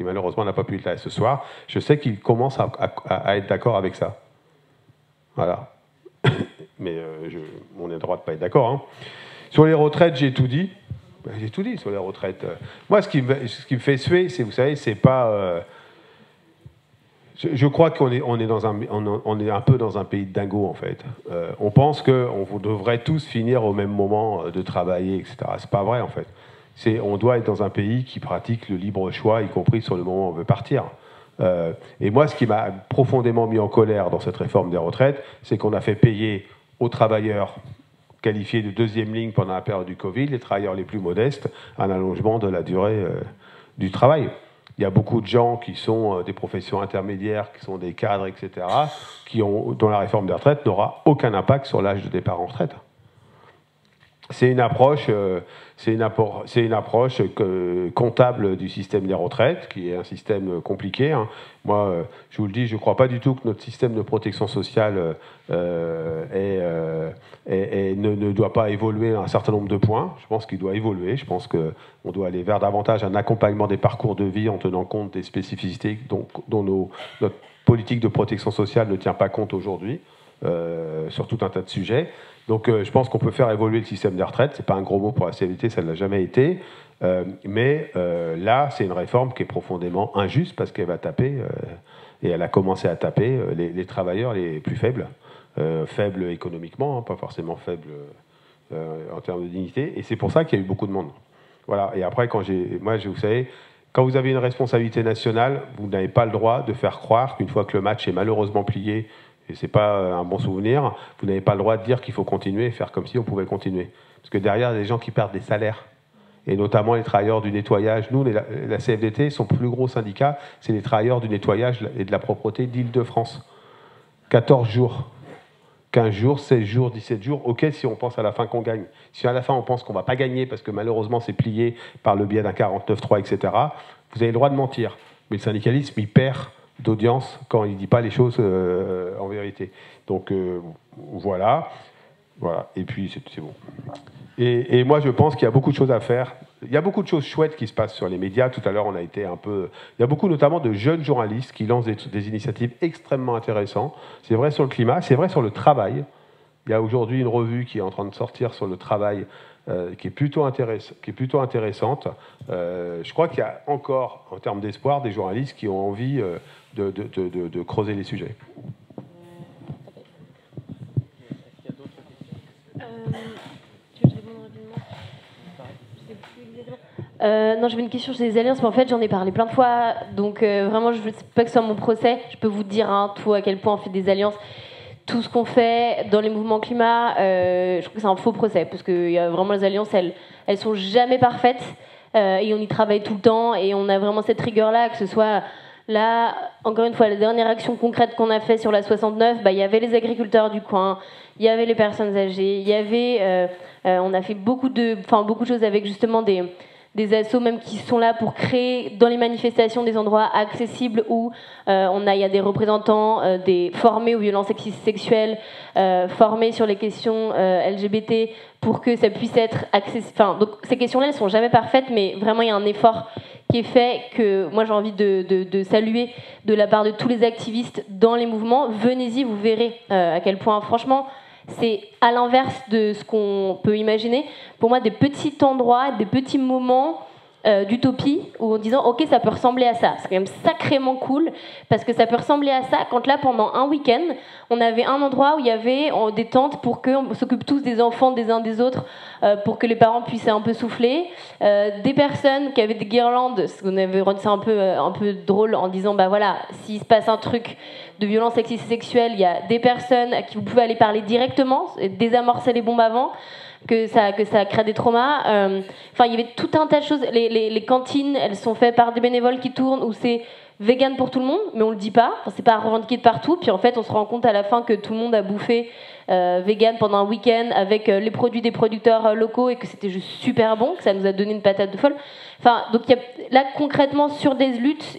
malheureusement n'a pas pu être là ce soir, je sais qu'ils commencent à être d'accord avec ça. Voilà. Mais on a le droit de ne pas être d'accord. Hein. Sur les retraites, j'ai tout dit. J'ai tout dit sur les retraites. Moi, ce qui me fait suer, c'est, vous savez, c'est pas... Je crois qu'on est un peu dans un pays de dingo, en fait. On pense qu'on devrait tous finir au même moment de travailler, etc. C'est pas vrai, en fait. On doit être dans un pays qui pratique le libre choix, y compris sur le moment où on veut partir. Et moi, ce qui m'a profondément mis en colère dans cette réforme des retraites, c'est qu'on a fait payer aux travailleurs qualifiés de deuxième ligne pendant la période du Covid, les travailleurs les plus modestes, un allongement de la durée du travail. Il y a beaucoup de gens qui sont des professions intermédiaires, qui sont des cadres, etc., dont la réforme des retraites n'aura aucun impact sur l'âge de départ en retraite. C'est une approche comptable du système des retraites, qui est un système compliqué. Hein. Moi, je vous le dis, je ne crois pas du tout que notre système de protection sociale ne doit pas évoluer à un certain nombre de points. Je pense qu'il doit évoluer. Je pense qu'on doit aller vers davantage un accompagnement des parcours de vie en tenant compte des spécificités dont notre politique de protection sociale ne tient pas compte aujourd'hui, sur tout un tas de sujets. Donc je pense qu'on peut faire évoluer le système des retraites. Ce n'est pas un gros mot pour la CFDT, ça ne l'a jamais été. Mais là, c'est une réforme qui est profondément injuste parce qu'elle va taper, et elle a commencé à taper les travailleurs les plus faibles. Faibles économiquement, hein, pas forcément faibles en termes de dignité. Et c'est pour ça qu'il y a eu beaucoup de monde. Voilà. Et après, vous savez, quand vous avez une responsabilité nationale, vous n'avez pas le droit de faire croire qu'une fois que le match est malheureusement plié, et ce n'est pas un bon souvenir, vous n'avez pas le droit de dire qu'il faut continuer et faire comme si on pouvait continuer. Parce que derrière, il y a des gens qui perdent des salaires. Et notamment les travailleurs du nettoyage. Nous, la CFDT, son plus gros syndicat, c'est les travailleurs du nettoyage et de la propreté d'Île-de-France. 14 jours, 15 jours, 16 jours, 17 jours. OK, si on pense à la fin qu'on gagne. Si à la fin, on pense qu'on ne va pas gagner parce que malheureusement, c'est plié par le biais d'un 49.3, etc., vous avez le droit de mentir. Mais le syndicalisme, il perd d'audience quand il ne dit pas les choses en vérité. Donc voilà. Et puis c'est bon. Et moi je pense qu'il y a beaucoup de choses à faire. Il y a beaucoup de choses chouettes qui se passent sur les médias. Tout à l'heure on a été un peu... Il y a beaucoup notamment de jeunes journalistes qui lancent des initiatives extrêmement intéressantes. C'est vrai sur le climat, c'est vrai sur le travail. Il y a aujourd'hui une revue qui est en train de sortir sur le travail qui est plutôt intéressante. Je crois qu'il y a encore, en termes d'espoir, des journalistes qui ont envie de creuser les sujets. Tu veux que je réponde rapidement ? Je sais plus exactement. Non, j'avais une question sur les alliances, mais en fait, j'en ai parlé plein de fois. Donc, vraiment, je ne veux pas que ce soit mon procès. Je peux vous dire tout à quel point on fait des alliances. Tout ce qu'on fait dans les mouvements climat, je trouve que c'est un faux procès. Parce que y a vraiment les alliances, elles sont jamais parfaites. Et on y travaille tout le temps. Et on a vraiment cette rigueur-là, que ce soit... Là, encore une fois, la dernière action concrète qu'on a faite sur la 69, il y avait les agriculteurs du coin, il y avait les personnes âgées, il y avait... on a fait beaucoup de choses avec justement des assos même qui sont là pour créer dans les manifestations des endroits accessibles où il y a des représentants des formés aux violences sexuelles, formés sur les questions LGBT pour que ça puisse être accessible. Enfin, donc ces questions-là, elles sont jamais parfaites, mais vraiment il y a un effort qui est fait que moi j'ai envie de saluer de la part de tous les activistes dans les mouvements. Venez-y, vous verrez à quel point, franchement, c'est à l'inverse de ce qu'on peut imaginer. Pour moi, des petits endroits, des petits moments d'utopie où en disant ok, ça peut ressembler à ça. C'est quand même sacrément cool parce que ça peut ressembler à ça quand là, pendant un week-end, on avait un endroit où il y avait des tentes pour qu'on s'occupe tous des enfants des uns des autres, pour que les parents puissent un peu souffler. Des personnes qui avaient des guirlandes, ce qu'on avait rendu ça un peu drôle en disant bah voilà, s'il se passe un truc de violence sexiste et sexuelle, il y a des personnes à qui vous pouvez aller parler directement, et désamorcer les bombes avant, que ça crée des traumas. Enfin, il y avait tout un tas de choses. Les cantines, elles sont faites par des bénévoles qui tournent, où c'est vegan pour tout le monde, mais on le dit pas. Enfin, c'est pas revendiqué de partout. Puis en fait, on se rend compte à la fin que tout le monde a bouffé vegan pendant un week-end avec les produits des producteurs locaux et que c'était juste super bon, que ça nous a donné une patate de folle. Enfin, donc là concrètement sur des luttes,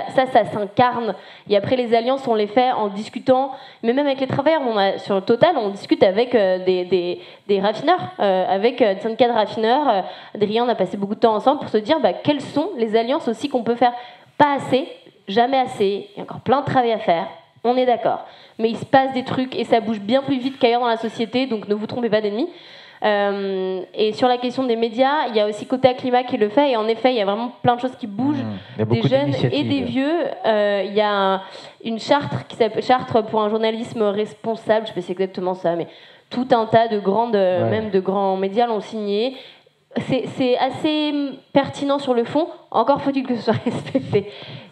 ça s'incarne. Et après les alliances, on les fait en discutant, mais même avec les travailleurs, sur le Total, on discute avec des raffineurs, avec des syndicats de raffineurs. Adrien, on a passé beaucoup de temps ensemble pour se dire quelles sont les alliances aussi qu'on peut faire. Pas assez, jamais assez, il y a encore plein de travail à faire, on est d'accord. Mais il se passe des trucs et ça bouge bien plus vite qu'ailleurs dans la société, donc ne vous trompez pas d'ennemis. Et sur la question des médias, il y a aussi Quota Climat qui le fait, et en effet, il y a vraiment plein de choses qui bougent, des jeunes et des vieux. Il y a une charte qui s'appelle Charte pour un journalisme responsable, je ne sais pas si c'est exactement ça, mais tout un tas de même de grands médias l'ont signé. C'est assez pertinent sur le fond, encore faut-il que ce soit respecté,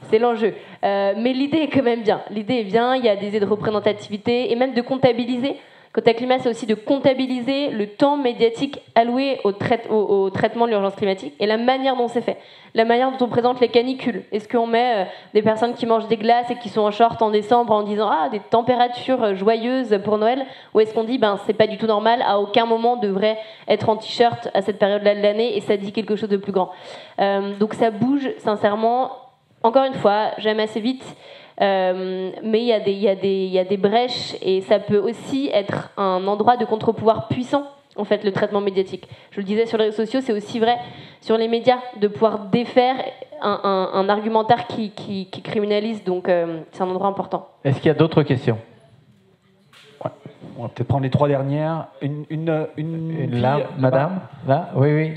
c'est l'enjeu. Mais l'idée est quand même bien, l'idée est bien, il y a des idées de représentativité et même de comptabiliser. Quota Climat, c'est aussi de comptabiliser le temps médiatique alloué au traitement de l'urgence climatique et la manière dont c'est fait, la manière dont on présente les canicules. Est-ce qu'on met des personnes qui mangent des glaces et qui sont en short en décembre en disant des températures joyeuses pour Noël, ou est-ce qu'on dit c'est pas du tout normal, à aucun moment on devrait être en t-shirt à cette période-là de l'année, et ça dit quelque chose de plus grand. Donc ça bouge sincèrement. Encore une fois, j'aime assez vite. Mais il y a des brèches, et ça peut aussi être un endroit de contre-pouvoir puissant, en fait, le traitement médiatique. Je le disais, sur les réseaux sociaux, c'est aussi vrai sur les médias, de pouvoir défaire un argumentaire qui criminalise, donc c'est un endroit important. Est-ce qu'il y a d'autres questions? On va peut-être prendre les trois dernières. Une là, fille, madame, là, oui.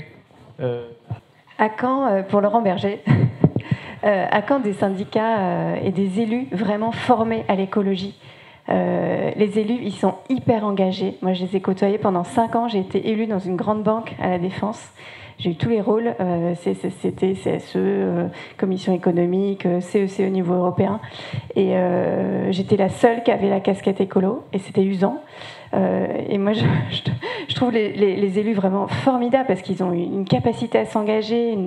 À quand, pour Laurent Berger, à quand des syndicats et des élus vraiment formés à l'écologie? Les élus, ils sont hyper engagés. Moi, je les ai côtoyés pendant 5 ans. J'ai été élue dans une grande banque à La Défense. J'ai eu tous les rôles, CCCT, CSE, Commission économique, CEC au niveau européen. Et j'étais la seule qui avait la casquette écolo, et c'était usant. Et moi, je trouve les élus vraiment formidables, parce qu'ils ont une capacité à s'engager,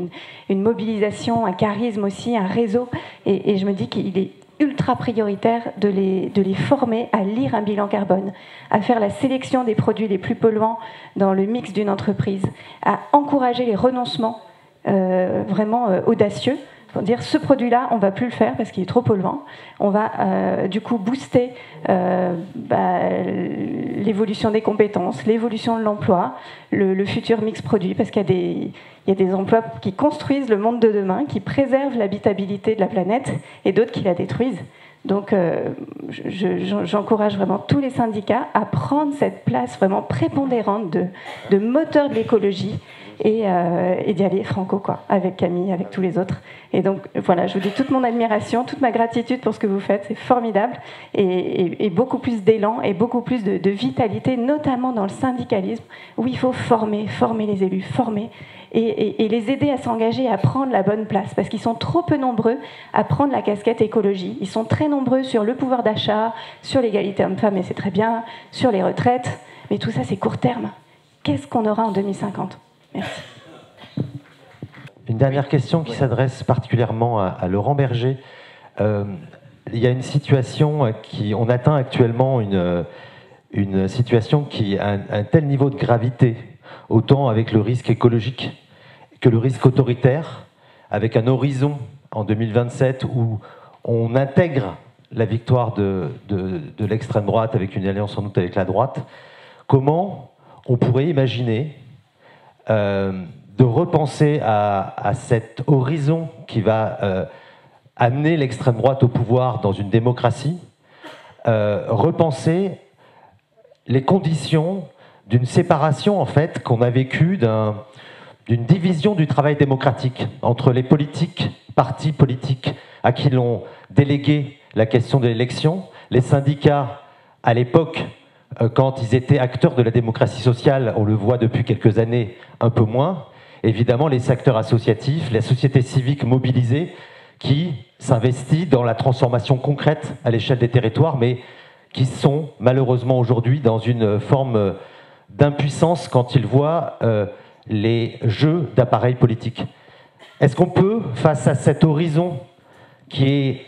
une mobilisation, un charisme aussi, un réseau. Et je me dis qu'il est ultra prioritaire de les former à lire un bilan carbone, à faire la sélection des produits les plus polluants dans le mix d'une entreprise, à encourager les renoncements vraiment audacieux, pour dire ce produit-là, on ne va plus le faire parce qu'il est trop polluant. On va du coup booster l'évolution des compétences, l'évolution de l'emploi, le futur mix produit, parce qu'il y a des emplois qui construisent le monde de demain, qui préservent l'habitabilité de la planète, et d'autres qui la détruisent. Donc j'encourage vraiment tous les syndicats à prendre cette place vraiment prépondérante de moteur de l'écologie, et d'y aller franco, quoi, avec Camille, avec tous les autres. Et donc voilà, je vous dis toute mon admiration, toute ma gratitude pour ce que vous faites, c'est formidable, et beaucoup plus d'élan et beaucoup plus de vitalité, notamment dans le syndicalisme, où il faut former les élus, et les aider à s'engager et à prendre la bonne place, parce qu'ils sont trop peu nombreux à prendre la casquette écologie. Ils sont très nombreux sur le pouvoir d'achat, sur l'égalité homme-femme, et c'est très bien, sur les retraites, mais tout ça c'est court terme. Qu'est-ce qu'on aura en 2050 ? Merci. Une dernière question qui s'adresse particulièrement à Laurent Berger. Il y a une situation on atteint actuellement une situation qui a un tel niveau de gravité, autant avec le risque écologique que le risque autoritaire, avec un horizon en 2027 où on intègre la victoire de l'extrême droite avec une alliance sans doute avec la droite. Comment on pourrait imaginer de repenser à cet horizon qui va amener l'extrême droite au pouvoir dans une démocratie, repenser les conditions d'une séparation en fait qu'on a vécue d'une division du travail démocratique entre les partis politiques à qui l'on délégué la question de l'élection, les syndicats à l'époque quand ils étaient acteurs de la démocratie sociale, on le voit depuis quelques années un peu moins, évidemment les secteurs associatifs, la société civique mobilisée qui s'investit dans la transformation concrète à l'échelle des territoires, mais qui sont malheureusement aujourd'hui dans une forme d'impuissance quand ils voient les jeux d'appareils politiques. Est-ce qu'on peut, face à cet horizon qui est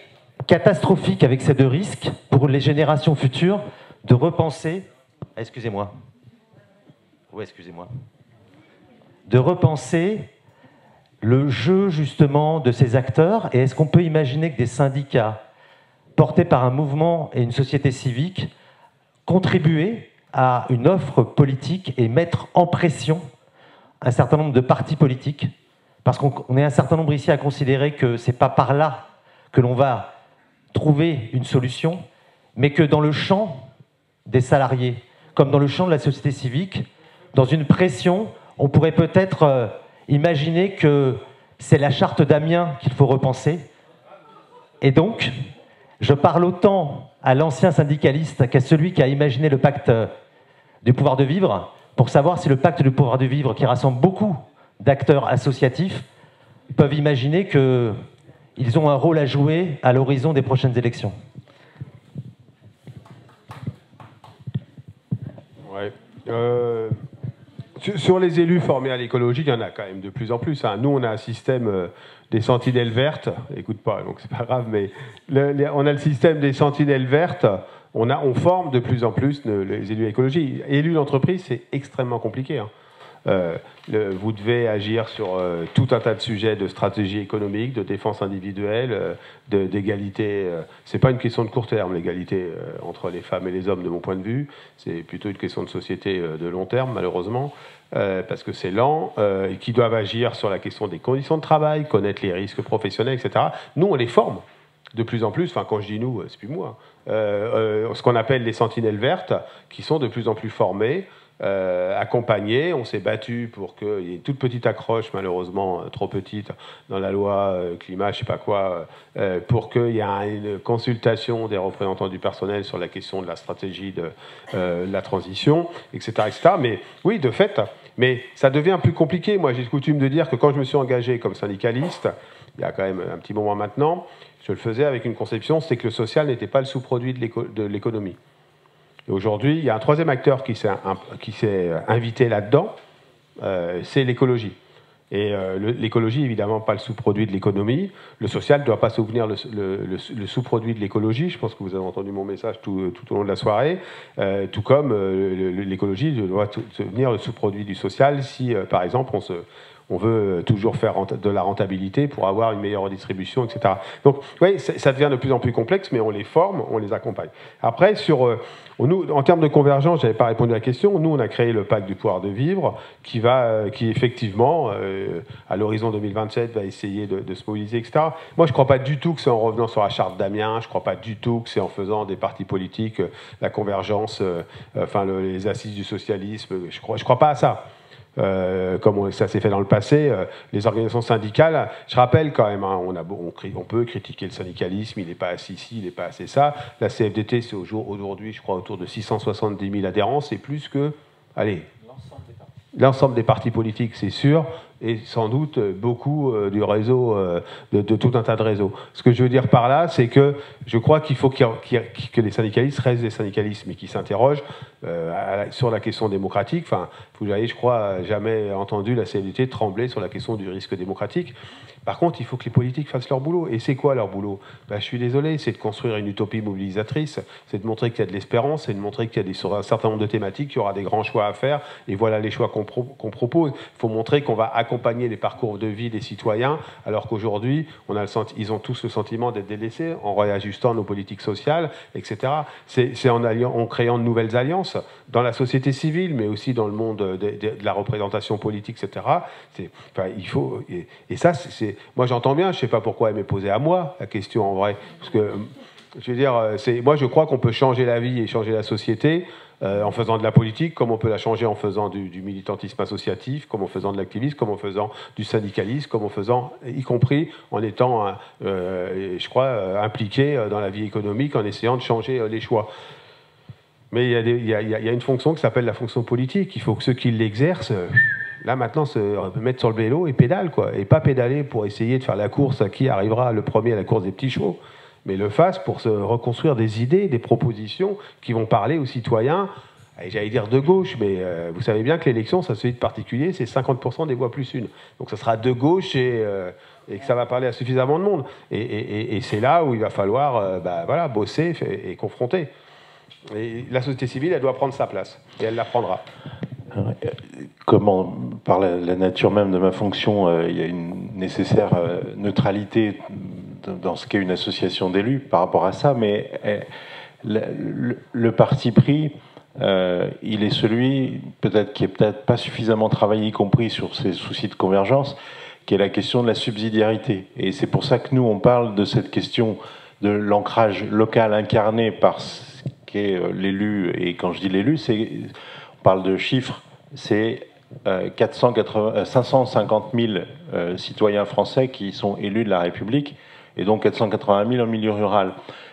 catastrophique avec ces deux risques, pour les générations futures, de repenser... Excusez-moi. Oui, excusez-moi. De repenser le jeu, justement, de ces acteurs, et est-ce qu'on peut imaginer que des syndicats portés par un mouvement et une société civique contribuent à une offre politique et mettre en pression un certain nombre de partis politiques, parce qu'on est un certain nombre ici à considérer que ce n'est pas par là que l'on va trouver une solution, mais que dans le champ des salariés, comme dans le champ de la société civique, dans une pression, on pourrait peut-être imaginer que c'est la charte d'Amiens qu'il faut repenser. Et donc, je parle autant à l'ancien syndicaliste qu'à celui qui a imaginé le pacte du pouvoir de vivre, pour savoir si le pacte du pouvoir de vivre, qui rassemble beaucoup d'acteurs associatifs, peuvent imaginer qu'ils ont un rôle à jouer à l'horizon des prochaines élections. Ouais. Sur les élus formés à l'écologie, il y en a quand même de plus en plus. Hein. Nous, on a un système des sentinelles vertes. Écoute pas, donc c'est pas grave, mais on a le système des sentinelles vertes. On forme de plus en plus les élus écologie. Élus d'entreprise, c'est extrêmement compliqué. Hein. Vous devez agir sur tout un tas de sujets de stratégie économique, de défense individuelle, d'égalité. C'est pas une question de court terme, l'égalité entre les femmes et les hommes, de mon point de vue. C'est plutôt une question de société de long terme, malheureusement, parce que c'est lent, et qui doivent agir sur la question des conditions de travail, connaître les risques professionnels, etc. Nous, on les forme de plus en plus. Enfin, quand je dis nous, c'est plus moi. Ce qu'on appelle les sentinelles vertes, qui sont de plus en plus formées, accompagnés. On s'est battu pour qu'il y ait une toute petite accroche, malheureusement trop petite, dans la loi climat, je sais pas quoi, pour qu'il y ait une consultation des représentants du personnel sur la question de la stratégie de la transition, etc., etc. Mais oui, de fait, mais ça devient plus compliqué. Moi, j'ai coutume de dire que quand je me suis engagé comme syndicaliste, il y a quand même un petit moment maintenant, je le faisais avec une conception, c'est que le social n'était pas le sous-produit de l'économie. Et aujourd'hui, il y a un troisième acteur qui s'est invité là-dedans, c'est l'écologie. Et l'écologie, évidemment, pas le sous-produit de l'économie. Le social ne doit pas soutenir le sous-produit de l'écologie. Je pense que vous avez entendu mon message tout au long de la soirée. Tout comme l'écologie doit soutenir le sous-produit du social si, par exemple, on veut toujours faire de la rentabilité pour avoir une meilleure redistribution, etc. Donc, oui, ça devient de plus en plus complexe, mais on les forme, on les accompagne. Après, nous, en termes de convergence, je n'avais pas répondu à la question. Nous, on a créé le pacte du pouvoir de vivre, qui effectivement, à l'horizon 2027, va essayer de se mobiliser, etc. Moi, je ne crois pas du tout que c'est en revenant sur la charte d'Amiens. Je ne crois pas du tout que c'est en faisant des partis politiques la convergence, les assises du socialisme. Je crois pas à ça. comme ça s'est fait dans le passé, les organisations syndicales. Je rappelle quand même, hein, on peut critiquer le syndicalisme, il n'est pas assez ci, il n'est pas assez ça. La CFDT, c'est aujourd'hui, je crois, autour de 670 000 adhérents, c'est plus que, allez, l'ensemble des partis politiques, c'est sûr, et sans doute beaucoup du réseau, de tout un tas de réseaux. Ce que je veux dire par là, c'est que je crois qu'il faut que les syndicalistes restent des syndicalistes, mais qui s'interrogent sur la question démocratique. Enfin, vous n'avez, je crois, jamais entendu la CFDT trembler sur la question du risque démocratique. Par contre, il faut que les politiques fassent leur boulot. Et c'est quoi leur boulot? Je suis désolé, c'est de construire une utopie mobilisatrice, c'est de montrer qu'il y a de l'espérance, c'est de montrer qu'il y a sur un certain nombre de thématiques, il y aura des grands choix à faire, et voilà les choix qu'on propose. Il faut montrer qu'on va accompagner les parcours de vie des citoyens, alors qu'aujourd'hui, ils ont tous le sentiment d'être délaissés en réajustant nos politiques sociales, etc. C'est en créant de nouvelles alliances dans la société civile, mais aussi dans le monde de la représentation politique, etc. Il faut, et ça, moi j'entends bien, je ne sais pas pourquoi elle m'est posée à moi, la question en vrai, parce que, je veux dire, moi je crois qu'on peut changer la vie et changer la société en faisant de la politique, comme on peut la changer en faisant du militantisme associatif, comme en faisant de l'activisme, comme en faisant du syndicalisme, comme en faisant, y compris en étant, je crois, impliqué dans la vie économique, en essayant de changer les choix. Mais il y a une fonction qui s'appelle la fonction politique. Il faut que ceux qui l'exercent, là maintenant, se mettre sur le vélo et pédale, quoi. Et pas pédaler pour essayer de faire la course à qui arrivera le premier à la course des petits chevaux, mais le fasse pour se reconstruire des idées, des propositions qui vont parler aux citoyens, j'allais dire de gauche, mais vous savez bien que l'élection, ça se fait de particulier, c'est 50% des voix plus une. Donc ça sera de gauche et que ça va parler à suffisamment de monde. Et c'est là où il va falloir voilà, bosser et confronter. Et la société civile, elle doit prendre sa place, et elle la prendra. Comment, par la nature même de ma fonction, il y a une nécessaire neutralité dans ce qu'est une association d'élus par rapport à ça, mais le parti pris, il est celui peut-être qui est peut-être pas suffisamment travaillé, y compris sur ces soucis de convergence, qui est la question de la subsidiarité. Et c'est pour ça que nous, on parle de cette question de l'ancrage local incarné par ce qu'est l'élu. Et quand je dis l'élu, on parle de chiffres, c'est 550 000 citoyens français qui sont élus de la République, et donc 480 000 en milieu rural.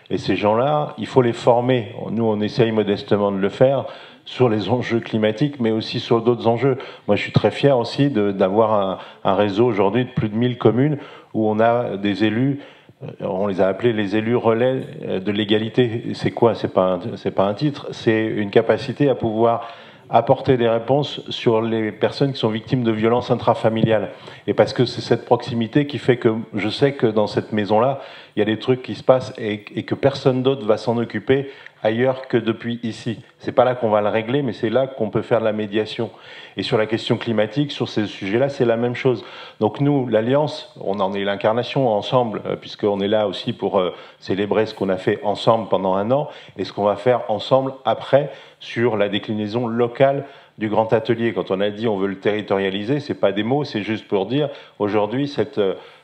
Et ces gens-là, il faut les former. Nous, on essaye modestement de le faire sur les enjeux climatiques, mais aussi sur d'autres enjeux. Moi, je suis très fier aussi d'avoir un réseau aujourd'hui de plus de 1000 communes où on a des élus, on les a appelés les élus relais de l'égalité. C'est quoi? C'est pas un titre, c'est une capacité à pouvoir apporter des réponses sur les personnes qui sont victimes de violences intrafamiliales. Et parce que c'est cette proximité qui fait que je sais que dans cette maison-là, il y a des trucs qui se passent et que personne d'autre va s'en occuper ailleurs que depuis ici. C'est pas là qu'on va le régler, mais c'est là qu'on peut faire de la médiation. Et sur la question climatique, sur ces sujets-là, c'est la même chose. Donc nous, l'Alliance, on en est l'incarnation ensemble, puisqu'on est là aussi pour célébrer ce qu'on a fait ensemble pendant un an, et ce qu'on va faire ensemble après sur la déclinaison locale du grand atelier. Quand on a dit on veut le territorialiser, c'est pas des mots, c'est juste pour dire aujourd'hui cette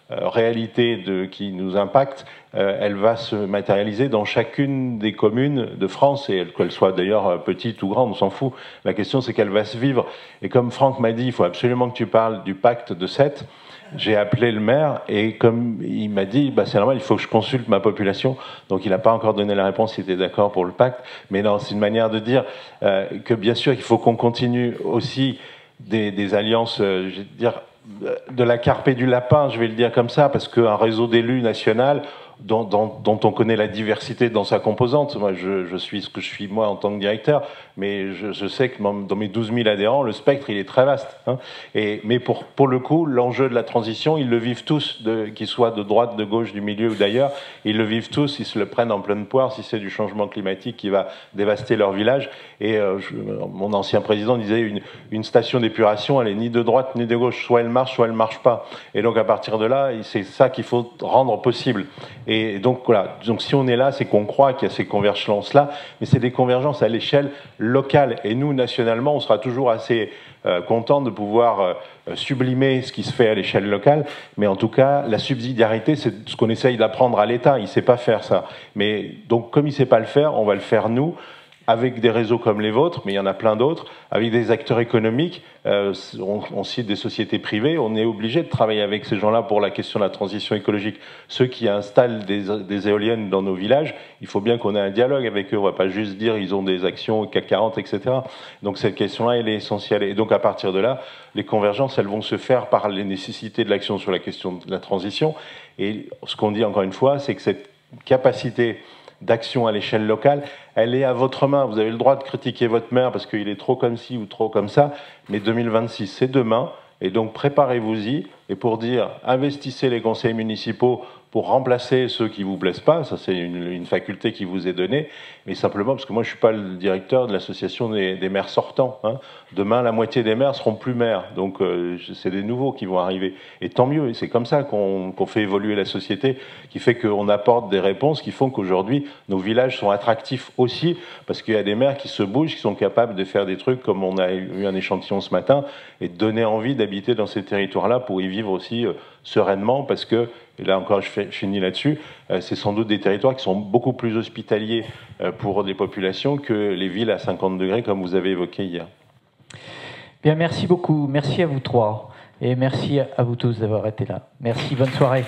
réalité qui nous impacte, elle va se matérialiser dans chacune des communes de France, et qu'elle soit d'ailleurs petite ou grande, on s'en fout. La question, c'est qu'elle va se vivre. Et comme Franck m'a dit, il faut absolument que tu parles du pacte de Sète, j'ai appelé le maire, et comme il m'a dit, c'est normal, il faut que je consulte ma population, donc il n'a pas encore donné la réponse, il était d'accord pour le pacte, mais non, c'est une manière de dire que bien sûr, il faut qu'on continue aussi des alliances, je vais dire, de la carpe et du lapin, je vais le dire comme ça, parce qu'un réseau d'élus national dont on connaît la diversité dans sa composante, moi je suis ce que je suis moi en tant que directeur, mais je sais que dans mes 12 000 adhérents, le spectre il est très vaste. Hein. Mais pour le coup, l'enjeu de la transition, ils le vivent tous, qu'ils soient de droite, de gauche, du milieu ou d'ailleurs, ils le vivent tous, ils se le prennent en pleine poire si c'est du changement climatique qui va dévaster leur village. Et mon ancien président disait une station d'épuration, elle est ni de droite ni de gauche, soit elle marche pas. Et donc à partir de là, c'est ça qu'il faut rendre possible. Et donc voilà, donc si on est là, c'est qu'on croit qu'il y a ces convergences-là, mais c'est des convergences à l'échelle locale. Et nous, nationalement, on sera toujours assez content de pouvoir sublimer ce qui se fait à l'échelle locale, mais en tout cas, la subsidiarité, c'est ce qu'on essaye d'apprendre à l'État. Il ne sait pas faire ça. Mais donc, comme il ne sait pas le faire, on va le faire nous. avec des réseaux comme les vôtres, mais il y en a plein d'autres, avec des acteurs économiques, on cite des sociétés privées, on est obligé de travailler avec ces gens-là pour la question de la transition écologique. Ceux qui installent des éoliennes dans nos villages, il faut bien qu'on ait un dialogue avec eux, on ne va pas juste dire ils ont des actions CAC 40, etc. Donc cette question-là, elle est essentielle. Et donc à partir de là, les convergences, elles vont se faire par les nécessités de l'action sur la question de la transition. Et ce qu'on dit encore une fois, c'est que cette capacité d'action à l'échelle locale, elle est à votre main. Vous avez le droit de critiquer votre maire parce qu'il est trop comme ci ou trop comme ça, mais 2026, c'est demain, et donc préparez-vous-y, et pour dire, investissez les conseils municipaux pour remplacer ceux qui ne vous plaisent pas, ça c'est une faculté qui vous est donnée, mais simplement parce que moi je ne suis pas le directeur de l'association des maires sortants. Hein. Demain, la moitié des maires seront plus maires, donc c'est des nouveaux qui vont arriver. Et tant mieux, et c'est comme ça qu'on fait évoluer la société, qui fait qu'on apporte des réponses qui font qu'aujourd'hui nos villages sont attractifs aussi, parce qu'il y a des maires qui se bougent, qui sont capables de faire des trucs comme on a eu un échantillon ce matin, et de donner envie d'habiter dans ces territoires-là pour y vivre aussi sereinement, parce que, et là encore je finis là-dessus, c'est sans doute des territoires qui sont beaucoup plus hospitaliers pour des populations que les villes à 50 degrés comme vous avez évoqué hier. Bien, merci beaucoup, merci à vous trois, et merci à vous tous d'avoir été là. Merci, bonne soirée.